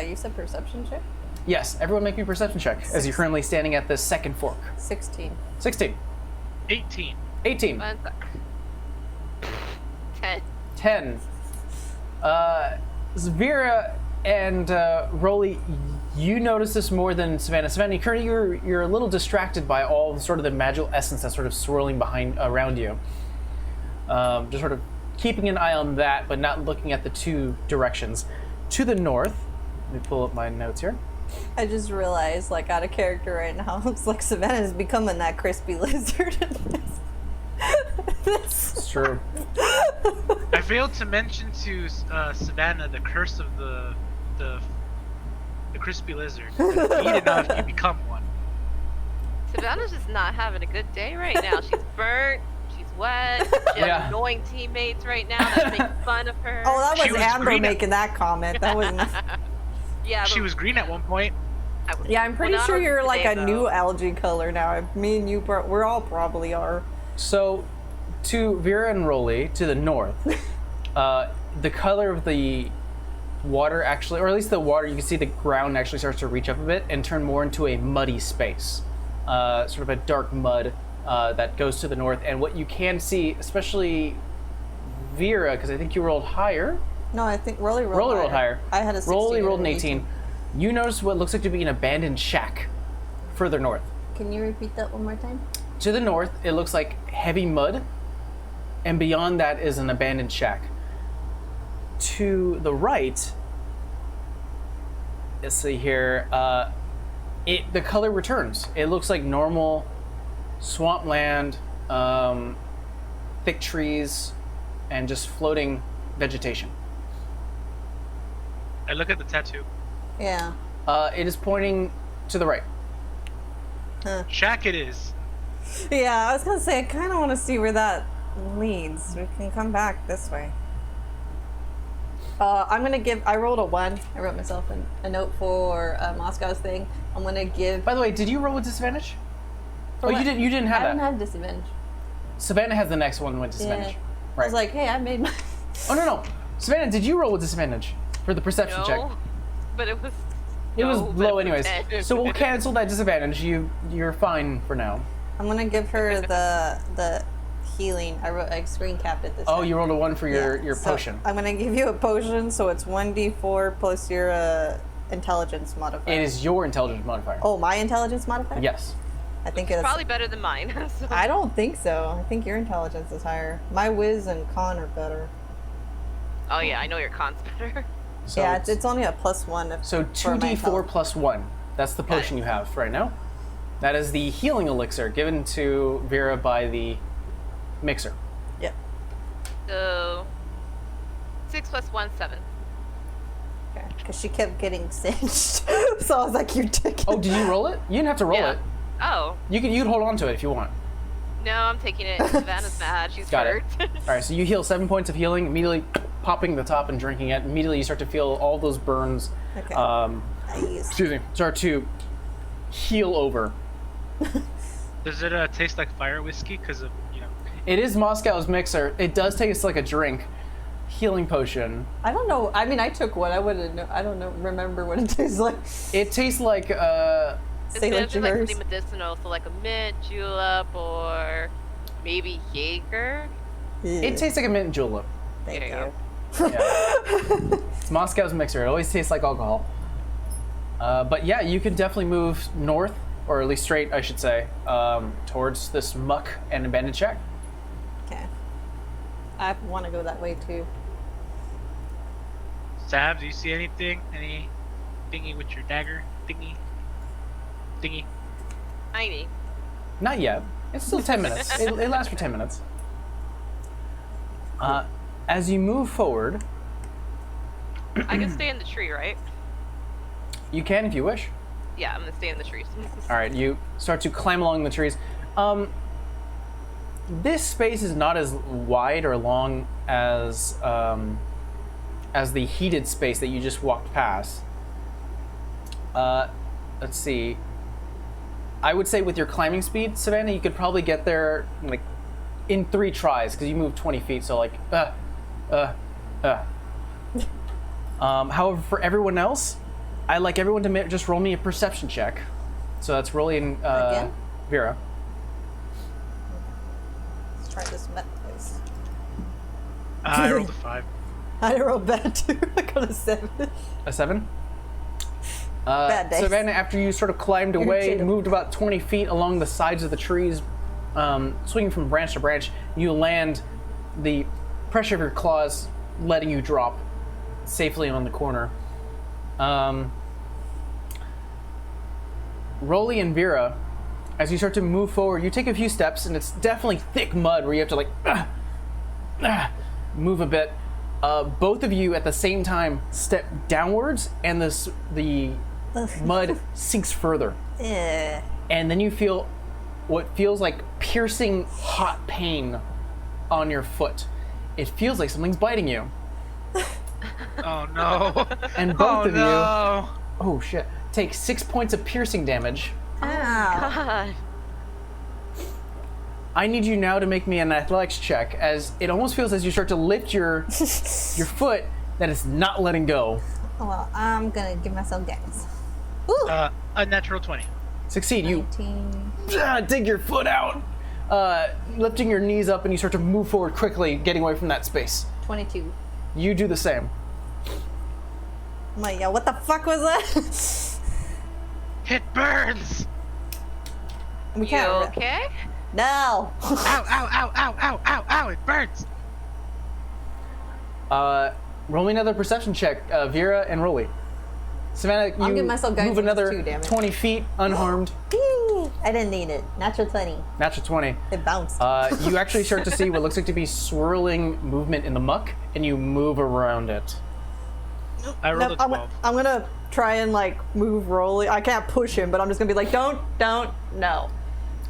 You said perception check? Yes, everyone make me a perception check as you're currently standing at the second fork. 16. 16, 18. 18, 10. 10. Vera and Rolly, you notice this more than Savannah. Savannah, currently you're a little distracted by all sort of the magical essence that's sort of swirling around you. Just sort of keeping an eye on that, but not looking at the two directions. To the north, let me pull up my notes here. I just realized, like, out of character right now, it's like Savannah's becoming that crispy lizard in this. It's true. I failed to mention to Savannah the curse of the crispy lizard. Eat enough, you become one. Savannah's just not having a good day right now. She's burnt. She's wet. She has Yeah. annoying teammates right now that make fun of her. Oh, that She was was Amber green at- making that comment. That wasn't. yeah, She but was green at one point. Yeah, I'm pretty Well, sure not you're like today, a new though. algae color now. Me and you, we're all probably are. So, to Vera and Rolly, to the north, the color of the water actually, or at least the water, you can see the ground actually starts to reach up a bit and turn more into a muddy space. Sort of a dark mud that goes to the north. And what you can see, especially Vera, because I think you rolled higher. No, I think Rolly rolled Rolly rolled higher. I had a 16. Rolly and rolled an 18. You notice what looks like to be an abandoned shack further north. Can you repeat that one more time? To the north, it looks like heavy mud, and beyond that is an abandoned shack. To the right, let's see here, the color returns. It looks like normal swampland, thick trees, and just floating vegetation. I look at the tattoo. Yeah. It is pointing to the right. Shack it is. Yeah, I was gonna say I kind of want to see where that leads. We can come back this way. I'm gonna give. I rolled a 1. I wrote myself a note for Moscow's thing. I'm gonna give. By the way, did you roll with disadvantage? For Oh, what? you didn't. You didn't I have don't that. have disadvantage. Savannah has the next one with disadvantage. I was like, hey, I made my. Oh no. Savannah, did you roll with disadvantage for the perception check? no, but it was. It was no, but low it anyways. 10. So we'll cancel that disadvantage. You're fine for now. I'm gonna give her the healing. I wrote. I screen capped it this Oh, time. you rolled a 1 for your Yeah, so potion. I'm gonna give you a potion, so it's 1d4 plus your intelligence modifier. It is your intelligence modifier. Oh, my intelligence modifier? Yes. I think It's it's. probably better than mine. So. I don't think so. I think your intelligence is higher. My whiz and con are better. Oh yeah, I know your con's better. So yeah, it's only a +1. so for my 2d4 health. plus 1. That's the potion you have right now. That is the healing elixir given to Vera by the mixer. Yep. So 6 + 1, 7. Okay. Because she kept getting singed, so I was like, "You dick." Oh, did you roll it? You didn't have to roll Yeah. it. Oh, You could hold on to it if you want. no, I'm taking it. Savannah's mad. She's Got it. hurt. All right, so you heal 7 points of healing, immediately popping the top and drinking it. Immediately you start to feel all those burns. Okay. Excuse me. Start to heal over. Does it taste like fire whiskey? Because of, you know. It is Moscow's mixer. It does taste like a drink. Healing potion. I don't know. I mean, I took one. I wouldn't know. I don't know. Remember what it tastes like. It tastes like It's Say gonna like be like yours. something medicinal, so like a mint julep or maybe Jaeger. it tastes like a mint julep. Thank There you you. go. Yeah. It's Moscow's mixer. It always tastes like alcohol. But yeah, you can definitely move north, or at least straight, I should say, towards this muck and abandoned shack. Okay. I want to go that way too. Sav, do you see anything? Any thingy with your dagger? Thingy? Tiny. Not yet. It's still 10 minutes. It lasts for 10 minutes. As you move forward, I can stay in the tree, right? you can if you wish. Yeah, I'm gonna stay in the trees. All right, you start to climb along the trees. This space is not as wide or long as the heated space that you just walked past. Let's see. I would say with your climbing speed, Savannah, you could probably get there like in 3 tries because you moved 20 feet. So like, However, for everyone else, I'd like everyone to just roll me a perception check. So that's rolling Again? Vera. Let's try this met place. I rolled a 5. I rolled bad too. I got a 7. A 7? Bad dice. Savannah, after you sort of climbed away, Interchangeable. moved about 20 feet along the sides of the trees, swinging from branch to branch, you land, the pressure of your claws letting you drop safely on the corner. Rolly and Vera, as you start to move forward, you take a few steps, and it's definitely thick mud where you have to like move a bit. Both of you at the same time step downwards, and the mud sinks further. Eh. And then you feel what feels like piercing hot pain on your foot. It feels like something's biting you. Oh no. And both of no. you, oh shit, take 6 points of piercing damage. Ow. God. I need you now to make me an athletics check, as it almost feels as you start to lift your foot that it's not letting go. Well, I'm gonna give myself gas. Ooh, A natural 20. Succeed. You 19. dig your foot out, lifting your knees up, and you start to move forward quickly, getting away from that space. 22. You do the same. I'm like, yeah, what the fuck was that? It burns! We You can't. okay? No. Ow, ow, ow, ow, ow, ow, ow, it burns! Roll me another perception check, Vera and Rolly. Savannah, I'll you give myself guidance move another 2 damage. 20 feet unharmed. Whee! I didn't need it. Natural 20. Natural 20. It bounced. You actually start to see what looks like to be swirling movement in the muck, and you move around it. I rolled a 12. I'm gonna try and like move Rolly. I can't push him, but I'm just gonna be like, don't, no.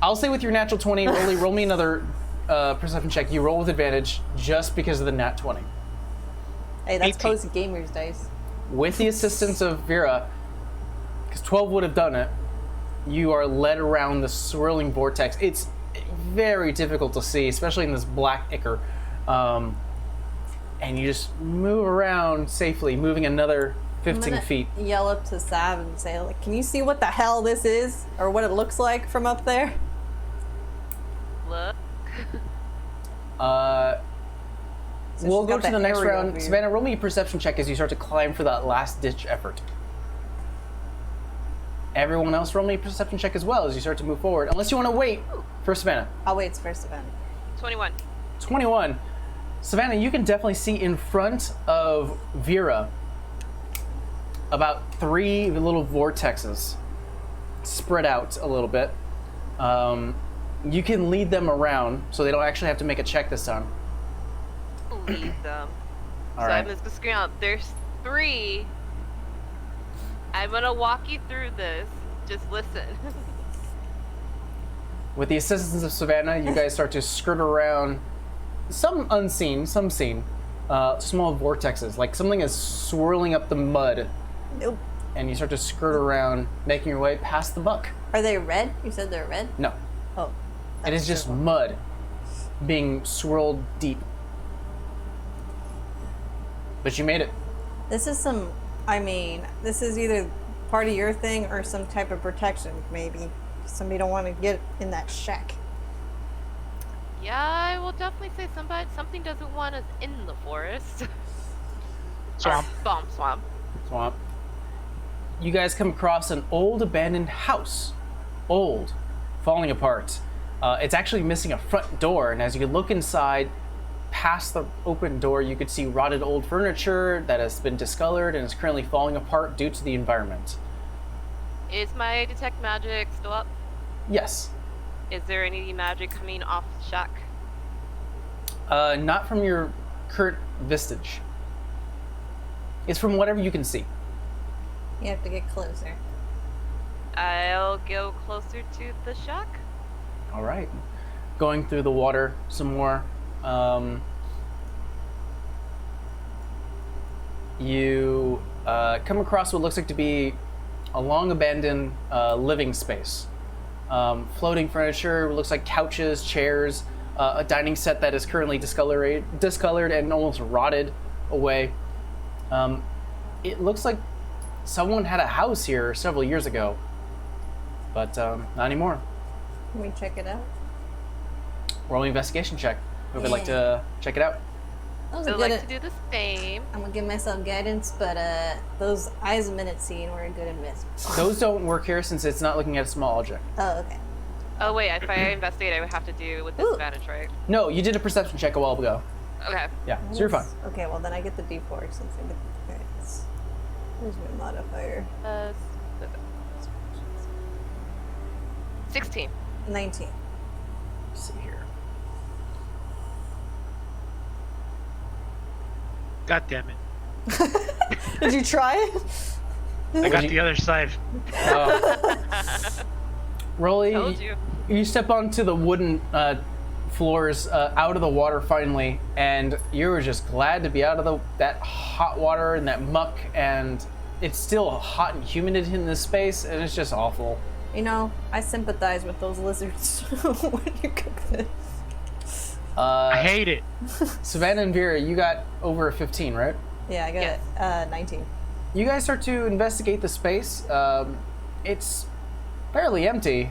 I'll say with your natural 20, Rolly, roll me another perception check. You roll with advantage just because of the nat 20. Hey, that's 18. cozy gamer's dice. With the assistance of Vera, because 12 would have done it, you are led around the swirling vortex. It's very difficult to see, especially in this black ichor. And you just move around safely, moving another I'm 15 gonna feet. yell up to Sav and say, like, can you see what the hell this is? Or what it looks like from up there? Look. So We'll she's go got to the next aerial round. view. Savannah, roll me a perception check as you start to climb for that last ditch effort. Everyone else roll me a perception check as well as you start to move forward, unless you want to wait for Savannah. I'll wait for Savannah. 21. 21. Savannah, you can definitely see in front of Vera about 3 little vortexes spread out a little bit. You can lead them around, so they don't actually have to make a check this time. Lead them. All So right. I'm just gonna scream out. There's 3. I'm gonna walk you through this. Just listen. With the assistance of Savannah, you guys start to skirt around some unseen, some seen, small vortexes, like something is swirling up the mud, Nope. and you start to skirt around, making your way past the buck. Are they red? You said they're red? No, Oh. it is just mud being swirled deep. But you made it. This is some, I mean, this is either part of your thing or some type of protection, maybe. Somebody don't want to get in that shack. Yeah, I will definitely say something doesn't want us in the forest. Swamp. Swamp. Swamp. You guys come across an old abandoned house. Old, falling apart. It's actually missing a front door, and as you look inside, past the open door, you could see rotted old furniture that has been discolored and is currently falling apart due to the environment. Is my detect magic still up? Yes. Is there any magic coming off the shack? Not from your current vistage. It's from whatever you can see. You have to get closer. I'll go closer to the shack. All right. Going through the water some more. You come across what looks like to be a long abandoned living space. Floating furniture, looks like couches, chairs, a dining set that is currently discolored and almost rotted away. It looks like someone had a house here several years ago, but not anymore. Can we check it out? Roll an investigation check. Who would like to check it out? That was I a would good. like to do the same. I'm gonna give myself guidance, but those eyes a minute scene were a good investment. Those don't work here since it's not looking at a small object. Oh, okay. Oh wait, if I investigate, I would have to do with Ooh. disadvantage, right? No, you did a perception check a while ago. Okay. Yeah, so you're fine. Okay, well then I get the D4 since I get the guidance. Where's my modifier? 16. 19. Let's see here. God damn it. Did you try? I got the other side. Rolly, Told you. you step onto the wooden floors out of the water finally, and you were just glad to be out of that hot water and that muck, and it's still hot and humid in this space, and it's just awful. You know, I sympathize with those lizards when you cook this. I hate it. Savannah and Vera, you got over a 15, right? Yeah, I got Yes. 19. You guys start to investigate the space. It's fairly empty.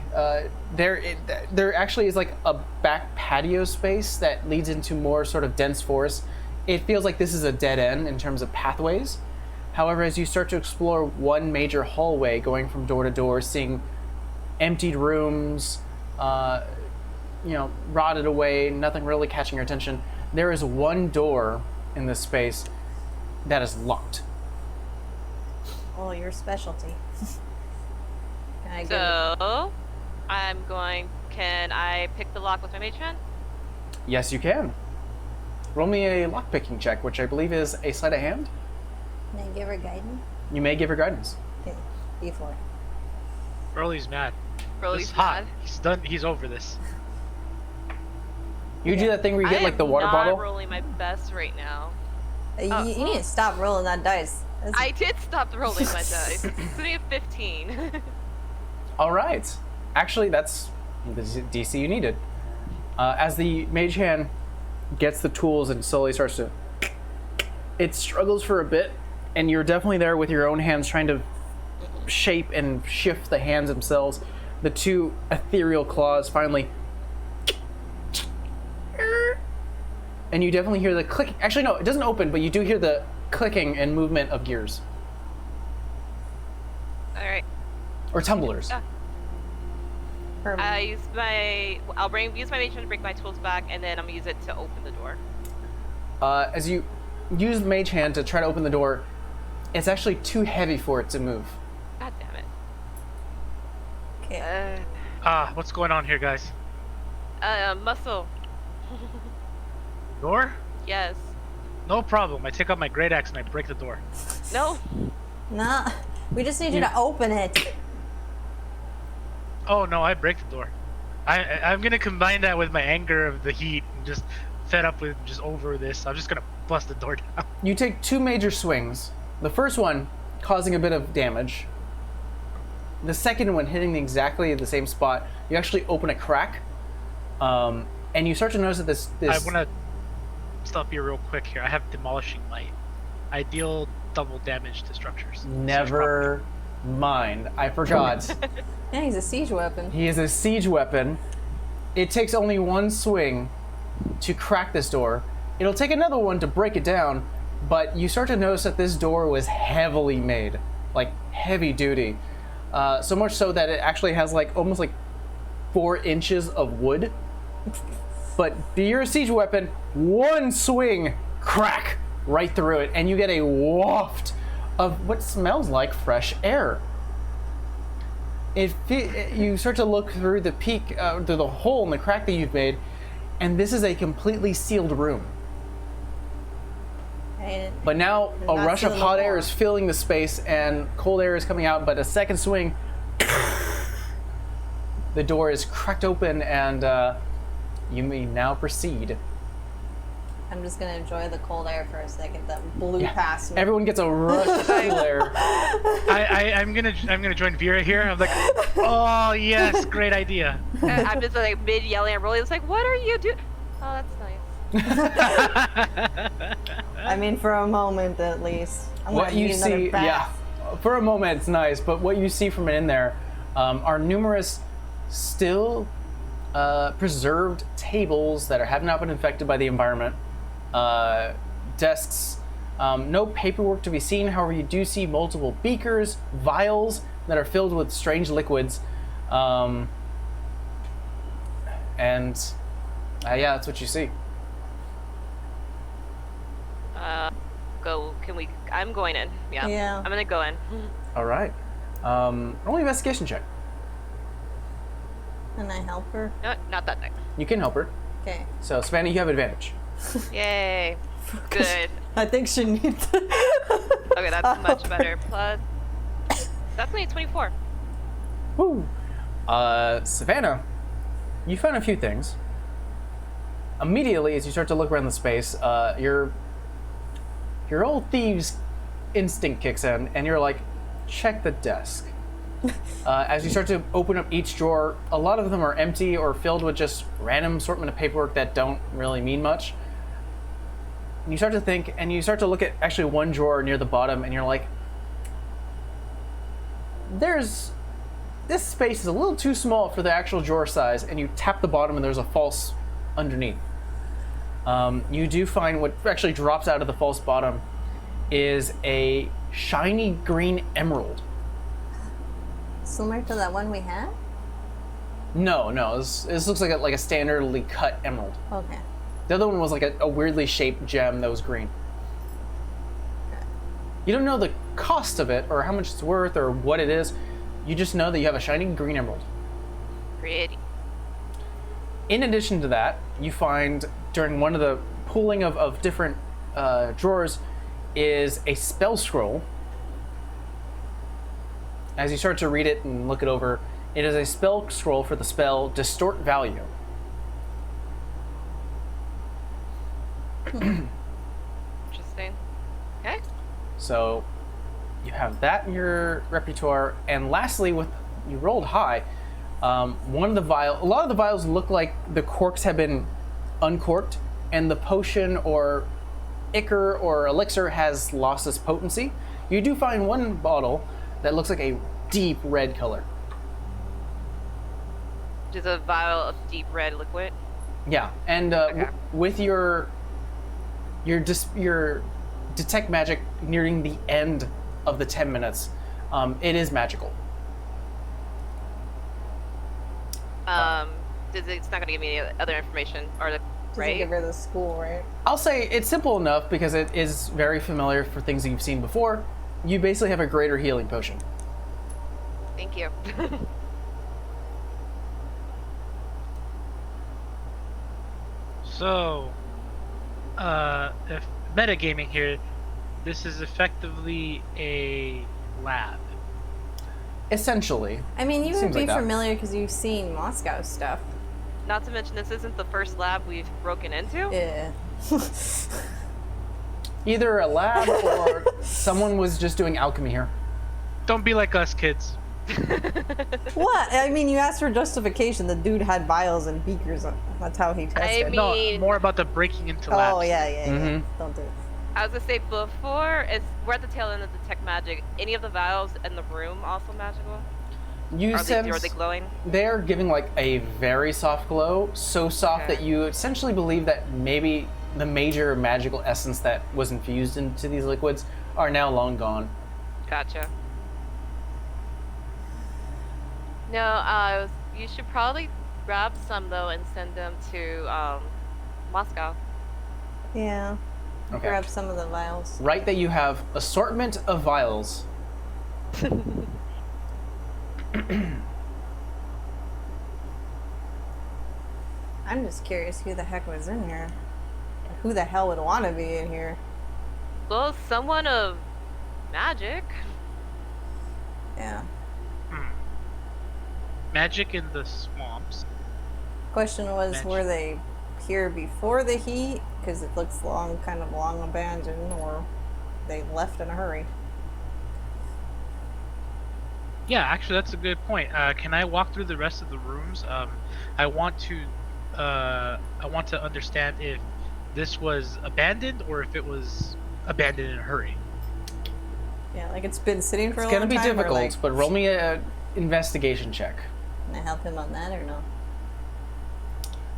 There actually is like a back patio space that leads into more sort of dense forest. It feels like this is a dead end in terms of pathways. However, as you start to explore one major hallway going from door to door, seeing emptied rooms, rotted away, nothing really catching your attention, there is one door in this space that is locked. Oh, your specialty. Can I get it? So, can I pick the lock with my mage hand? Yes, you can. Roll me a lockpicking check, which I believe is a sleight of hand. Can I give her guidance? You may give her guidance. Okay, D4. Burley's mad. Broly's It's hot. mad. He's done. He's over this. You do that thing where you get I like the am water not bottle. rolling my best right now. You need to stop rolling that dice. That's- I did stop rolling my dice. It's only a 15. All right. Actually, that's the DC you needed. As the mage hand gets the tools and slowly starts to, it struggles for a bit, and you're definitely there with your own hands trying to shape and shift the hands themselves. The two ethereal claws finally, and you definitely hear the click. Actually, no, it doesn't open, but you do hear the clicking and movement of gears Alright. or tumblers. Yeah. I use use my mage hand to bring my tools back, and then I'm gonna use it to open the door. As you use the mage hand to try to open the door, It's actually too heavy for it to move. God damn it. Okay. What's going on here, guys? Muscle. Door? Yes. No problem. I take out my great axe and I break the door. No. Nah, we just need you to open it. Oh no, I break the door. I'm gonna combine that with my anger of the heat and just fed up with just over this. I'm just gonna bust the door down. You take 2 major swings. The first one causing a bit of damage. The second one hitting exactly the same spot. You actually open a crack, and you start to notice that this. I wanna stop you real quick here. I have demolishing light. I deal double damage to structures. Never mind. I forgot. Yeah, he's a siege weapon. He is a siege weapon. It takes only 1 swing to crack this door. It'll take another one to break it down, but you start to notice that this door was heavily made, like heavy duty. So much so that it actually has like almost like 4 inches of wood. But you're a siege weapon, 1 swing, crack, right through it, and you get a waft of what smells like fresh air. You start to look through the through the hole in the crack that you've made, and this is a completely sealed room. And But now a not rush of sealed hot no air more. is filling the space, and cold air is coming out. But a second swing, the door is cracked open, and you may now proceed. I'm just gonna enjoy the cold air for a second that blew past me. Everyone gets a rush of cool air. I'm gonna join Vera here. I'm like, oh yes, great idea. I'm just like mid yelling at Rolly. It's like, what are you doing? Oh, that's nice. I mean, for a moment at least. I'm What gonna you need another see, bath. yeah, for a moment it's nice, but what you see from in there are numerous still preserved tables that have not been infected by the environment, desks, no paperwork to be seen. However, you do see multiple beakers, vials that are filled with strange liquids, and yeah, that's what you see. Go. Can we? I'm going in. Yeah. Yeah. I'm gonna go in. All right, only investigation check. Can I help her? No, not that thing. You can help her. Okay. So Savannah, you have advantage. Yay. Good. I think she needs to. Okay, that's much better. Plus, that's only 24. Woo! Savannah, you found a few things. Immediately, as you start to look around the space, your old thieves' instinct kicks in, and you're like, check the desk. As you start to open up each drawer, a lot of them are empty or filled with just random assortment of paperwork that don't really mean much. And you start to think, and you start to look at actually one drawer near the bottom, and you're like, this space is a little too small for the actual drawer size, and you tap the bottom and there's a false underneath. You do find what actually drops out of the false bottom is a shiny green emerald. Similar to that one we had? No, this looks like a standardly cut emerald. Okay. The other one was like a weirdly shaped gem that was green. You don't know the cost of it or how much it's worth or what it is. You just know that you have a shiny green emerald. Pretty. In addition to that, you find during one of the pooling of different drawers is a spell scroll. As you start to read it and look it over, it is a spell scroll for the spell Distort Value. Interesting. Okay. So you have that in your repertoire, and lastly, you rolled high. One of the a lot of the vials look like the corks have been uncorked, and the potion or ichor or elixir has lost its potency. You do find one bottle that looks like a deep red color. Just a vial of deep red liquid. Yeah, and Okay. with your detect magic nearing the end of the 10 minutes, it is magical. It's not gonna give me any other information, or the Doesn't right? give her the school, right? I'll say it's simple enough because it is very familiar for things that you've seen before. you basically have a greater healing potion. Thank you. So, if metagaming here, this is effectively a lab. Essentially. I mean, you would Seems be like that. familiar because you've seen Moscow stuff. Not to mention, this isn't the first lab we've broken into. Yeah. Either a lab or someone was just doing alchemy here. Don't be like us, kids. What? I mean, you asked for justification. The dude had vials and beakers. That's how he tested. I No, mean- more about the breaking into labs. Oh, yeah. Mhm. Don't do it. I was gonna say before, we're at the tail end of detect magic. Any of the vials in the room also magical? You Are sense they glowing? they're giving like a very soft glow, so soft Okay. that you essentially believe that maybe the major magical essence that was infused into these liquids are now long gone. Gotcha. No, you should probably grab some though and send them to Moscow. Yeah. Okay. Grab some of the vials. Right that you have assortment of vials. I'm just curious who the heck was in here. Who the hell would want to be in here? Well, someone of magic. Yeah. Magic in the swamps. Question was, Magic. were they here before the heat? Because it looks kind of long abandoned, or they left in a hurry. Yeah, actually, that's a good point. Can I walk through the rest of the rooms? I want to understand if this was abandoned or if it was abandoned in a hurry. Yeah, like it's been sitting for It's a long gonna be time. Or difficult, like, but roll me a investigation check. can I help him on that or no?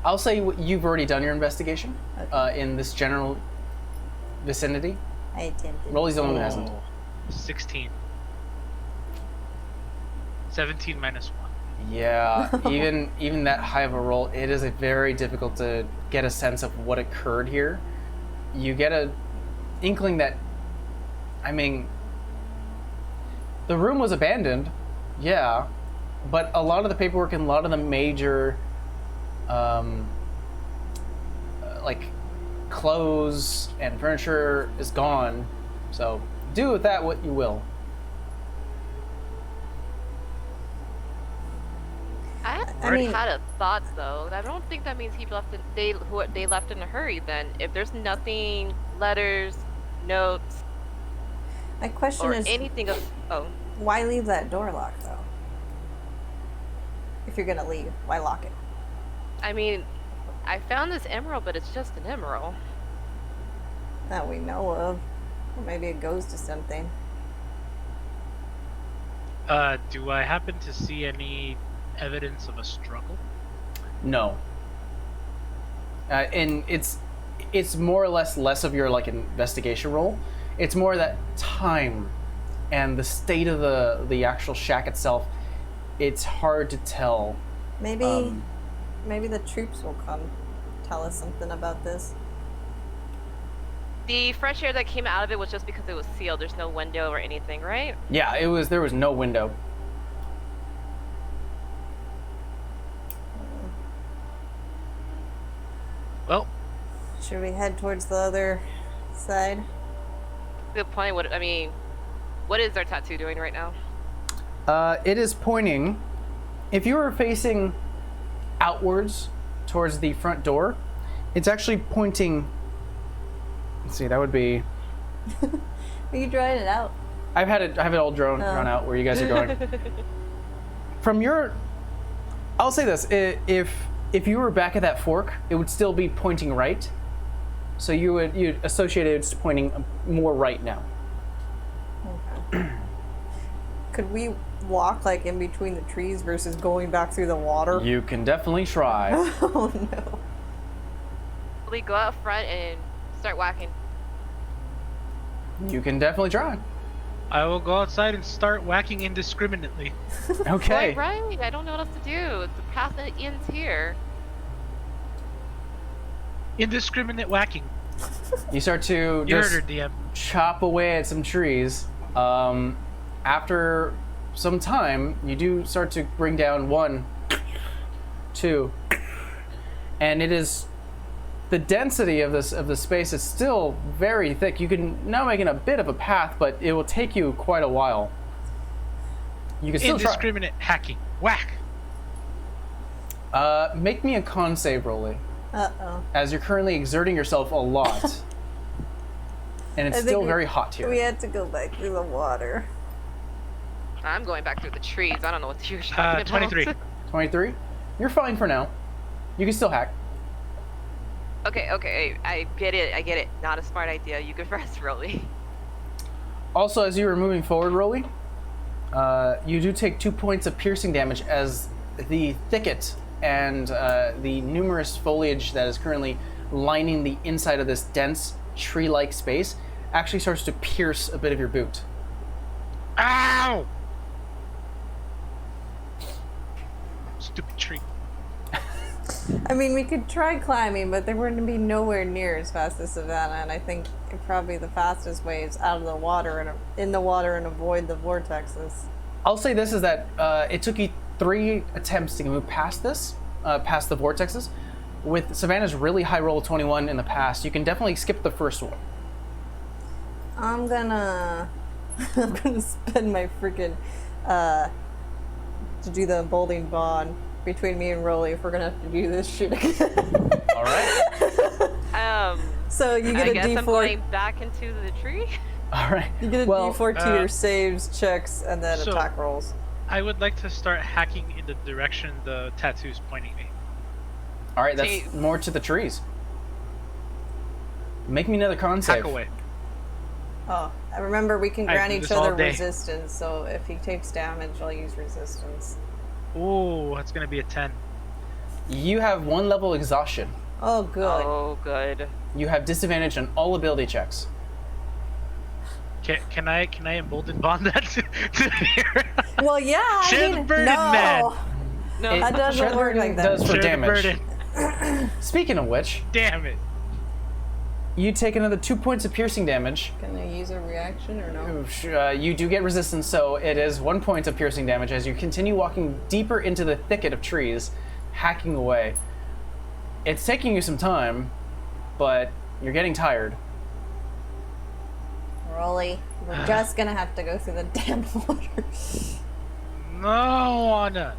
I'll say you've already done your investigation Okay. in this general vicinity. I attempted. Rolly's the one who hasn't. 16. 17 minus 1. Yeah, even that high of a roll, it is very difficult to get a sense of what occurred here. You get a inkling that, I mean, the room was abandoned, yeah, but a lot of the paperwork and a lot of the major, like, clothes and furniture is gone. So do with that what you will. I I mean- had a thought though. I don't think that means they left in a hurry. Then, if there's nothing, letters, notes, My question or is, anything of why leave that door locked though? If you're gonna leave, why lock it? I mean, I found this emerald, but it's just an emerald. That we know of. Or maybe it goes to something. Do I happen to see any evidence of a struggle? No. And it's more or less of your like investigation roll. It's more that time and the state of the actual shack itself. It's hard to tell. Maybe the troops will come tell us something about this. The fresh air that came out of it was just because it was sealed. There's no window or anything, right? Yeah, there was no window. Well, Should we head towards the other side? Good point. What is our tattoo doing right now? It is pointing. If you were facing outwards towards the front door, it's actually pointing. Let's see, that would be. Are you drawing it out? I have it all drawn out where you guys are going. From your, I'll say this: if you were back at that fork, it would still be pointing right. So you'd associate it's pointing more right now. Okay. Could we walk like in between the trees versus going back through the water? You can definitely try. Oh no. We go out front and start whacking. You can definitely try. I will go outside and start whacking indiscriminately. Okay. Right. I don't know what else to do. The path ends here. Indiscriminate whacking. You start to You heard just her, DM. chop away at some trees. After some time, you do start to bring down 1, 2, and it is the density of the space is still very thick. You can now make a bit of a path, but it will take you quite a while. You can still Indiscriminate hacking. Whack. Make me a con save, Rolly, as you're currently exerting yourself a lot, and it's still very hot here. We had to go back through the water. I'm going back through the trees. I don't know what you're talking about. 23. 23. You're fine for now. You can still hack. Okay, I get it. Not a smart idea. You can rest, Rolly. Also, as you were moving forward, Rolly, you do take 2 points of piercing damage as the thicket and the numerous foliage that is currently lining the inside of this dense tree-like space actually starts to pierce a bit of your boot. Ow! Stupid tree. I mean, we could try climbing, but there wouldn't be nowhere near as fast as Savannah, and I think probably the fastest way is out of the water and in the water and avoid the vortexes. I'll say this is that it took you 3 attempts to move past this, past the vortexes. With Savannah's really high roll of 21 in the past, you can definitely skip the first one. I'm gonna spend my freaking to do the emboldening bond between me and Rolly if we're gonna have to do this shit again. All right. So you get I a guess D4. I'm going back into the tree. All right. You get a D4 to your saves, checks, and then so- attack rolls. I would like to start hacking in the direction the tattoo's pointing me. All right. That's See- more to the trees. Make me another con save. Hack away. Oh, I remember we can I grant do each this all other day. resistance, so if he takes damage, I'll use resistance. Ooh, that's gonna be a 10. You have 1 level exhaustion. Oh, good. Oh, good. You have disadvantage on all ability checks. Can I embolden bond that to here? Well, yeah, I Share the mean, burden, no. man. No, That doesn't Share the work burden like that. does for Share the damage. burden. Speaking of which, Damn it. you take another 2 points of piercing damage. Can I use a reaction or no? You do get resistance, so it is 1 point of piercing damage as you continue walking deeper into the thicket of trees, hacking away. It's taking you some time, but you're getting tired. Rolly, we're just gonna have to go through the damn water. No, Anna.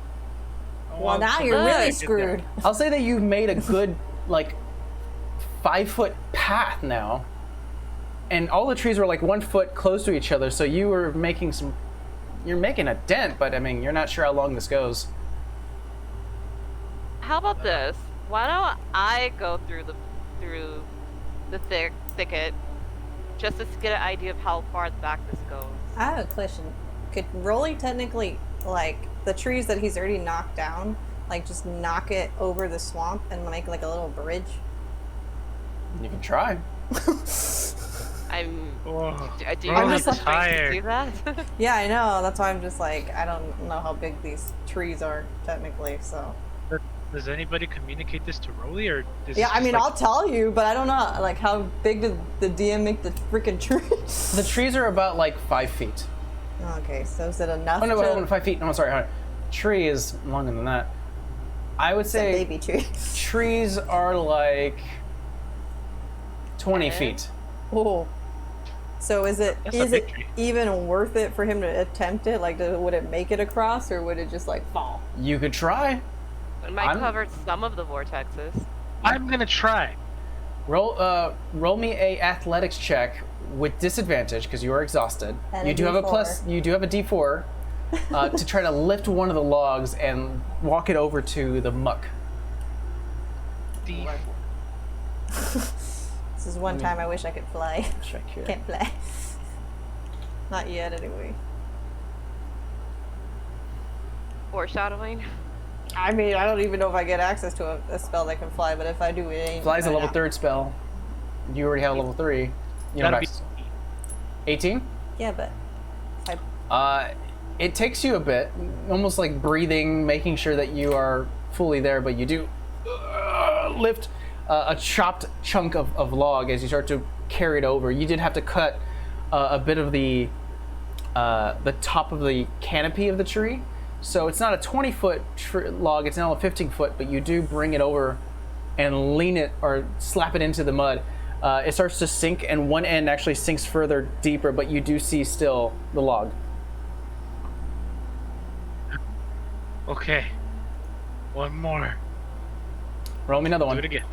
Well, now you're really screwed. I'll say that you've made a good, 5-foot path now. And all the trees were 1 foot close to each other, so you were making you're making a dent, but I mean, you're not sure how long this goes. How about this? Why don't I go through the thicket just to get an idea of how far back this goes? I have a question. Could Rolly technically, the trees that he's already knocked down, just knock it over the swamp and make a little bridge? You can try. I'm. Oh, Do you I'm have the just strength to do tired. that? Yeah, I know. That's why I'm just I don't know how big these trees are technically, so. Does anybody communicate this to Rolly, or this Yeah, is I just mean, I'll tell you, but I don't know, how big did the DM make the freaking tree? The trees are about 5 feet. Okay, so is it enough Oh no, to... wait, 5 feet. No, sorry. Tree is longer than that. I would It's a say baby tree. trees are 20 feet. Oh. So is it That's a big tree. even worth it for him to attempt it? Would it make it across, or would it just fall? You could try. It might cover some of the vortexes. I'm gonna try. Roll me a athletics check with disadvantage because you are exhausted. And you a do have a D4. plus. You do have a D4 to try to lift one of the logs and walk it over to the muck. This is one time I wish I could fly. Check here. Can't fly. Not yet, anyway. Foreshadowing. I mean, I don't even know if I get access to a spell that can fly, but if I do, it ain't. Fly's a right level now. 3 spell. You already have a level 3. You know, That'd be 18? Yeah, but It takes you a bit, almost like breathing, making sure that you are fully there, but you do lift a chopped chunk of log as you start to carry it over. You did have to cut a bit of the the top of the canopy of the tree. So it's not a 20-foot log, it's now a 15-foot, but you do bring it over and lean it or slap it into the mud. It starts to sink, and one end actually sinks further deeper, but you do see still the log. Okay. One more. Roll me another Do one. it again.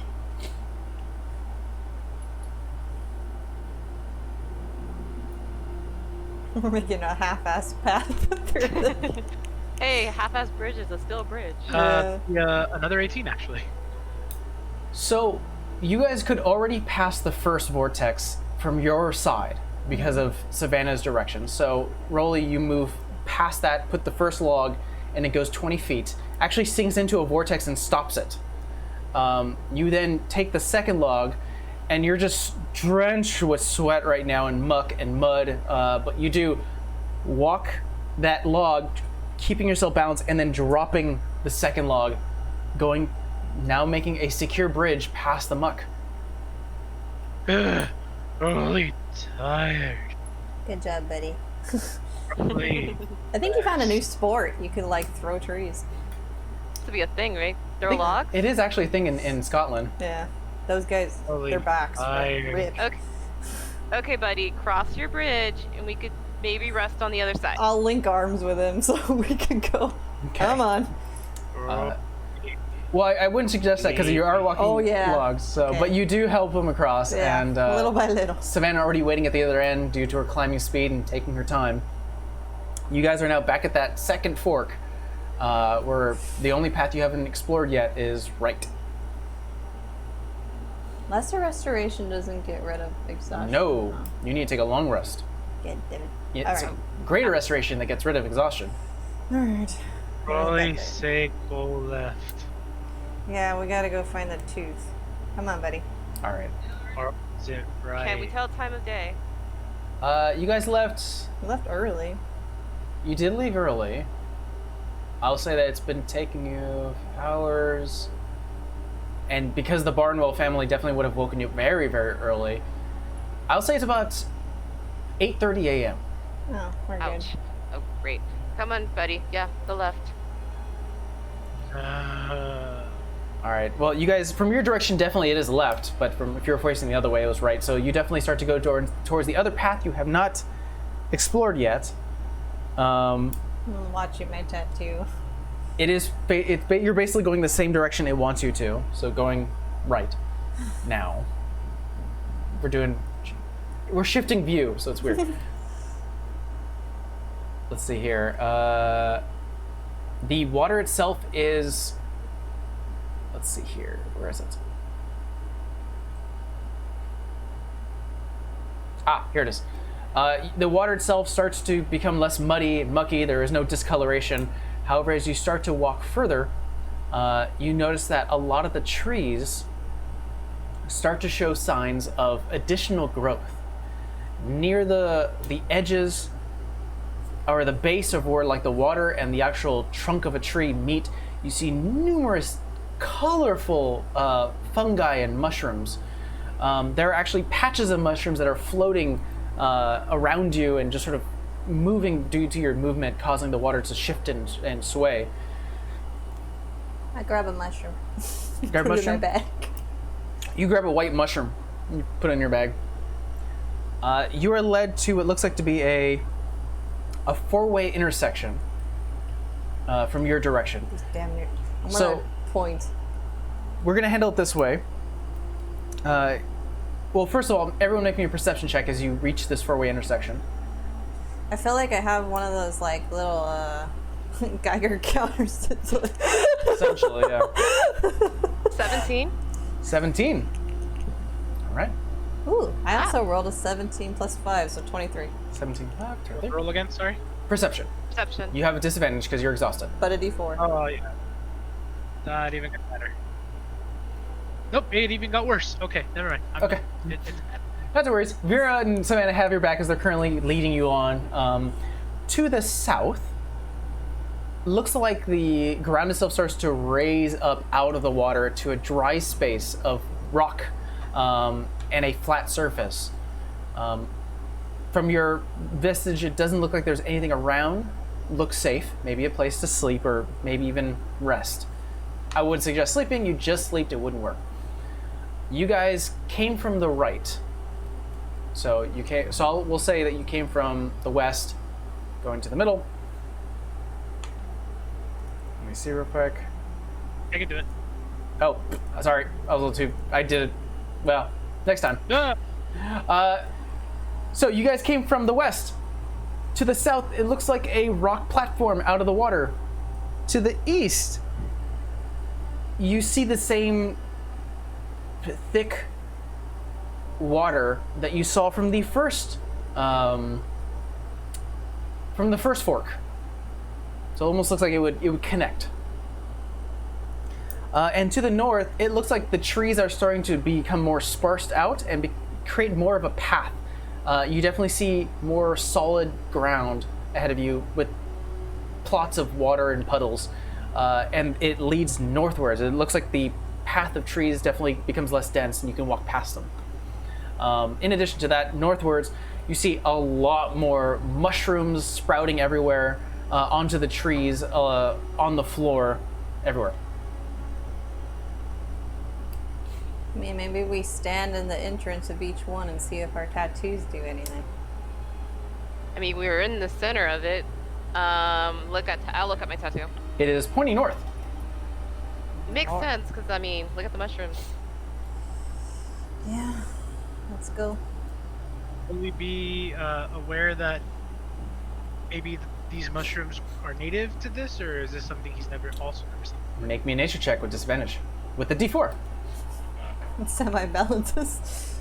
We're making a half-ass path through the... Hey, half-ass bridge is still a bridge. Yeah, another 18 actually. So you guys could already pass the first vortex from your side because of Savannah's direction. So Rolly, you move past that, put the first log, and it goes 20 feet. Actually sinks into a vortex and stops it. You then take the second log, and you're just drenched with sweat right now and muck and mud, but you do walk that log, keeping yourself balanced, and then dropping the second log, now making a secure bridge past the muck. Really tired. Good job, buddy. Really. I think you found a new sport. You could, like, throw trees. To be a thing, right? Throw logs. It is actually a thing in Scotland. Yeah. Those guys, Holy their backs are fire. ripped. Okay, buddy, cross your bridge, and we could maybe rest on the other side. I'll link arms with him so we can go. Okay. Come on. Well, I wouldn't suggest that because you are walking logs. So, Okay. but you do help him across, Yeah, and little by little. Savannah already waiting at the other end due to her climbing speed and taking her time. You guys are now back at that second fork, where the only path you haven't explored yet is right. Lesser restoration doesn't get rid of exhaustion. No, you need to take a long rest. Good, damn it. It's All right. a greater restoration that gets rid of exhaustion. All right. Probably say go left. Yeah, we gotta go find the tooth. Come on, buddy. All right. Or is it right? Can we tell time of day? You guys left. We left early. You did leave early. I'll say that it's been taking you hours. And because the Barnwell family definitely would have woken you very, very early, I'll say it's about 8:30 a.m. Oh, we're Ouch. Oh, great. Come on, buddy. Yeah, the left. All right. Well, you guys, from your direction, definitely it is left, but if you're facing the other way, it was right. So you definitely start to go towards the other path you have not explored yet. good. I'm watching my tattoo. You're basically going the same direction it wants you to. So going right now. We're shifting view, so it's weird. Let's see here. The water itself is. Let's see here. Where is it? Here it is. The water itself starts to become less muddy and mucky. There is no discoloration. However, as you start to walk further, you notice that a lot of the trees start to show signs of additional growth. Near the edges or the base of where like the water and the actual trunk of a tree meet, you see numerous colorful fungi and mushrooms. There are actually patches of mushrooms that are floating around you and just sort of moving due to your movement, causing the water to shift and sway. I grab a mushroom. Grab a Put it in mushroom? my bag. You grab a white mushroom, you put it in your bag. You are led to what looks like to be a four-way intersection from your direction. Just damn near. I'm So- gonna point. We're gonna handle it this way. Well, first of all, everyone make me a perception check as you reach this four-way intersection. I feel like I have one of those like little Geiger counters. Essentially, yeah. 17? 17. All right. Ooh, I also rolled a 17 plus 5, so 23. 17. There. Roll again, sorry. Perception. Perception. You have a disadvantage because you're exhausted. But a D4. Oh, yeah. Not even got better. Nope, it even got worse. Okay, never mind. Okay. It's bad. Not to worry. Vera and Savannah have your back as they're currently leading you on. To the south, looks like the ground itself starts to raise up out of the water to a dry space of rock and a flat surface. from your vestige, it doesn't look like there's anything around. Looks safe. Maybe a place to sleep or maybe even rest. I would suggest sleeping. You just slept, it wouldn't work. You guys came from the right. So you came. So we'll say that you came from the west, going to the middle. Let me see real quick. I can do it. Oh, sorry. I was a little too. I did it. Well, next time. So you guys came from the west. To the south, it looks like a rock platform out of the water. To the east, you see the same thick water that you saw from the first fork. So it almost looks like it would connect. And to the north, it looks like the trees are starting to become more sparsed out and create more of a path. You definitely see more solid ground ahead of you with plots of water and puddles, and it leads northwards. It looks like the path of trees definitely becomes less dense and you can walk past them. In addition to that, northwards, you see a lot more mushrooms sprouting everywhere, onto the trees, on the floor, everywhere. I mean, maybe we stand in the entrance of each one and see if our tattoos do anything. I mean, we were in the center of it. I'll look at my tattoo. It is pointing north. Makes sense, because I mean, look at the mushrooms. Yeah, let's go. Will we be aware that maybe these mushrooms are native to this, or is this something he's also never seen? Make me a nature check with disadvantage. With the D4. Semi-balances.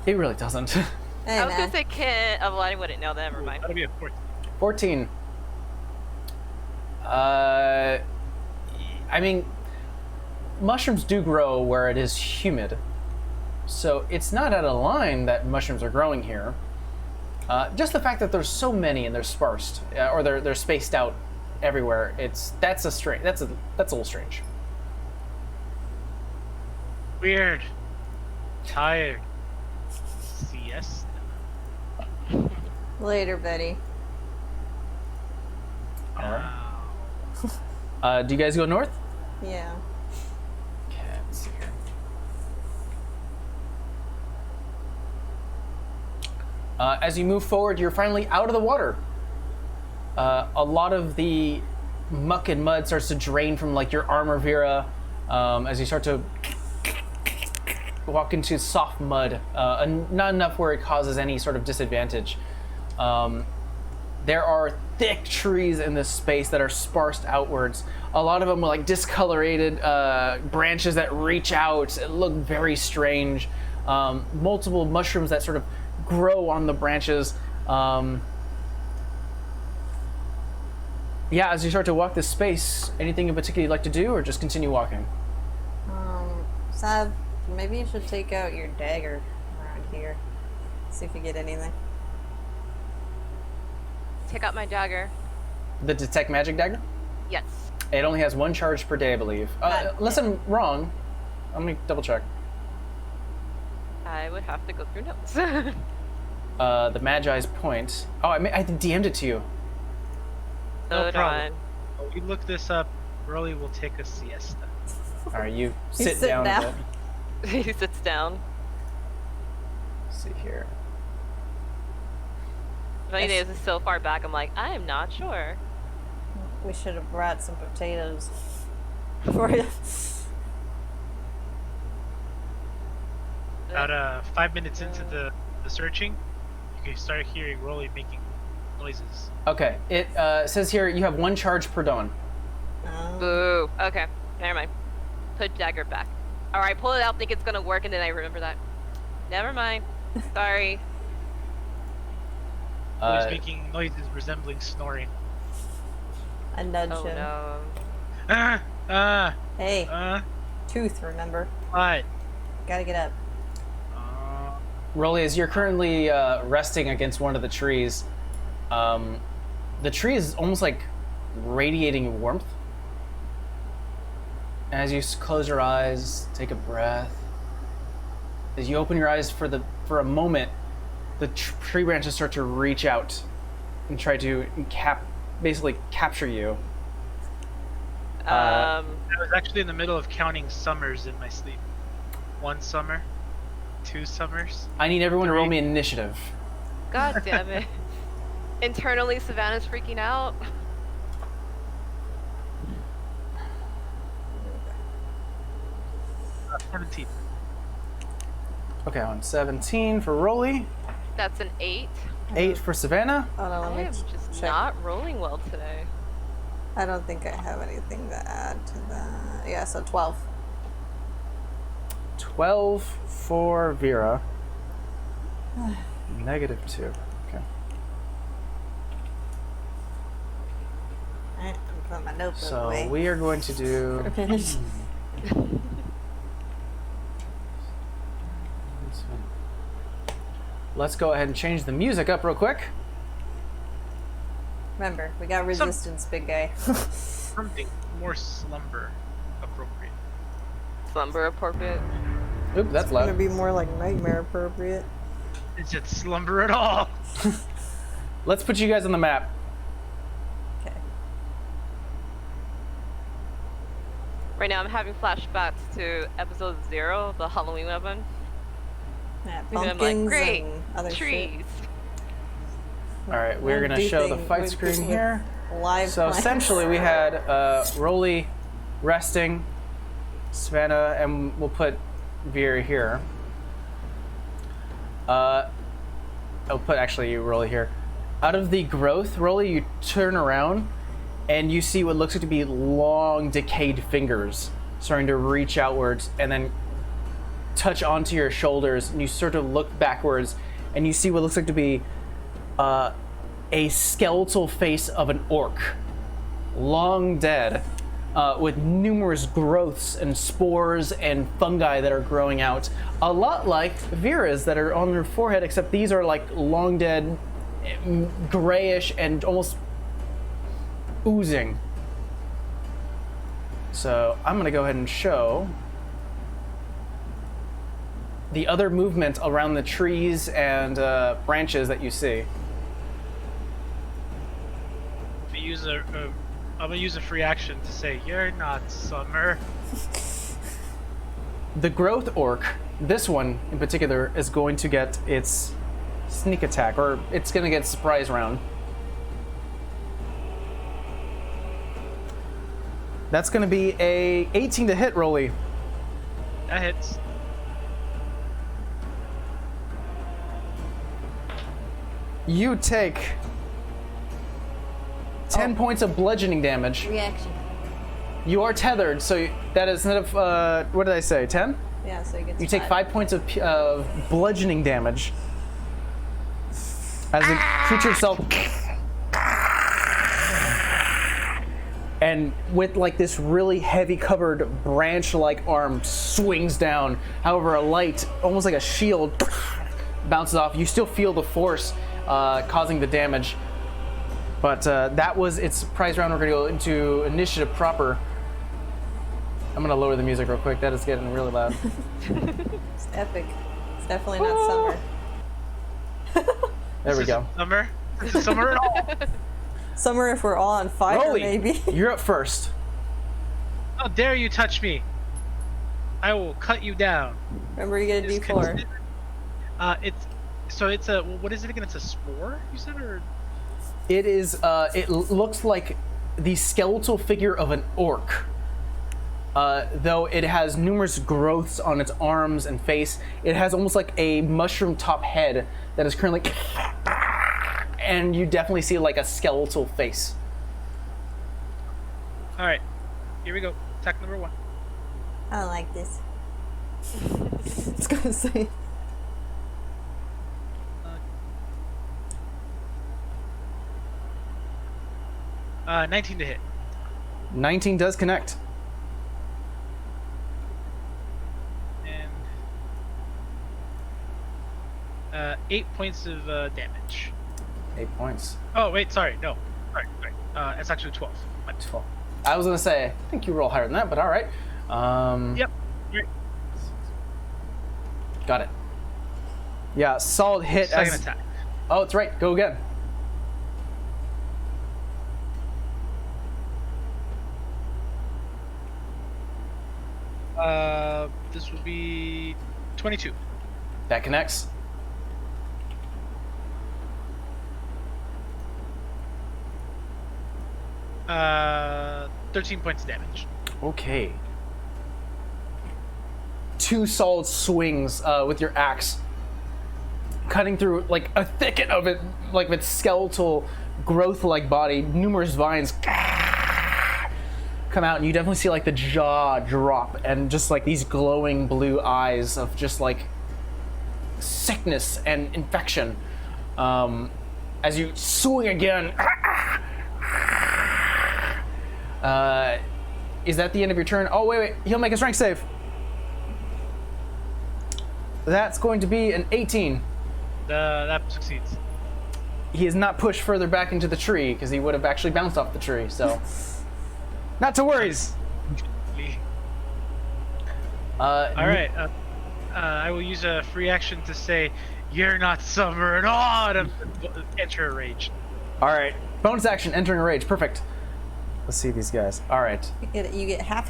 It really doesn't. Hey, I was man. gonna say kid. Oh, well, I wouldn't know. Never mind. That'll be a 14. 14. I mean, mushrooms do grow where it is humid. So it's not out of line that mushrooms are growing here. Just the fact that there's so many and they're sparsed, or they're spaced out everywhere. That's a little strange. Weird. Tired. Siesta. Later, Betty. All right. Do you guys go north? Yeah. Okay, let's see here. As you move forward, you're finally out of the water. A lot of the muck and mud starts to drain from like your armor, Vera, as you start to walk into soft mud, not enough where it causes any sort of disadvantage. There are thick trees in this space that are sparsed outwards. A lot of them with like discolorated branches that reach out. It look very strange. Multiple mushrooms that sort of grow on the branches. Yeah, as you start to walk this space, anything in particular you'd like to do, or just continue walking? Sav, maybe you should take out your dagger around here. See if you get anything. Take out my dagger. The detect magic dagger? Yes. It only has one charge per day, I believe. Unless I'm wrong. Let me double check. I would have to go through notes. The Magi's point. Oh, I DM'd it to you. No Hold problem. on. While we look this up, Rolly will take a siesta. All right, you You sit sit down. down. A bit. He sits down. Let's see here. Funny thing is, it's so far back. I'm like, I am not sure. We should have brought some potatoes for you. About 5 minutes into the searching, you can start hearing Rolly making noises. Okay, it says here you have one charge per dawn. Boo. Okay, never mind. Put dagger back. All right, pull it out. Think it's gonna work, and then I remember that. Never mind. Sorry. Rolly's making noises resembling snoring. I nudge Oh him. no. Hey, tooth, remember? What? Gotta get up. Rolly, as you're currently resting against one of the trees, the tree is almost like radiating warmth. And as you close your eyes, take a breath. As you open your eyes for a moment, the tree branches start to reach out and try to basically capture you. I was actually in the middle of counting summers in my sleep. 1 summer, 2 summers. I need everyone to roll 3. me initiative. God damn it. Internally, Savannah's freaking out. 17. Okay, on 17 for Rolly, That's an 8. 8 for Savannah. Oh no, I let me am just check. not rolling well today. I don't think I have anything to add to that. Yeah, so 12. 12 for Vera. Negative 2. Okay. Alright, I'm putting my notebook So away. we are going to do. Finish. Let's go ahead and change the music up real quick. Remember, we got resistance, big guy. Something more slumber appropriate. Slumber appropriate. Oop, that's Gonna loud. be more like nightmare appropriate. Is it slumber at all? Let's put you guys on the map. Okay. Right now, I'm having flashbacks to episode 0, the Halloween weapon. Yeah, And I'm pumpkins like, great, and other trees. All right, we're We'll going to do show the thing fight with- screen with here. Live So plants. essentially, we had Rolly resting, Savannah, and we'll put Vera here. I'll put actually you, Rolly, here. Out of the growth, Rolly, you turn around and you see what looks like to be long, decayed fingers starting to reach outwards and then touch onto your shoulders. And you sort of look backwards and you see what looks like to be a skeletal face of an orc, long dead, with numerous growths and spores and fungi that are growing out, a lot like Vera's that are on her forehead, except these are like long dead, grayish and almost oozing. So I'm gonna go ahead and show the other movement around the trees and branches that you see. I'm gonna use a free action to say, "You're not Summer." The growth orc, this one in particular, is going to get its sneak attack, or it's going to get surprise round. That's going to be a 18 to hit, Rolly. That hits. You take 10 points of bludgeoning damage. Reaction. You are tethered, so that is instead of, what did I say, 10? Yeah, so he gets You take 5 points of bludgeoning damage as the creature itself, and with like this really heavy covered branch-like arm swings down. However, a light, almost like a shield, bounces off. You still feel the force causing the damage, but that was its prize round. We're gonna go into initiative proper. I'm gonna lower the music real quick. That is getting really loud. It's epic. It's definitely not summer. There we go. Summer. This is Summer at all. Summer if we're all on fire, Rolly, maybe. you're up first. How dare you touch me? I will cut you down. Remember, you get a It's D4. it's a, what is it again? It's a spore, you said, or? It is. It looks like the skeletal figure of an orc. Though it has numerous growths on its arms and face, it has almost like a mushroom top head that is currently, and you definitely see like a skeletal face. All right, here we go. Attack number 1. I don't like this. It's gonna say. 19 to hit. 19 does connect. And 8 points of damage. 8 points. Oh wait, sorry, no, sorry. It's actually 12. 12. I was gonna say, I think you roll higher than that, but all right. Yep. Right. Got it. Yeah, solid hit. Second attack. Oh, it's right. Go again. This would be 22. That connects. Uh, 13 points of damage. Okay. 2 solid swings with your axe, cutting through like a thicket of it, like its skeletal growth-like body. Numerous vines come out, and you definitely see like the jaw drop, and just like these glowing blue eyes of just like sickness and infection. As you swing again. Is that the end of your turn? Oh, wait. He'll make a strength save. That's going to be an 18. That succeeds. He is not pushed further back into the tree because he would have actually bounced off the tree, so. Not to worries. Alright, I will use a free action to say, "You're not summoned on," and enter a rage. Alright. Bonus action, entering a rage. Perfect. Let's see these guys. Alright. You get half.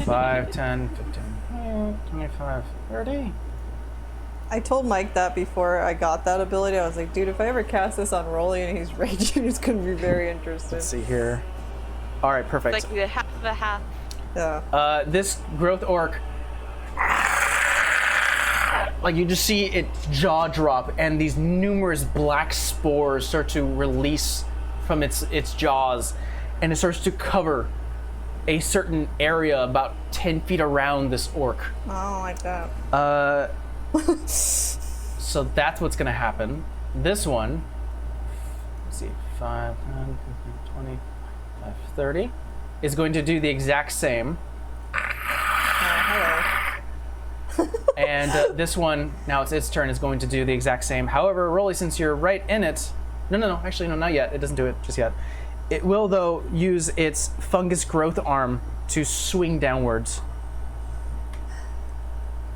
5, 10, 15, 25, 30. I told Mike that before I got that ability. I was like, dude, if I ever cast this on Rolly and he's raging, it's gonna be very interesting. Let's see here. Alright, perfect. It's like the half of a half. Yeah. This growth orc, like you just see its jaw drop, and these numerous black spores start to release from its jaws, and it starts to cover a certain area about 10 feet around this orc. I don't like that. So that's what's gonna happen. This one, let's see, 5, 10, 15, 20, 25, 30, is going to do the exact same. Hello. And this one, now it's its turn, is going to do the exact same. However, Rolly, since you're right in it, no, actually, no, not yet. It doesn't do it just yet. It will, though, use its fungus growth arm to swing downwards.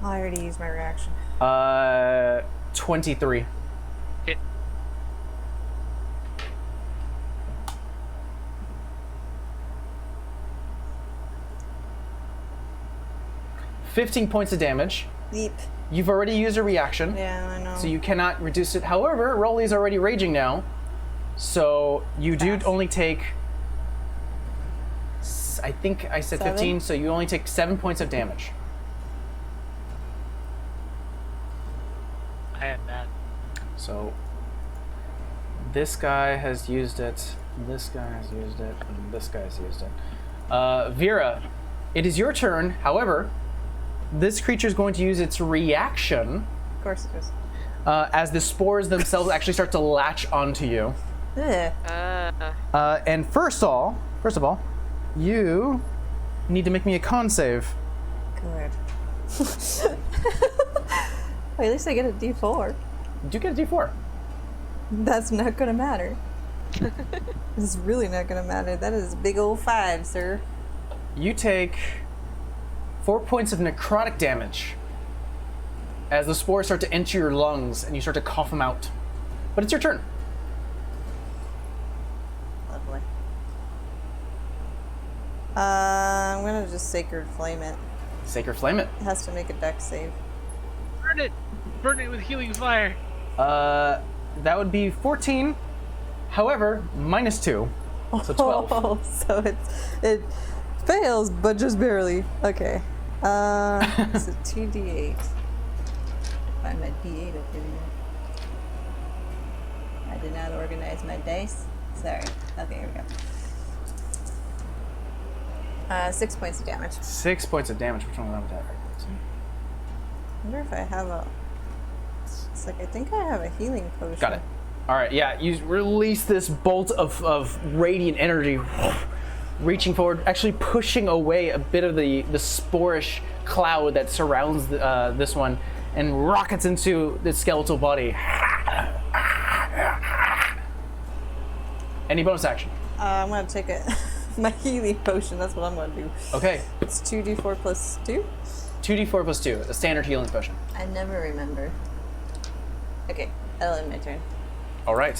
I already used my reaction. 23. Hit. $15 points of damage. Deep. You've already used a reaction. Yeah, I know. So you cannot reduce it. However, Rolly's already raging now. So you do only take, I think I said 15, so you only take 7 points of damage. I am mad. So this guy has used it, this guy has used it, and this guy has used it. Vera, it is your turn. However, this creature is going to use its reaction. Of course it is. As the spores themselves actually start to latch onto you. Ugh. And first of all, you need to make me a con save. Good. Well, at least I get a D4. You do get a D4. That's not gonna matter. This is really not gonna matter. That is a big old 5, sir. You take 4 points of necrotic damage as the spores start to enter your lungs and you start to cough them out. But it's your turn. Lovely. I'm gonna just Sacred Flame it. Sacred Flame it. It has to make a dex save. Burn it! Burn it with healing fire! That would be 14. However, -2. So 12. Oh, so it fails, but just barely. Okay. It's a 2d8. Find my d8 up here. I did not organize my dice. Sorry. Okay, here we go. 6 points of damage. 6 points of damage. Which one was that? I wonder if I have a. It's like I think I have a healing potion. Got it. All right, yeah, you release this bolt of radiant energy, reaching forward, actually pushing away a bit of the sporish cloud that surrounds this one, and rockets into the skeletal body. Any bonus action? I'm gonna take my healing potion. That's what I'm gonna do. Okay. It's 2d4 plus 2. 2d4 plus 2, a standard healing potion. I never remember. Okay, I'll end my turn. All right.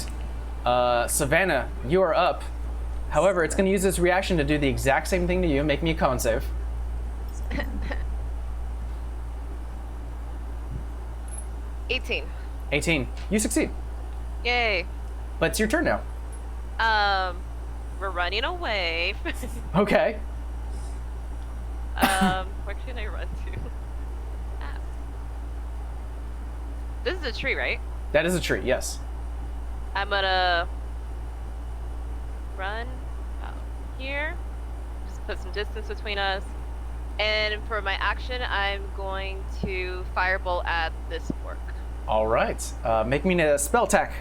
Savannah, you are up. However, it's going to use its reaction to do the exact same thing to you. Make me a con save. 18. 18. You succeed. Yay. But it's your turn now. We're running away. Okay. Where can I run to? Ah. This is a tree, right? That is a tree, yes. I'm gonna run out here. Just put some distance between us. And for my action, I'm going to firebolt at this orc. All right. Make me a spell attack.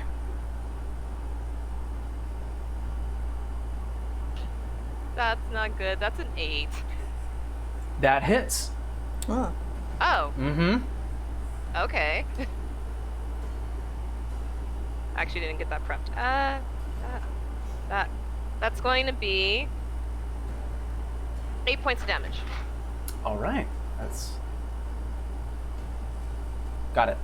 That's not good. That's an 8. That hits. Oh. Oh, Mm-hmm. okay. Actually didn't get that prepped. That's going to be 8 points of damage. All right. That's... Got it.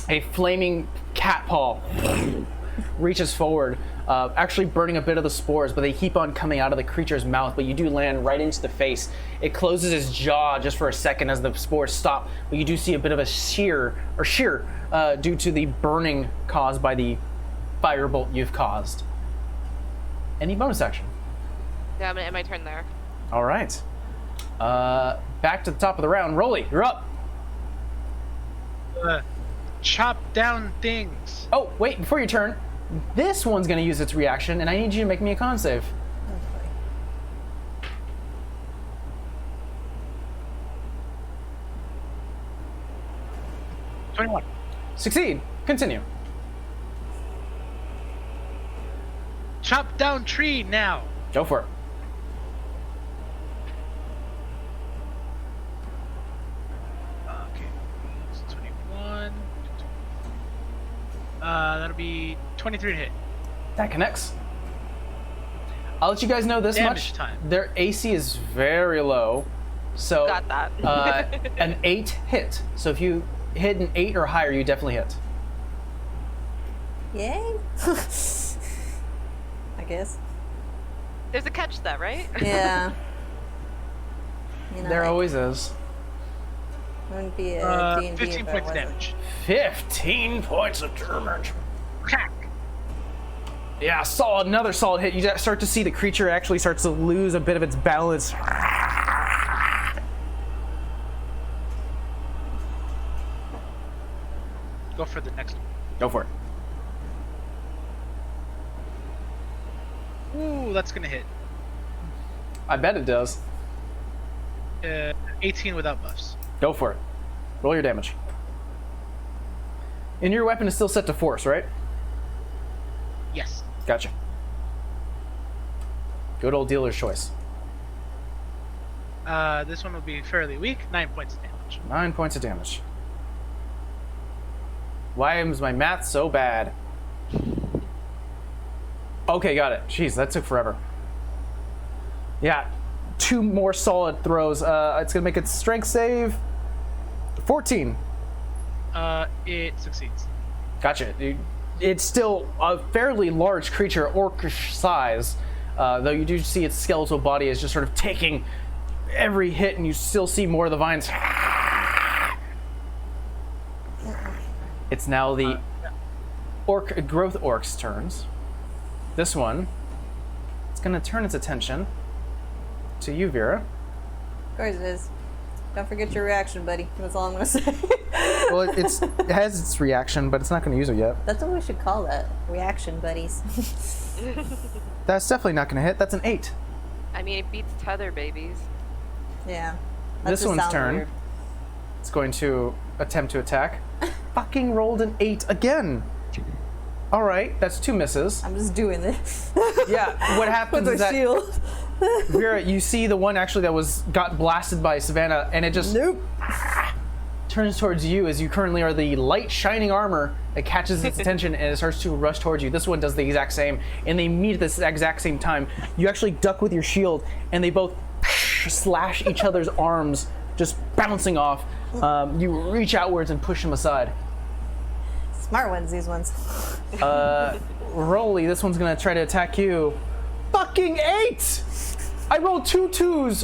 A flaming cat paw reaches forward, actually burning a bit of the spores, but they keep on coming out of the creature's mouth, but you do land right into the face. It closes its jaw just for a second as the spores stop, but you do see a bit of a shear due to the burning caused by the firebolt you've caused. Any bonus action? Yeah, I'm gonna end my turn there. All right. Back to the top of the round. Rolly, you're up. Chop down things. Oh, wait, before your turn, this one's going to use its reaction, and I need you to make me a con save. Okay. 21. Succeed. Continue. Chop down tree now. Go for it. Okay. It's 21. That'll be 23 to hit. That connects. I'll let you guys know this Damage much. time. Their AC is very low. So Got that. an 8 hit. So if you hit an 8 or higher, you definitely hit. Yay? I guess. There's a catch to that, right? Yeah. You know, There always is. wouldn't be a D&D 15 if I points of wasn't. damage. 15 points of damage. Crack. Yeah, another solid hit. You start to see the creature actually starts to lose a bit of its balance. Go for the next one. Go for it. Ooh, that's gonna hit. I bet it does. 18 without buffs. Go for it. Roll your damage. And your weapon is still set to force, right? Yes. Gotcha. Good old dealer's choice. This one will be fairly weak. 9 points of damage. 9 points of damage. Why is my math so bad? Okay, got it. Jeez, that took forever. Yeah, 2 more solid throws. It's gonna make its strength save. 14. It succeeds. Gotcha. It's still a fairly large creature, orcish size, though you do see its skeletal body is just sort of taking every hit, and you still see more of the vines. It's now the growth orc's turns. This one, it's going to turn its attention to you, Vera. Of course it is. Don't forget your reaction, buddy. That's all I'm gonna say. Well, it has its reaction, but it's not going to use it yet. That's what we should call that. Reaction buddies. That's definitely not going to hit. That's an 8. I mean, it beats tether babies. Yeah. That This just one's sounds turn. weird. It's going to attempt to attack. Fucking rolled an 8 again. All right, that's 2 misses. I'm just doing this. Yeah, what happens With is a that shield. Vera, you see the one actually that got blasted by Savannah, and it just Nope. turns towards you as you currently are the light shining armor that catches its attention and it starts to rush towards you. This one does the exact same, and they meet at this exact same time. You actually duck with your shield, and they both slash each other's arms, just bouncing off. You reach outwards and push him aside. Smart ones, these ones. Rolly, this one's gonna try to attack you. Fucking 8! I rolled 3 twos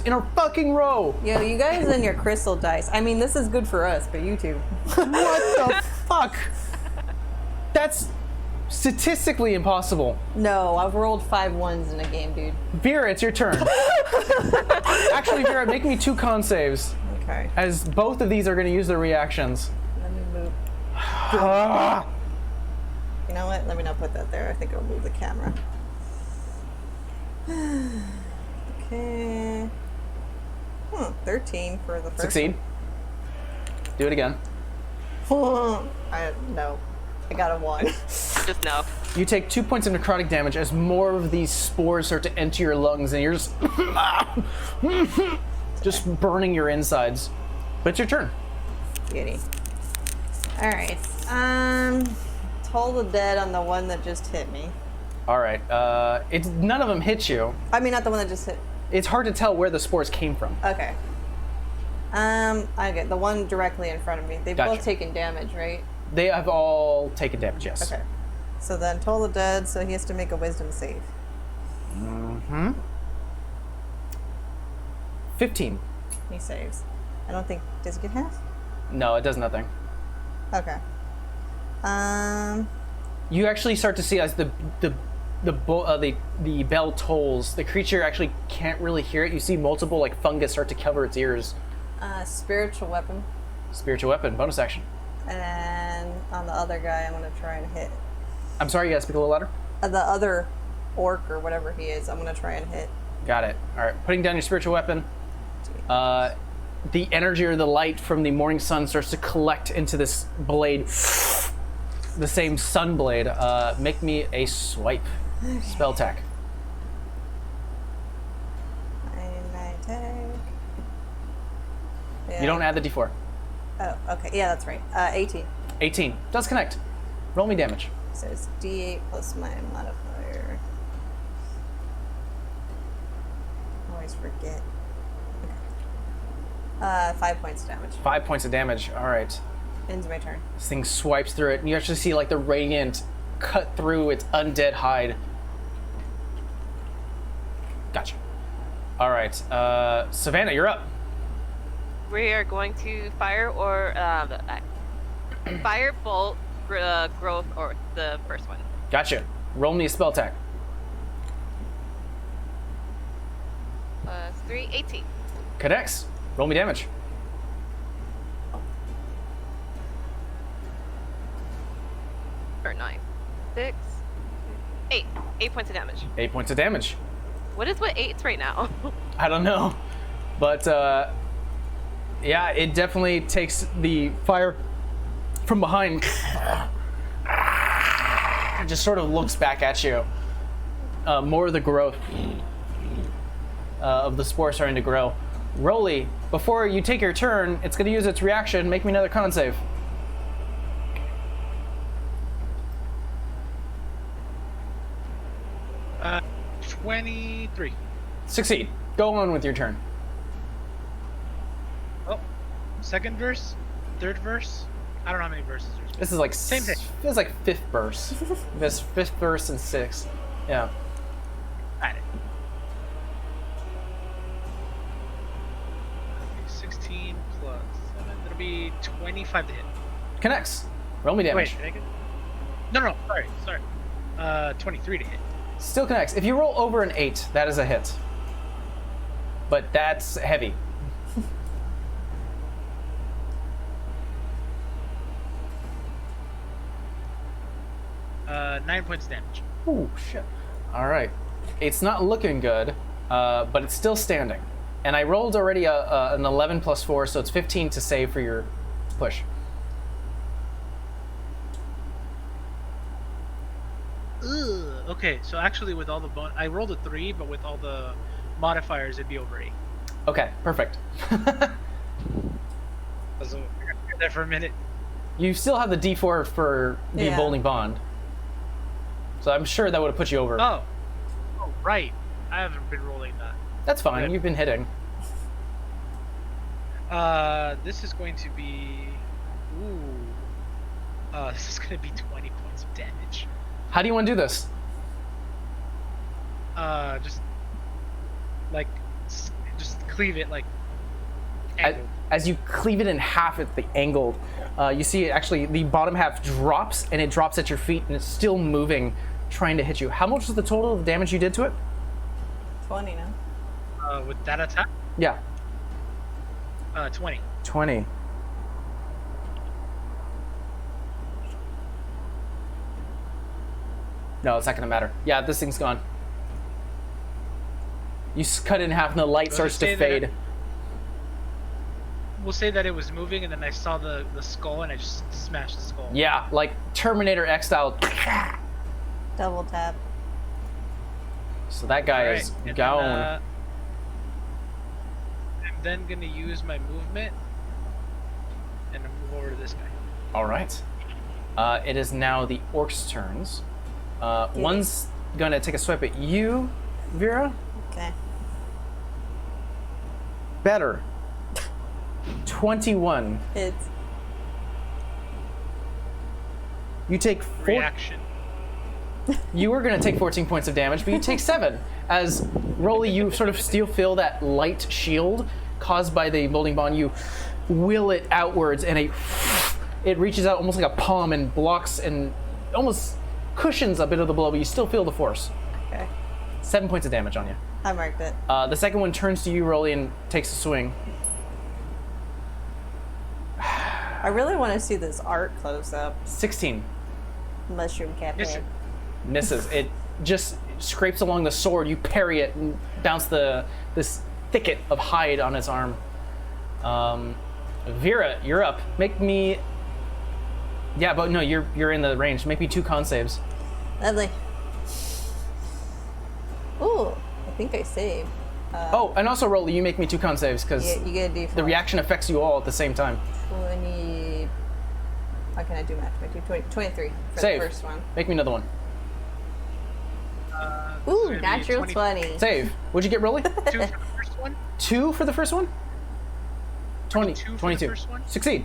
in a fucking row. Yo, you guys and your crystal dice. I mean, this is good for us, but you two. What the fuck? That's statistically impossible. No, I've rolled 5 ones in a game, dude. Vera, it's your turn. Actually, Vera, make me 2 con saves, Okay. as both of these are gonna use their reactions. Let me move. Ah. You know what? Let me not put that there. I think it'll move the camera. Okay. 13 for the first. Succeed. Do it again. No. I got a 1. Just no. You take 2 points of necrotic damage as more of these spores start to enter your lungs, and you're just burning your insides. But it's your turn. Beauty. Alright. Toll the dead on the one that just hit me. All right. It's none of them hit you. I mean, not the one that just hit. It's hard to tell where the spores came from. Okay. Okay, the one directly in front of me. They've Gotcha. both taken damage, right? They have all taken damage. Yes. Okay. So then toll the dead, so he has to make a wisdom save. 15. He saves. I don't think, does he get half? No, it does nothing. Okay. You actually start to see as the bell tolls, the creature actually can't really hear it. You see multiple like fungus start to cover its ears. Spiritual weapon. Spiritual weapon, bonus action. And on the other guy, I'm gonna try and hit. I'm sorry, you gotta speak a little louder. The other orc or whatever he is, I'm gonna try and hit. Got it. All right, putting down your spiritual weapon. The energy or the light from the morning sun starts to collect into this blade. The same sun blade. Make me a swipe. Spell attack. And I take. Yeah. You don't add the d4. Oh, okay. Yeah, that's right. 18. 18. Does connect. Roll me damage. So it's D8 plus my modifier. I always forget. Okay. 5 points of damage. 5 points of damage. All right. Ends my turn. This thing swipes through it, and you actually see like the radiant cut through its undead hide. Gotcha. All right. Savannah, you're up. We are going to fire or fire, bolt, growth, or the first one. Gotcha. Roll me a spell attack. Plus 3, 18. Connects. Roll me damage. Or 9. 6. 8. 8 points of damage. 8 points of damage. What is what 8's right now? I don't know, but yeah, it definitely takes the fire from behind. It just sort of looks back at you. More of the growth of the spore starting to grow. Rolly, before you take your turn, it's going to use its reaction. Make me another con save. 23. Succeed. Go on with your turn. Oh, second verse, third verse. I don't know how many verses there's. This is like Same thing. This is like fifth verse. This fifth verse and sixth. Yeah. Got it. 16 plus 7. That'll be 25 to hit. Connects. Roll me damage. Wait, did I get? No. Sorry. 23 to hit. Still connects. If you roll over an 8, that is a hit. But that's heavy. 9 points damage. Ooh, shit. All right. It's not looking good, but it's still standing. And I rolled already an 11 plus 4, so it's 15 to save for your push. Ugh. Okay, so actually with all the I rolled a 3, but with all the modifiers, it'd be over 8. Okay, perfect. So I got there for a minute. You still have the D4 for the Yeah. bowling bond. So I'm sure that would have put you over. Oh, right. I haven't been rolling that. That's fine. Good. You've been hitting. This is going to be. Ooh. This is going to be 20 points of damage. How do you want to do this? Just like, just cleave it like. As, Angled. as you cleave it in half at the angled, you see it actually, the bottom half drops, and it drops at your feet, and it's still moving, trying to hit you. How much was the total of the damage you did to it? 20 now. With that attack, Yeah. 20. 20. No, it's not gonna matter. Yeah, this thing's gone. You cut it in half, and the light starts to fade. We'll say that it was moving, and then I saw the skull, and I just smashed the skull. Yeah, like Terminator X style. Double tap. So that guy Alright, is and gone. then, I'm then gonna use my movement, and move over to this guy. All right. It is now the orcs' turns. One's gonna take a swipe at you, Vera. Okay. Better. 21. It's You take four. Reaction. You were gonna take 14 points of damage, but you take 7. As Rolly, you sort of still feel that light shield caused by the molding bond. You will it outwards, and it reaches out almost like a palm and blocks and almost cushions a bit of the blow, but you still feel the force. okay. 7 points of damage on you. I marked it. The second one turns to you, Rolly, and takes a swing. I really want to see this art close up. 16. Mushroom cap Yes, head. sir. Misses. It just scrapes along the sword. You parry it and bounce this thicket of hide on its arm. Vera, you're up. Make me. Yeah, but no, you're in the range. Make me 2 con saves. Lovely. Ooh, I think I saved. Oh, and also Rolly, you make me 2 con saves because You get a D4. the reaction affects you all at the same time. 20. How can I do math? 23 for Save. the first one. Make me another one. This is Ooh, gonna be natural 20. Save. What'd you get, Rolly? 2 for the first one. 2 for the first one? 22 for the 22. first one? Succeed.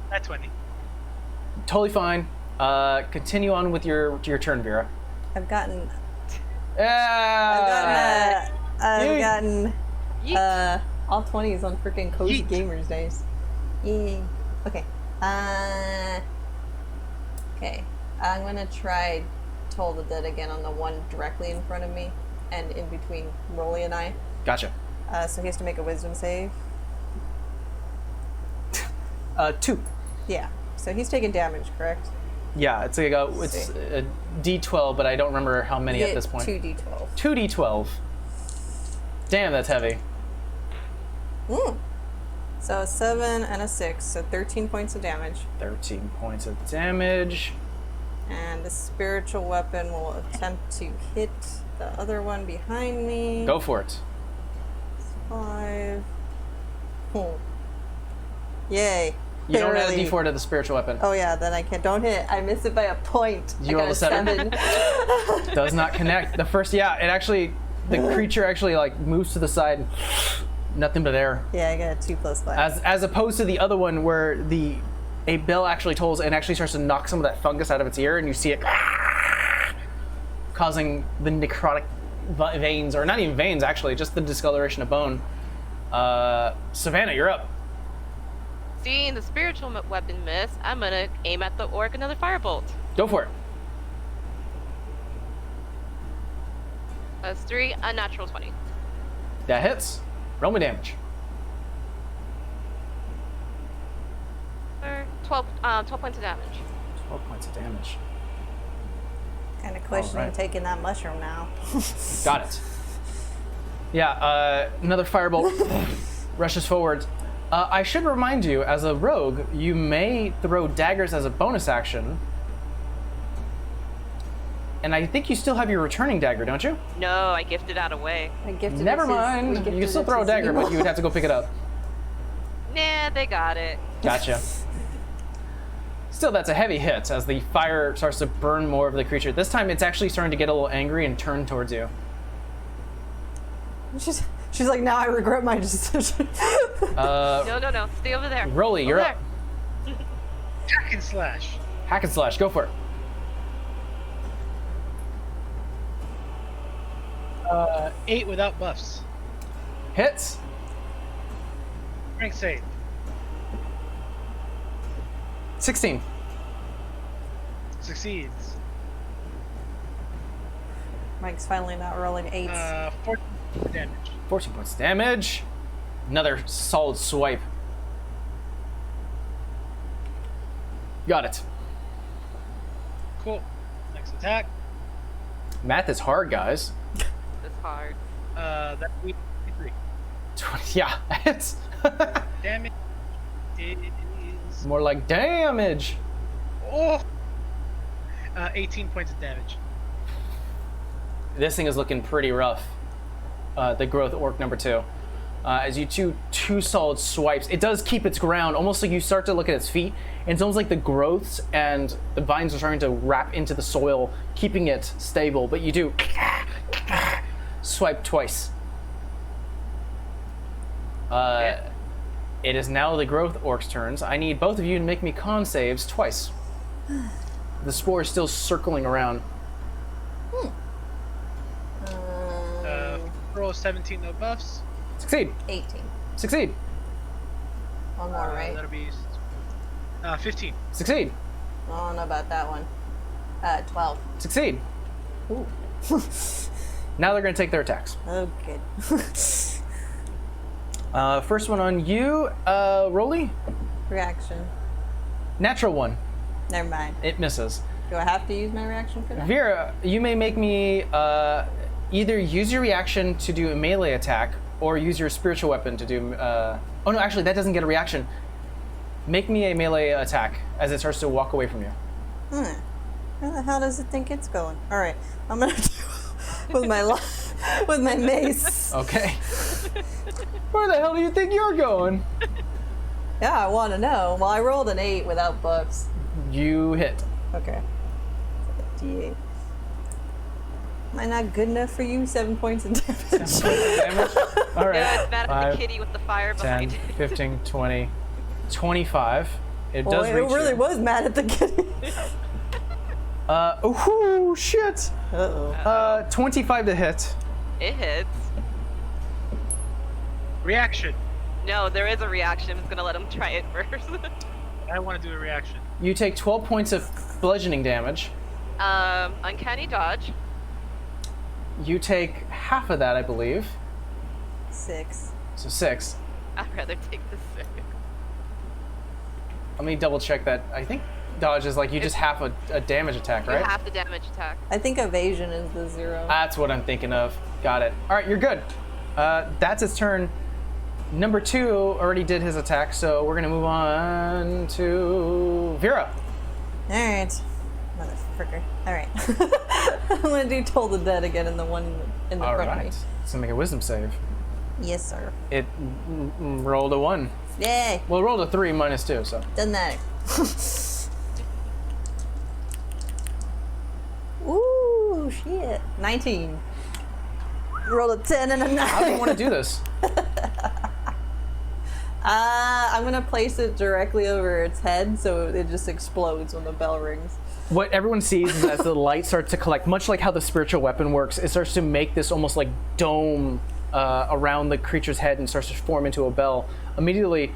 That's 20. Totally fine. Continue on with your turn, Vera. I've gotten. Yeah. I've gotten Yeet. all 20s on freaking Cozy Yeet. Gamers Days. Yay. Okay. Okay. I'm gonna try Toll the Dead again on the one directly in front of me and in between Rolly and I. Gotcha. So he has to make a wisdom save. 2. Yeah. So he's taking damage, correct? Yeah, it's like it's a D12, but I don't remember how many at this point. 2d12. 2D12. Damn, that's heavy. So a 7 and a 6, so 13 points of damage. 13 points of damage. And the spiritual weapon will attempt to hit the other one behind me. Go for it. 5. Yay. You don't add a Barely. D4 to the spiritual weapon. Oh yeah, then I can't. Don't hit. I miss it by a point. You I roll got a 7. Does not connect. The first, yeah, it actually, the creature actually like moves to the side. Nothing but air. Yeah, I got a 2 plus 5. As opposed to the other one where a bell actually tolls and actually starts to knock some of that fungus out of its ear, and you see it causing the necrotic veins, or not even veins actually, just the discoloration of bone. Savannah, you're up. Seeing the spiritual weapon miss, I'm gonna aim at the orc another firebolt. Go for it. That's 3, unnatural 20. That hits. Roll me damage. 12 points of damage. 12 points of damage. Kind of questioning Alright. taking that mushroom now. Got it. Yeah, another firebolt rushes forward. I should remind you, as a rogue, you may throw daggers as a bonus action. And I think you still have your returning dagger, don't you? No, I gifted that away. I gifted Never it to his- we mind. You gifted can still it throw a to dagger, Zemo. but you would have to go pick it up. Nah, they got it. Gotcha. Still, that's a heavy hit as the fire starts to burn more of the creature. This time, it's actually starting to get a little angry and turn towards you. She's like, now I regret my decision. No. Stay over there. Rolly, you're Over up. Hack and slash. Hack and slash, go for it. 8 without buffs. Hits. Strength save. 16. Succeeds. Mike's finally not rolling 8s. 14 damage. 14 points of damage. Another solid swipe. Got it. Cool. Next attack. Math is hard, guys. It's hard. That would be 3. 20, yeah, it's Damage is more like damage. 18 points of damage. This thing is looking pretty rough. The growth orc number 2. As you two solid swipes, it does keep its ground. Almost like you start to look at its feet, and it's almost like the growths and the vines are starting to wrap into the soil, keeping it stable. But you do swipe twice. It is now the growth orc's turns. I need both of you to make me con saves twice. The spore is still circling around. Roll 17, no buffs. Succeed. 18. Succeed. One more, right? That'll be 15. Succeed. I don't know about that one. 12. Succeed. Ooh. Now they're going to take their attacks. Oh, good. First one on you, Rolly. Reaction. Natural one. Never mind. It misses. Do I have to use my reaction for that? Vera, you may make me either use your reaction to do a melee attack or use your spiritual weapon to do. Oh no, actually, that doesn't get a reaction. Make me a melee attack as it starts to walk away from you. Where the hell does it think it's going? All right, I'm gonna do with my with my mace. Okay. Where the hell do you think you're going? Yeah, I want to know. Well, I rolled an 8 without buffs. You hit. Okay. D8. Am I not good enough for you? 7 points of damage. Damage. All right. Yeah, it's mad at 5, the kitty with the fire 10, behind it. 15, 20, 25. It Well, does it reach really you. was mad at the kitty. Oh shit. Uh-oh. 25 to hit. It hits. Reaction. No, there is a reaction. I'm just gonna let him try it first. I want to do a reaction. You take 12 points of bludgeoning damage. Uncanny dodge. You take half of that, I believe. 6. So 6. I'd rather take the 6. Let me double check that. I think dodge is like you just half a damage attack, You right? have the damage attack. I think evasion is the 0. That's what I'm thinking of. Got it. All right, you're good. That's its turn. Number 2 already did his attack, so we're gonna move on to Vera. Alright. Motherfricker. Alright. I'm gonna do Toll the Dead again in the one in the All front right. of me. It's gonna make a wisdom save. Yes, sir. It rolled a 1. Yay! Well, it rolled a 3 minus 2, so. Doesn't matter. Ooh, shit. 19. Rolled a 10 and a 9. How do you want to do this? I'm gonna place it directly over its head so it just explodes when the bell rings. What everyone sees is as the light starts to collect, much like how the spiritual weapon works, it starts to make this almost like dome around the creature's head and starts to form into a bell. Immediately,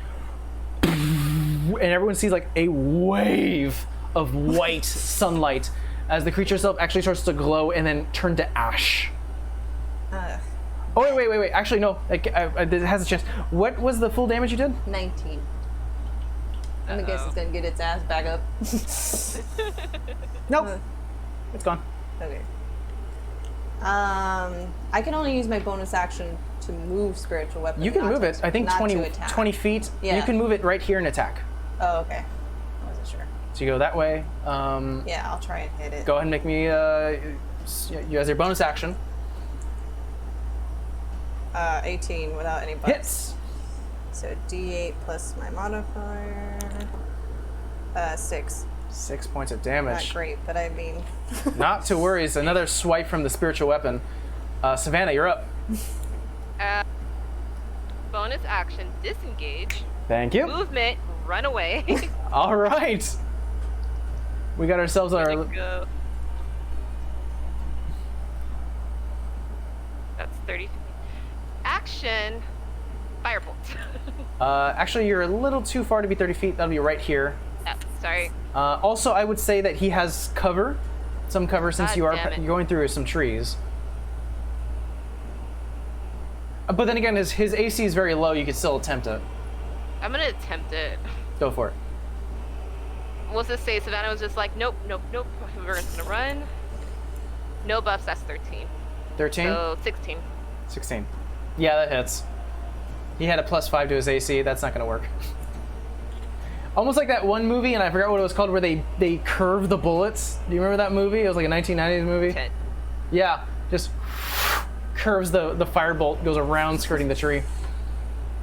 and everyone sees like a wave of white sunlight as the creature itself actually starts to glow and then turn to ash. Oh, wait. Actually, no. It has a chance. What was the full damage you did? 19. I'm gonna guess it's gonna get its ass back up. Nope. It's gone. Okay. I can only use my bonus action to move spiritual weapon. You can not move to- it. I think not 20, to attack. 20 feet. You Yeah. can move it right here and attack. Oh, okay. I wasn't sure. So you go that way. Yeah, I'll try and hit it. Go ahead and make me, you as your bonus action. 18 without any buffs. Hits. So D8 plus my modifier. 6. 6 points of Not damage. great, but I mean, Not to worry. It's another swipe from the spiritual weapon. Savannah, you're up. Bonus action, disengage. Thank you. Movement, run away. All right. We got ourselves our. Go. That's 30 feet. Action, firebolt. Actually, you're a little too far to be 30 feet. That'll be right here. Oh, sorry. Also, I would say that he has cover. Some cover since God you are damn it. going through some trees. But then again, his AC is very low. You could still attempt it. I'm gonna attempt it. Go for it. What's this say? Savannah was just like, nope, nope, nope. We're just gonna run. No buffs, that's 13. 13? So 16. 16. Yeah, that hits. He had a +5 to his AC. That's not going to work. Almost like that one movie, and I forgot what it was called, where they curve the bullets. Do you remember that movie? It was like a 1990s movie. Okay. Yeah, just curves the firebolt, goes around skirting the tree.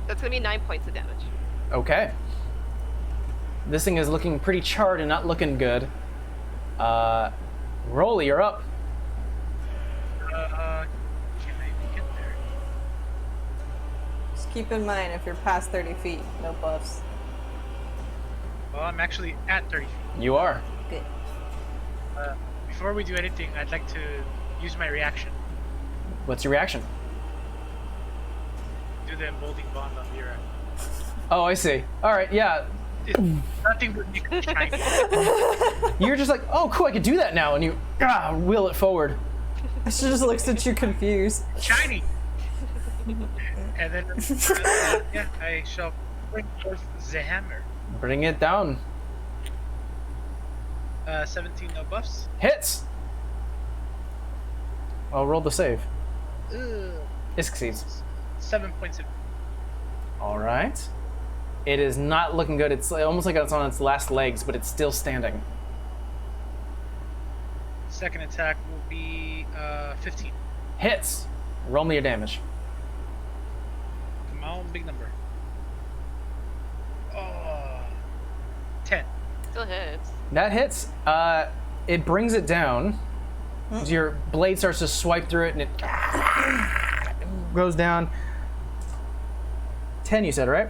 That's gonna be 9 points of damage. Okay. This thing is looking pretty charred and not looking good. Rolly, you're up. Can I get there? just keep in mind if you're past 30 feet, no buffs. Well, I'm actually at 30 feet. You are. Good. Before we do anything, I'd like to use my reaction. What's your reaction? Do the emboldening bond on Vera. Oh, I see. All right, yeah. Nothing would make it shiny. You're just like, oh, cool, I could do that now, and you wheel it forward. She just looks at you confused. Shiny! And then, yeah, I shall bring forth the hammer. Bring it down. 17, no buffs. Hits. I'll roll the save. Ugh. It succeeds. 7 points of. All right. It is not looking good. It's almost like it's on its last legs, but it's still standing. Second attack will be 15. Hits. Roll me your damage. Come on, big number. Oh, 10. Still hits. That hits. It brings it down. Your blade starts to swipe through it, and it goes down. 10, you said, right?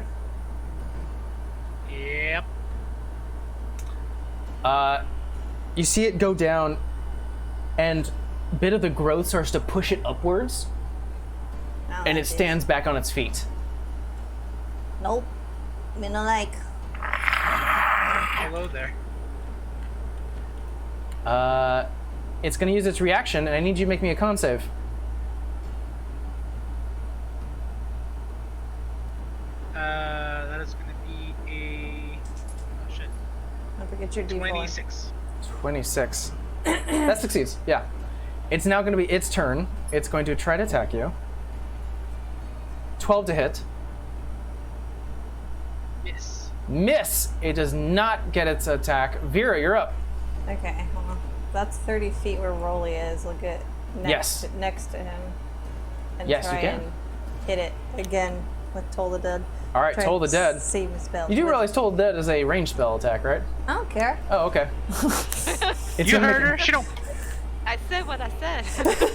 Yep. You see it go down, and a bit of the growth starts to push it upwards, and it stands back on its feet. Nope. Me no like. Hello there. It's going to use its reaction, and I need you to make me a con save. That is going to be a. Oh shit. Don't forget your D4. 26. 26. That succeeds, yeah. It's now going to be its turn. It's going to try to attack you. 12 to hit. Yes. Miss! It does not get its attack. Vera, you're up. Okay, hold on. That's 30 feet where Rolly is. Look at next to him. And Yes, you try can. and hit it again with Toll the Dead. All right, Try Toll the and Dead. Save his spell. You do realize Toll the Dead is a ranged spell attack, right? I don't care. Oh, okay. It's You gonna heard make- her? She don't. I said what I said.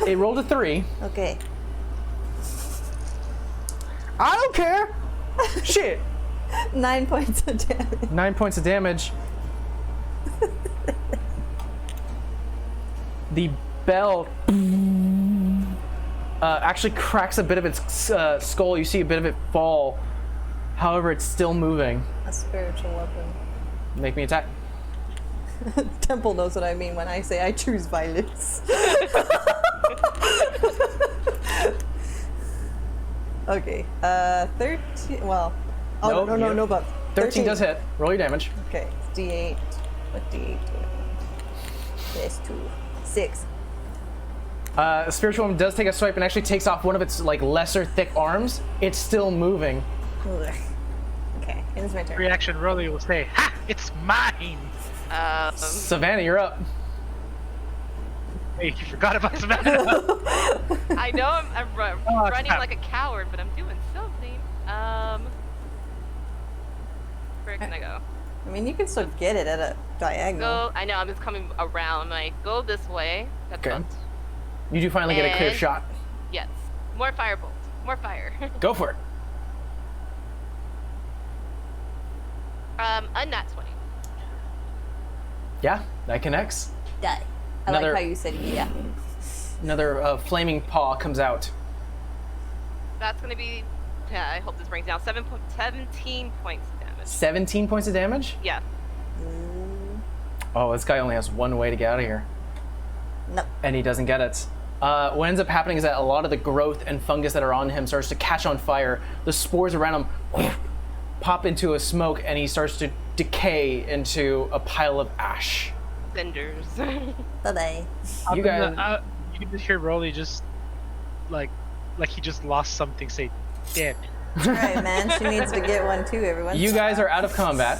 It rolled a 3. Okay. I don't care! Shit! 9 points of damage. 9 points of damage. The bell actually cracks a bit of its skull. You see a bit of it fall. However, it's still moving. A spiritual weapon. Make me attack. Temple knows what I mean when I say I choose violence. Okay. 13. Well. Oh, Nope, no, you- no, but 13 does hit. Roll your damage. Okay. It's D8. What D8? There's 2. 6. Spiritual Woman does take a swipe and actually takes off one of its like lesser thick arms. It's still moving. Ugh. Okay. It is my turn. Reaction Rolly will say, "Ha! It's mine." Savannah, you're up. Hey, you forgot about Savannah. I know I'm Oh, running crap. like a coward, but I'm doing something. Where can I go? I mean, you can still get it at a diagonal. Go. I know. I'm just coming around. I'm like, go this way. That's Okay. bumped. You do finally get a clear And- shot. Yes. More firebolt. More fire. Go for it. Unnat 20. Yeah, that connects. Die. I Another- like how you said yeah. Another flaming paw comes out. That's gonna be. Yeah, I hope this brings down 17 points of damage. 17 points of damage? Yeah. Oh, this guy only has one way to get out of here. No. And he doesn't get it. What ends up happening is that a lot of the growth and fungus that are on him starts to catch on fire. The spores around him pop into a smoke, and he starts to decay into a pile of ash. Cinders. Bye-bye. You guys, You can just hear Rolly just like he just lost something. Say, damn it. That's right, man. She needs to get one too, everyone. you guys are out of combat.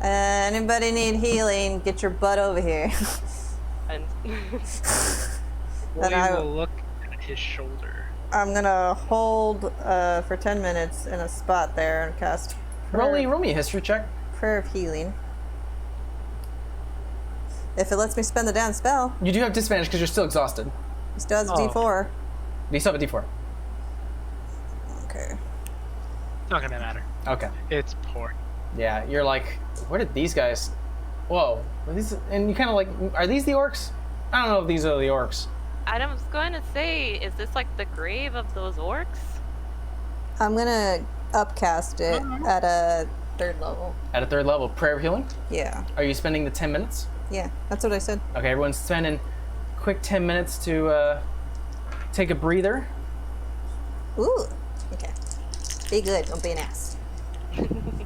Anybody need healing? Get your butt over here. And Rolly I- will look at his shoulder. I'm gonna hold for 10 minutes in a spot there and cast Roll me a history check. Prayer of Healing. If it lets me spend the down spell, You do have disadvantage because you're still exhausted. it still has a Oh. D4. You still have a d4. Okay. It's not gonna matter. Okay. It's poor. Yeah, you're like, where did these guys? Whoa, are these? And you kind of like, are these the orcs? I don't know if these are the orcs. I was going to say, is this like the grave of those orcs? I'm gonna upcast it at a 3rd level. At a 3rd level, prayer of healing. Yeah. Are you spending the 10 minutes? Yeah, that's what I said. Okay, everyone's spending quick 10 minutes to take a breather. Ooh. Okay. Be good. Don't be an ass.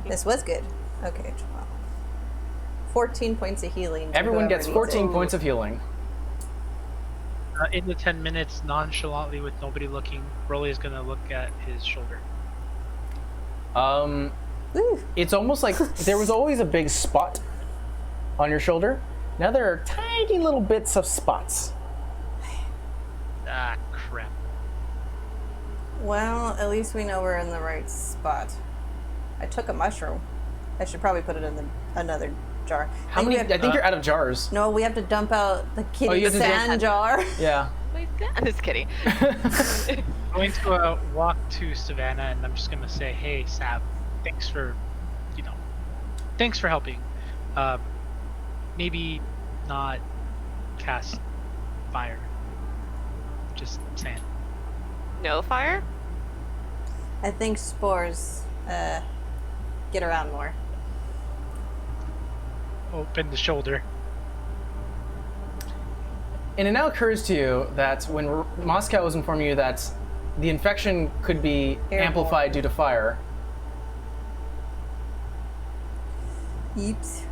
This was good. Okay. 12. 14 points of healing. to Everyone whoever gets needs 14 it. points of healing. In the 10 minutes, nonchalantly, with nobody looking, Rolly is gonna look at his shoulder. Woo. It's almost like there was always a big spot on your shoulder. Now there are tiny little bits of spots. Ah, crap. Well, at least we know we're in the right spot. I took a mushroom. I should probably put it in another jar. How many? I think you're out of jars. No, we have to dump out the kitty you have to sand dump- jar. Yeah. Wait, I'm just kidding. I'm going to walk to Savannah, and I'm just gonna say, "Hey, Sav, thanks for, thanks for helping. Maybe not cast fire. Just saying." No fire? I think spores get around more. Open the shoulder. And it now occurs to you that when Moscow was informing you that the infection could be Airborne. amplified due to fire, Yeeps.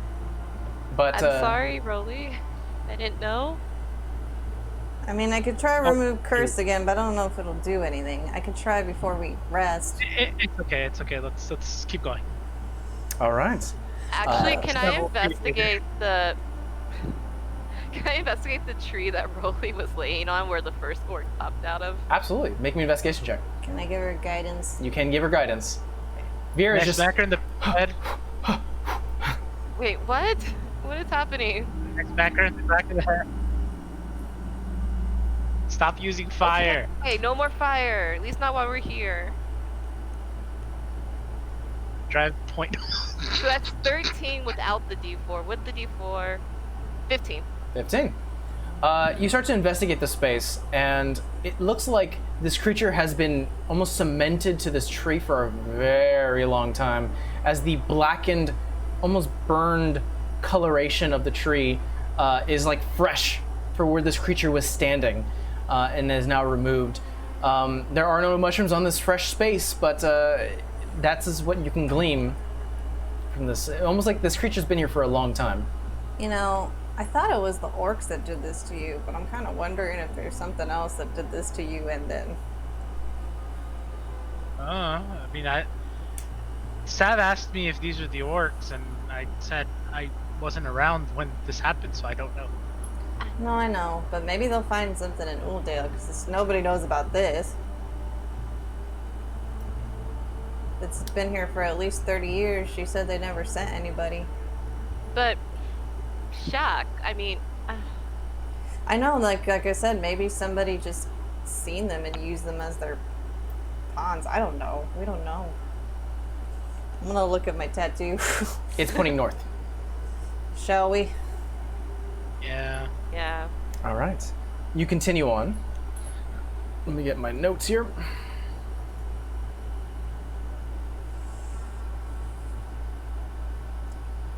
but I'm sorry, Rolly. I didn't know. I mean, I could try to remove curse again, but I don't know if it'll do anything. I could try before we rest. It's okay. It's okay. Let's keep going. all right. Actually, can I Several feet investigate the? Can I investigate the tree that Rolly was laying on, where the first orc popped out of? Absolutely. Make me an investigation check. Can I give her guidance? You can give her guidance. Vera is Next just backer in the head. Wait, what? What is happening? Next backer in the back of the head. Stop using fire. Hey, no more fire. At least not while we're here. Drive point. So that's 13 without the D4. With the D4, 15. 15. You start to investigate the space, and it looks like this creature has been almost cemented to this tree for a very long time, as the blackened, almost burned coloration of the tree is like fresh for where this creature was standing, and is now removed. There are no mushrooms on this fresh space, but that's is what you can glean from this. Almost like this creature's been here for a long time. You know, I thought it was the orcs that did this to you, but I'm kind of wondering if there's something else that did this to you and then. Sav asked me if these were the orcs, and I said I wasn't around when this happened, so I don't know. No, I know, but maybe they'll find something in Uldale because nobody knows about this. It's been here for at least 30 years. She said they never sent anybody. But, Shaq, I mean, I know, like I said, maybe somebody just seen them and used them as their pawns. I don't know. We don't know. I'm gonna look at my tattoo. It's pointing north. Shall we? Yeah. yeah. All right. You continue on. Let me get my notes here.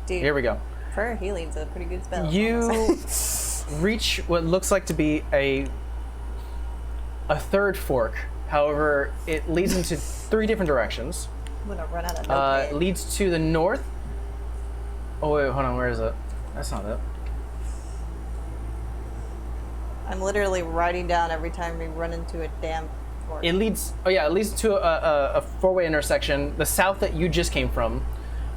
Dude, Here we go. prayer healing's a pretty good spell. You reach what looks like to be a third fork. However, it leads into 3 different directions. I'm gonna run out of It notepad. leads to the north. Oh wait, hold on. Where is it? That's not it. I'm literally writing down every time we run into a damn fork. It leads. Oh yeah, it leads to a 4-way intersection. The south that you just came from.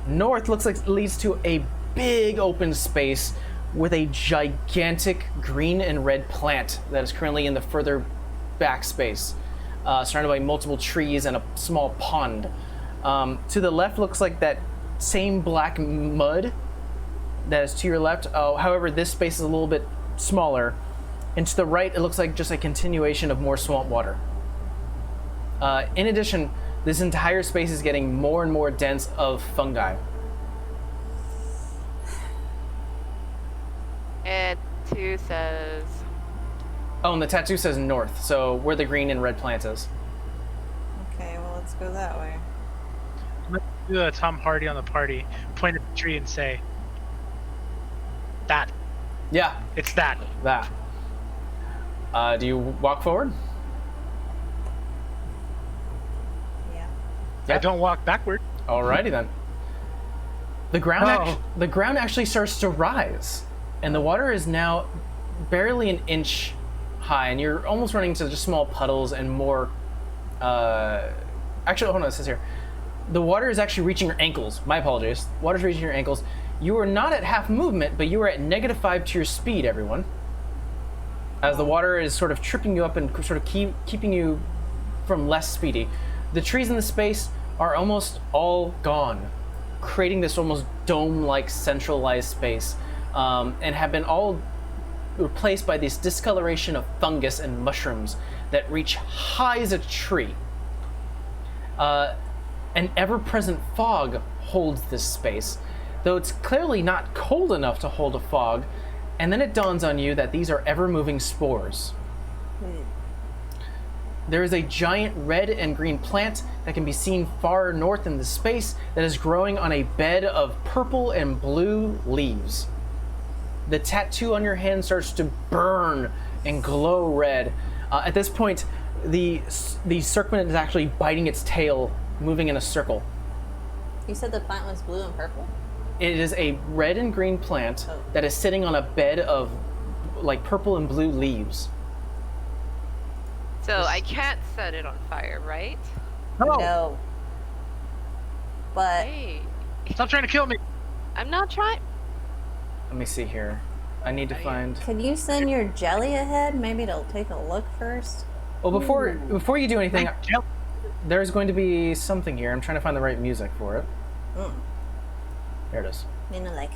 North looks like it leads to a big open space with a gigantic green and red plant that is currently in the further back space, surrounded by multiple trees and a small pond. To the left looks like that same black mud that is to your left. However, this space is a little bit smaller. And to the right, it looks like just a continuation of more swamp water. In addition, this entire space is getting more and more dense of fungi. And 2 says, Oh, and the tattoo says north, so where the green and red plant is. Okay, well, let's go that way. Let's do a Tom Hardy on the party. Point at the tree and say, "That. Yeah, It's that." that. Do you walk forward? Yeah. Yeah. I don't walk backward. Alrighty then. The ground, Oh. the ground actually starts to rise, and the water is now barely an inch high, and you're almost running into just small puddles and more. Actually, hold on. It says here, the water is actually reaching your ankles. My apologies. Water's reaching your ankles. You are not at half movement, but you are at -5 to your speed, everyone. As the water is sort of tripping you up and sort of keeping you from less speedy. The trees in the space are almost all gone, creating this almost dome-like centralized space, and have been all replaced by this discoloration of fungus and mushrooms that reach high as a tree. An ever-present fog holds this space, though it's clearly not cold enough to hold a fog, and then it dawns on you that these are ever-moving spores. There is a giant red and green plant that can be seen far north in the space that is growing on a bed of purple and blue leaves. The tattoo on your hand starts to burn and glow red. At this point, the serpent is actually biting its tail, moving in a circle. You said the plant was blue and purple? It is a red and green plant that is sitting on a bed of like purple and blue leaves. so I can't set it on fire, right? No. But Hey, Stop trying to kill me. I'm not trying. Let me see here. I need to find. can you send your jelly ahead? Maybe it'll take a look first. Well, before you do anything, Yep. there's going to be something here. I'm trying to find the right music for it. There it is. You know, like.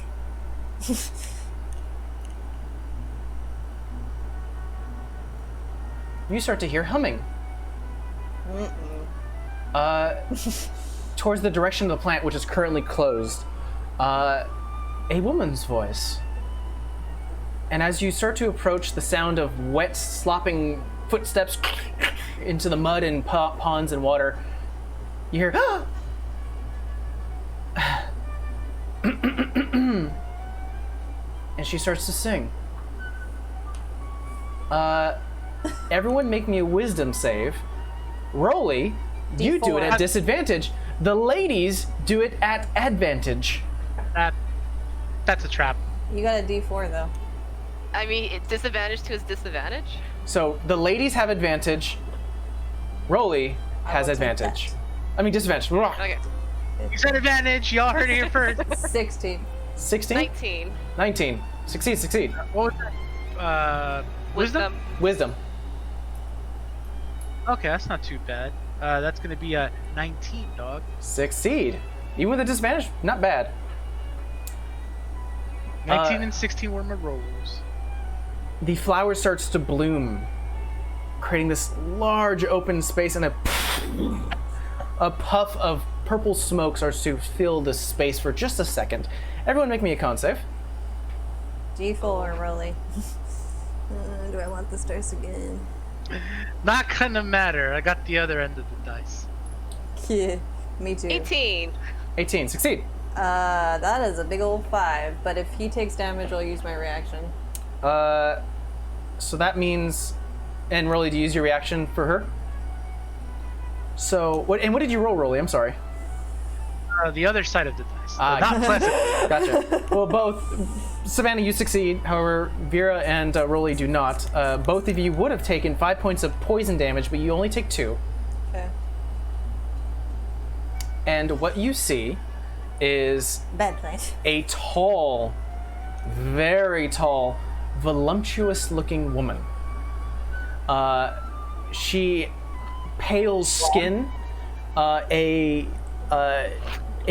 You start to hear humming. Towards the direction of the plant, which is currently closed, a woman's voice. And as you start to approach the sound of wet, slopping footsteps into the mud and ponds and water, you hear, and she starts to sing. Everyone make me a wisdom save. Rolly, you do it at disadvantage. The ladies do it at advantage. That's a trap. You got a D4 though. I mean, it's disadvantage to his disadvantage. So the ladies have advantage. Rolly has will take advantage. that. I mean disadvantage. Okay, You said advantage. Y'all heard it here first. 16. 16? 19. 19. Succeed. What was that? Wisdom? Wisdom. Okay, that's not too bad. That's gonna be a 19, dog. Succeed. Even with a disadvantage, not bad. 19 and 16 were my rolls. The flower starts to bloom, creating this large open space, and a puff of purple smoke starts to fill the space for just a second. Everyone make me a con save. D4 or Rolly? Do I want this dice again? Not gonna matter. I got the other end of the dice. Yeah, me too. 18. 18, succeed. That is a big old 5, but if he takes damage, I'll use my reaction. So that means, and Rolly, do you use your reaction for her? So, what did you roll, Rolly? I'm sorry. The other side of the dice. Ah, Not pleasant. Gotcha. Well, both, Savannah, you succeed. However, Vera and Rolly do not. Both of you would have taken 5 points of poison damage, but you only take 2. Okay. And what you see is Bad plant. a tall, very tall, voluptuous-looking woman. She pale skin, a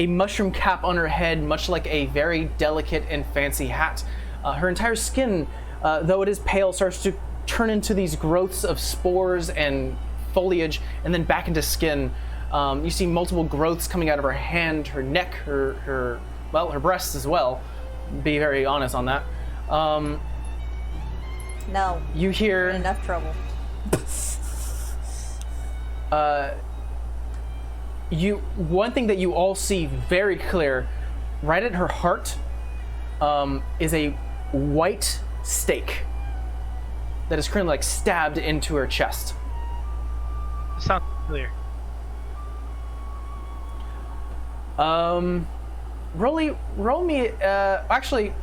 mushroom cap on her head, much like a very delicate and fancy hat. Her entire skin, though it is pale, starts to turn into these growths of spores and foliage, and then back into skin. You see multiple growths coming out of her hand, her neck, her breasts as well. Be very honest on that. No. You hear Enough trouble. one thing that you all see very clear, right at her heart, is a white stake that is currently like stabbed into her chest. Sounds clear. Roll me. Actually,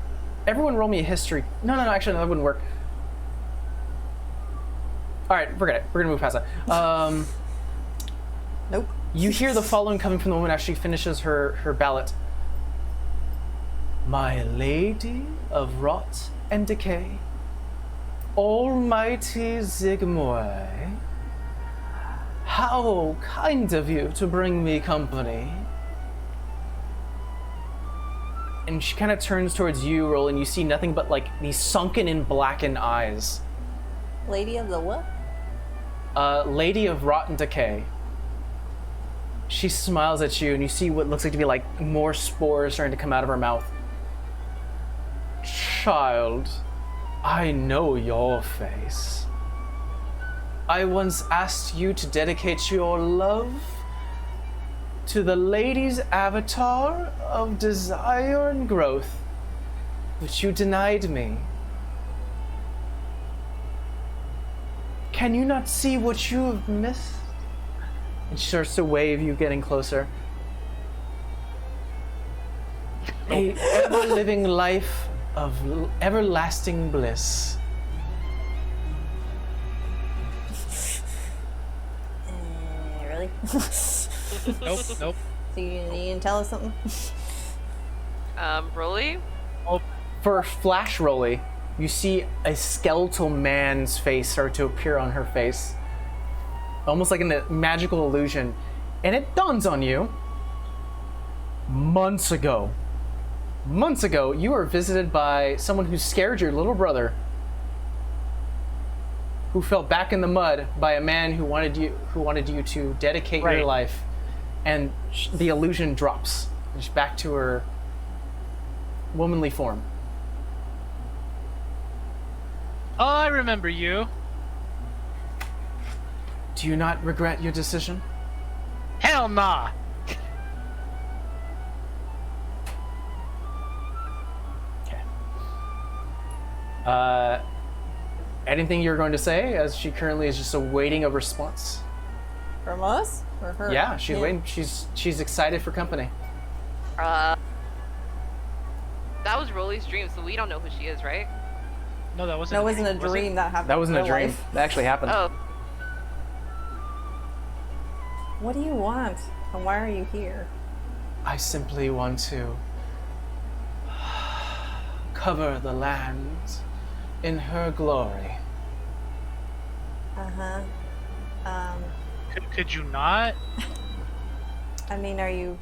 everyone roll me a history. No, actually, no, that wouldn't work. All right, forget it. We're gonna move past that. Nope. You hear the following coming from the woman as she finishes her ballot. My lady of rot and decay, almighty Zigmoy, how kind of you to bring me company. And she kind of turns towards you, Roll, and you see nothing but like these sunken and blackened eyes. Lady of the what? Lady of Rot and Decay. She smiles at you, and you see what looks like to be like more spores starting to come out of her mouth. Child, I know your face. I once asked you to dedicate your love to the lady's avatar of desire and growth, but you denied me. Can you not see what you have missed? And she starts to wave you, getting closer. A ever-living life of everlasting bliss. Really? Nope. So you didn't tell us something? Rolly? For Flash Rolly, you see a skeletal man's face start to appear on her face. Almost like in a magical illusion. And it dawns on you, months ago, you were visited by someone who scared your little brother, who fell back in the mud by a man who wanted you to dedicate your life. And the illusion drops. And she's back to her womanly form. Oh, I remember you. Do you not regret your decision? Hell nah. Okay. Anything you're going to say, as she currently is just awaiting a response? From us? Or her? Yeah, she's waiting. She's excited for company. That was Rolly's dream, so we don't know who she is, right? No, that wasn't. That wasn't a was it? dream. That happened. That wasn't in a real dream. life. That actually happened. Oh, What do you want? And why are you here? I simply want to cover the land in her glory. Uh-huh. Could you not? I mean, are you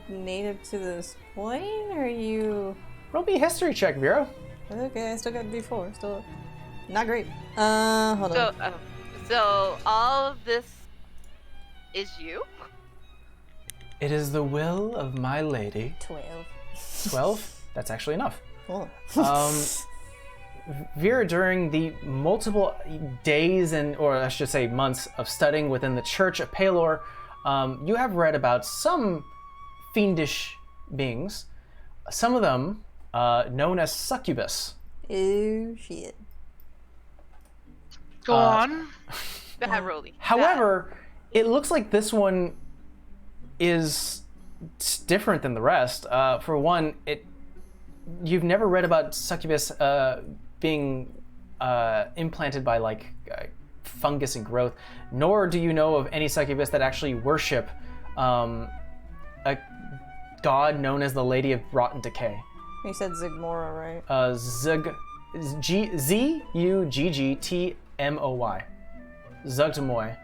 native to this plane, or are you... Roll me a history check, Vera. Okay, I still got D4. Still not great. Hold So, on. so all of this is you? It is the will of my lady. 12. 12? That's actually enough. Cool. Vera, during the multiple days or I should say months of studying within the Church of Palor, you have read about some fiendish beings. Some of them known as succubus. Oh, shit. Go on. Bad Rolly. However, it looks like this one is different than the rest. For one, you've never read about succubus being implanted by like fungus and growth, nor do you know of any succubus that actually worship a god known as the Lady of Rotten Decay. You said Zigmora, right? Zuggtmoy. Zugtamoy.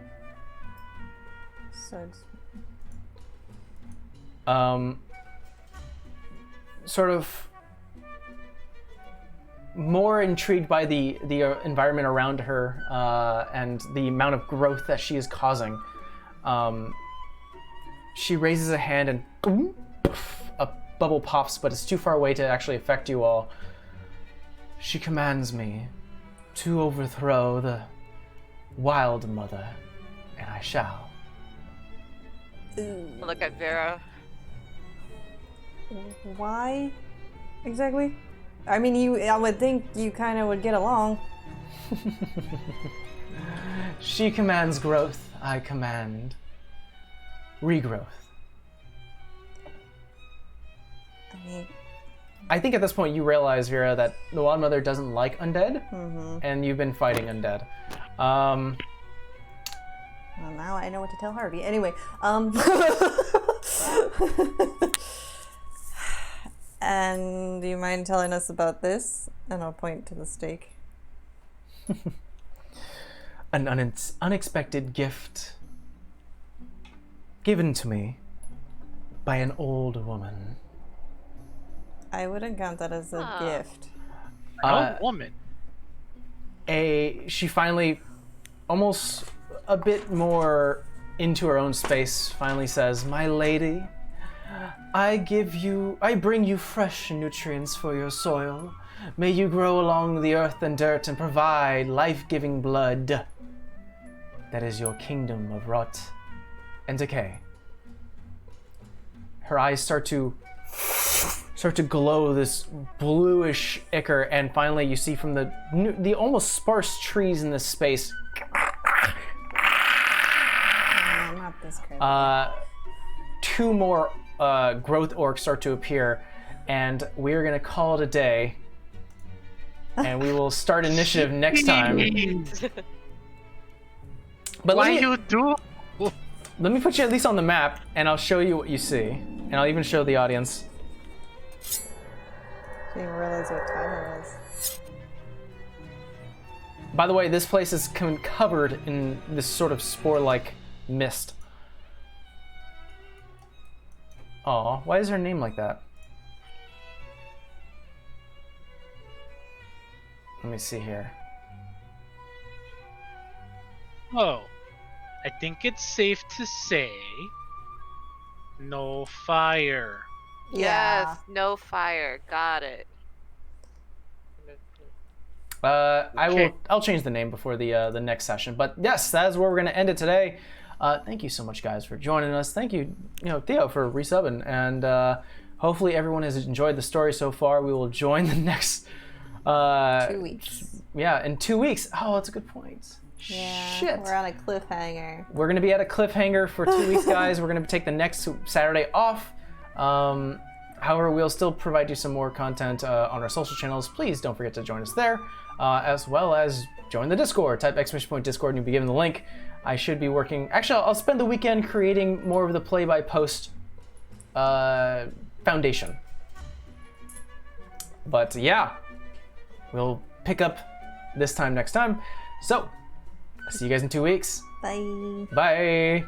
Sugs. Sort of more intrigued by the environment around her and the amount of growth that she is causing. She raises a hand and a bubble pops, but it's too far away to actually affect you all. She commands me to overthrow the Wild Mother, and I shall. Look at Vera. Why exactly? I mean, I would think you kind of would get along. She commands growth, I command regrowth. I mean, I think at this point you realize, Vera, that the Wild Mother doesn't like undead, and you've been fighting undead. well, now I know what to tell Harvey. Anyway, and do you mind telling us about this? And I'll point to the stake. An unexpected gift given to me by an old woman. I wouldn't count that as a gift. An old woman. She finally, almost a bit more into her own space, finally says, "My lady, I bring you fresh nutrients for your soil. May you grow along the earth and dirt and provide life-giving blood. That is your kingdom of rot and decay." Her eyes start to glow this bluish ichor, and finally you see from the almost sparse trees in this space, Not this crazy. two more growth orcs start to appear, and we're gonna call it a day. And we will start initiative next time. But Why you do? let me put you at least on the map, and I'll show you what you see, and I'll even show the audience. Didn't even realize what time it was. By the way, this place is covered in this sort of spore-like mist. Aw, why is her name like that? Let me see here. Oh, I think it's safe to say no fire. Yes, no fire. Got it. I'll change the name before the next session. But yes, that is where we're gonna end it today. Thank you so much, guys, for joining us. Thank you, Theo, for resubbing, and hopefully everyone has enjoyed the story so far. We will join the next 2 weeks. Yeah, in 2 weeks. Oh, that's a good point. Yeah, Shit. we're on a cliffhanger. We're gonna be at a cliffhanger for 2 weeks, guys. We're gonna take the next Saturday off. However, we'll still provide you some more content on our social channels. Please don't forget to join us there, as well as join the Discord. Type !Discord and you'll be given the link. I should be working. Actually, I'll spend the weekend creating more of the play-by-post foundation. But yeah, we'll pick up this time next time. So, See you guys in 2 weeks. Bye. Bye.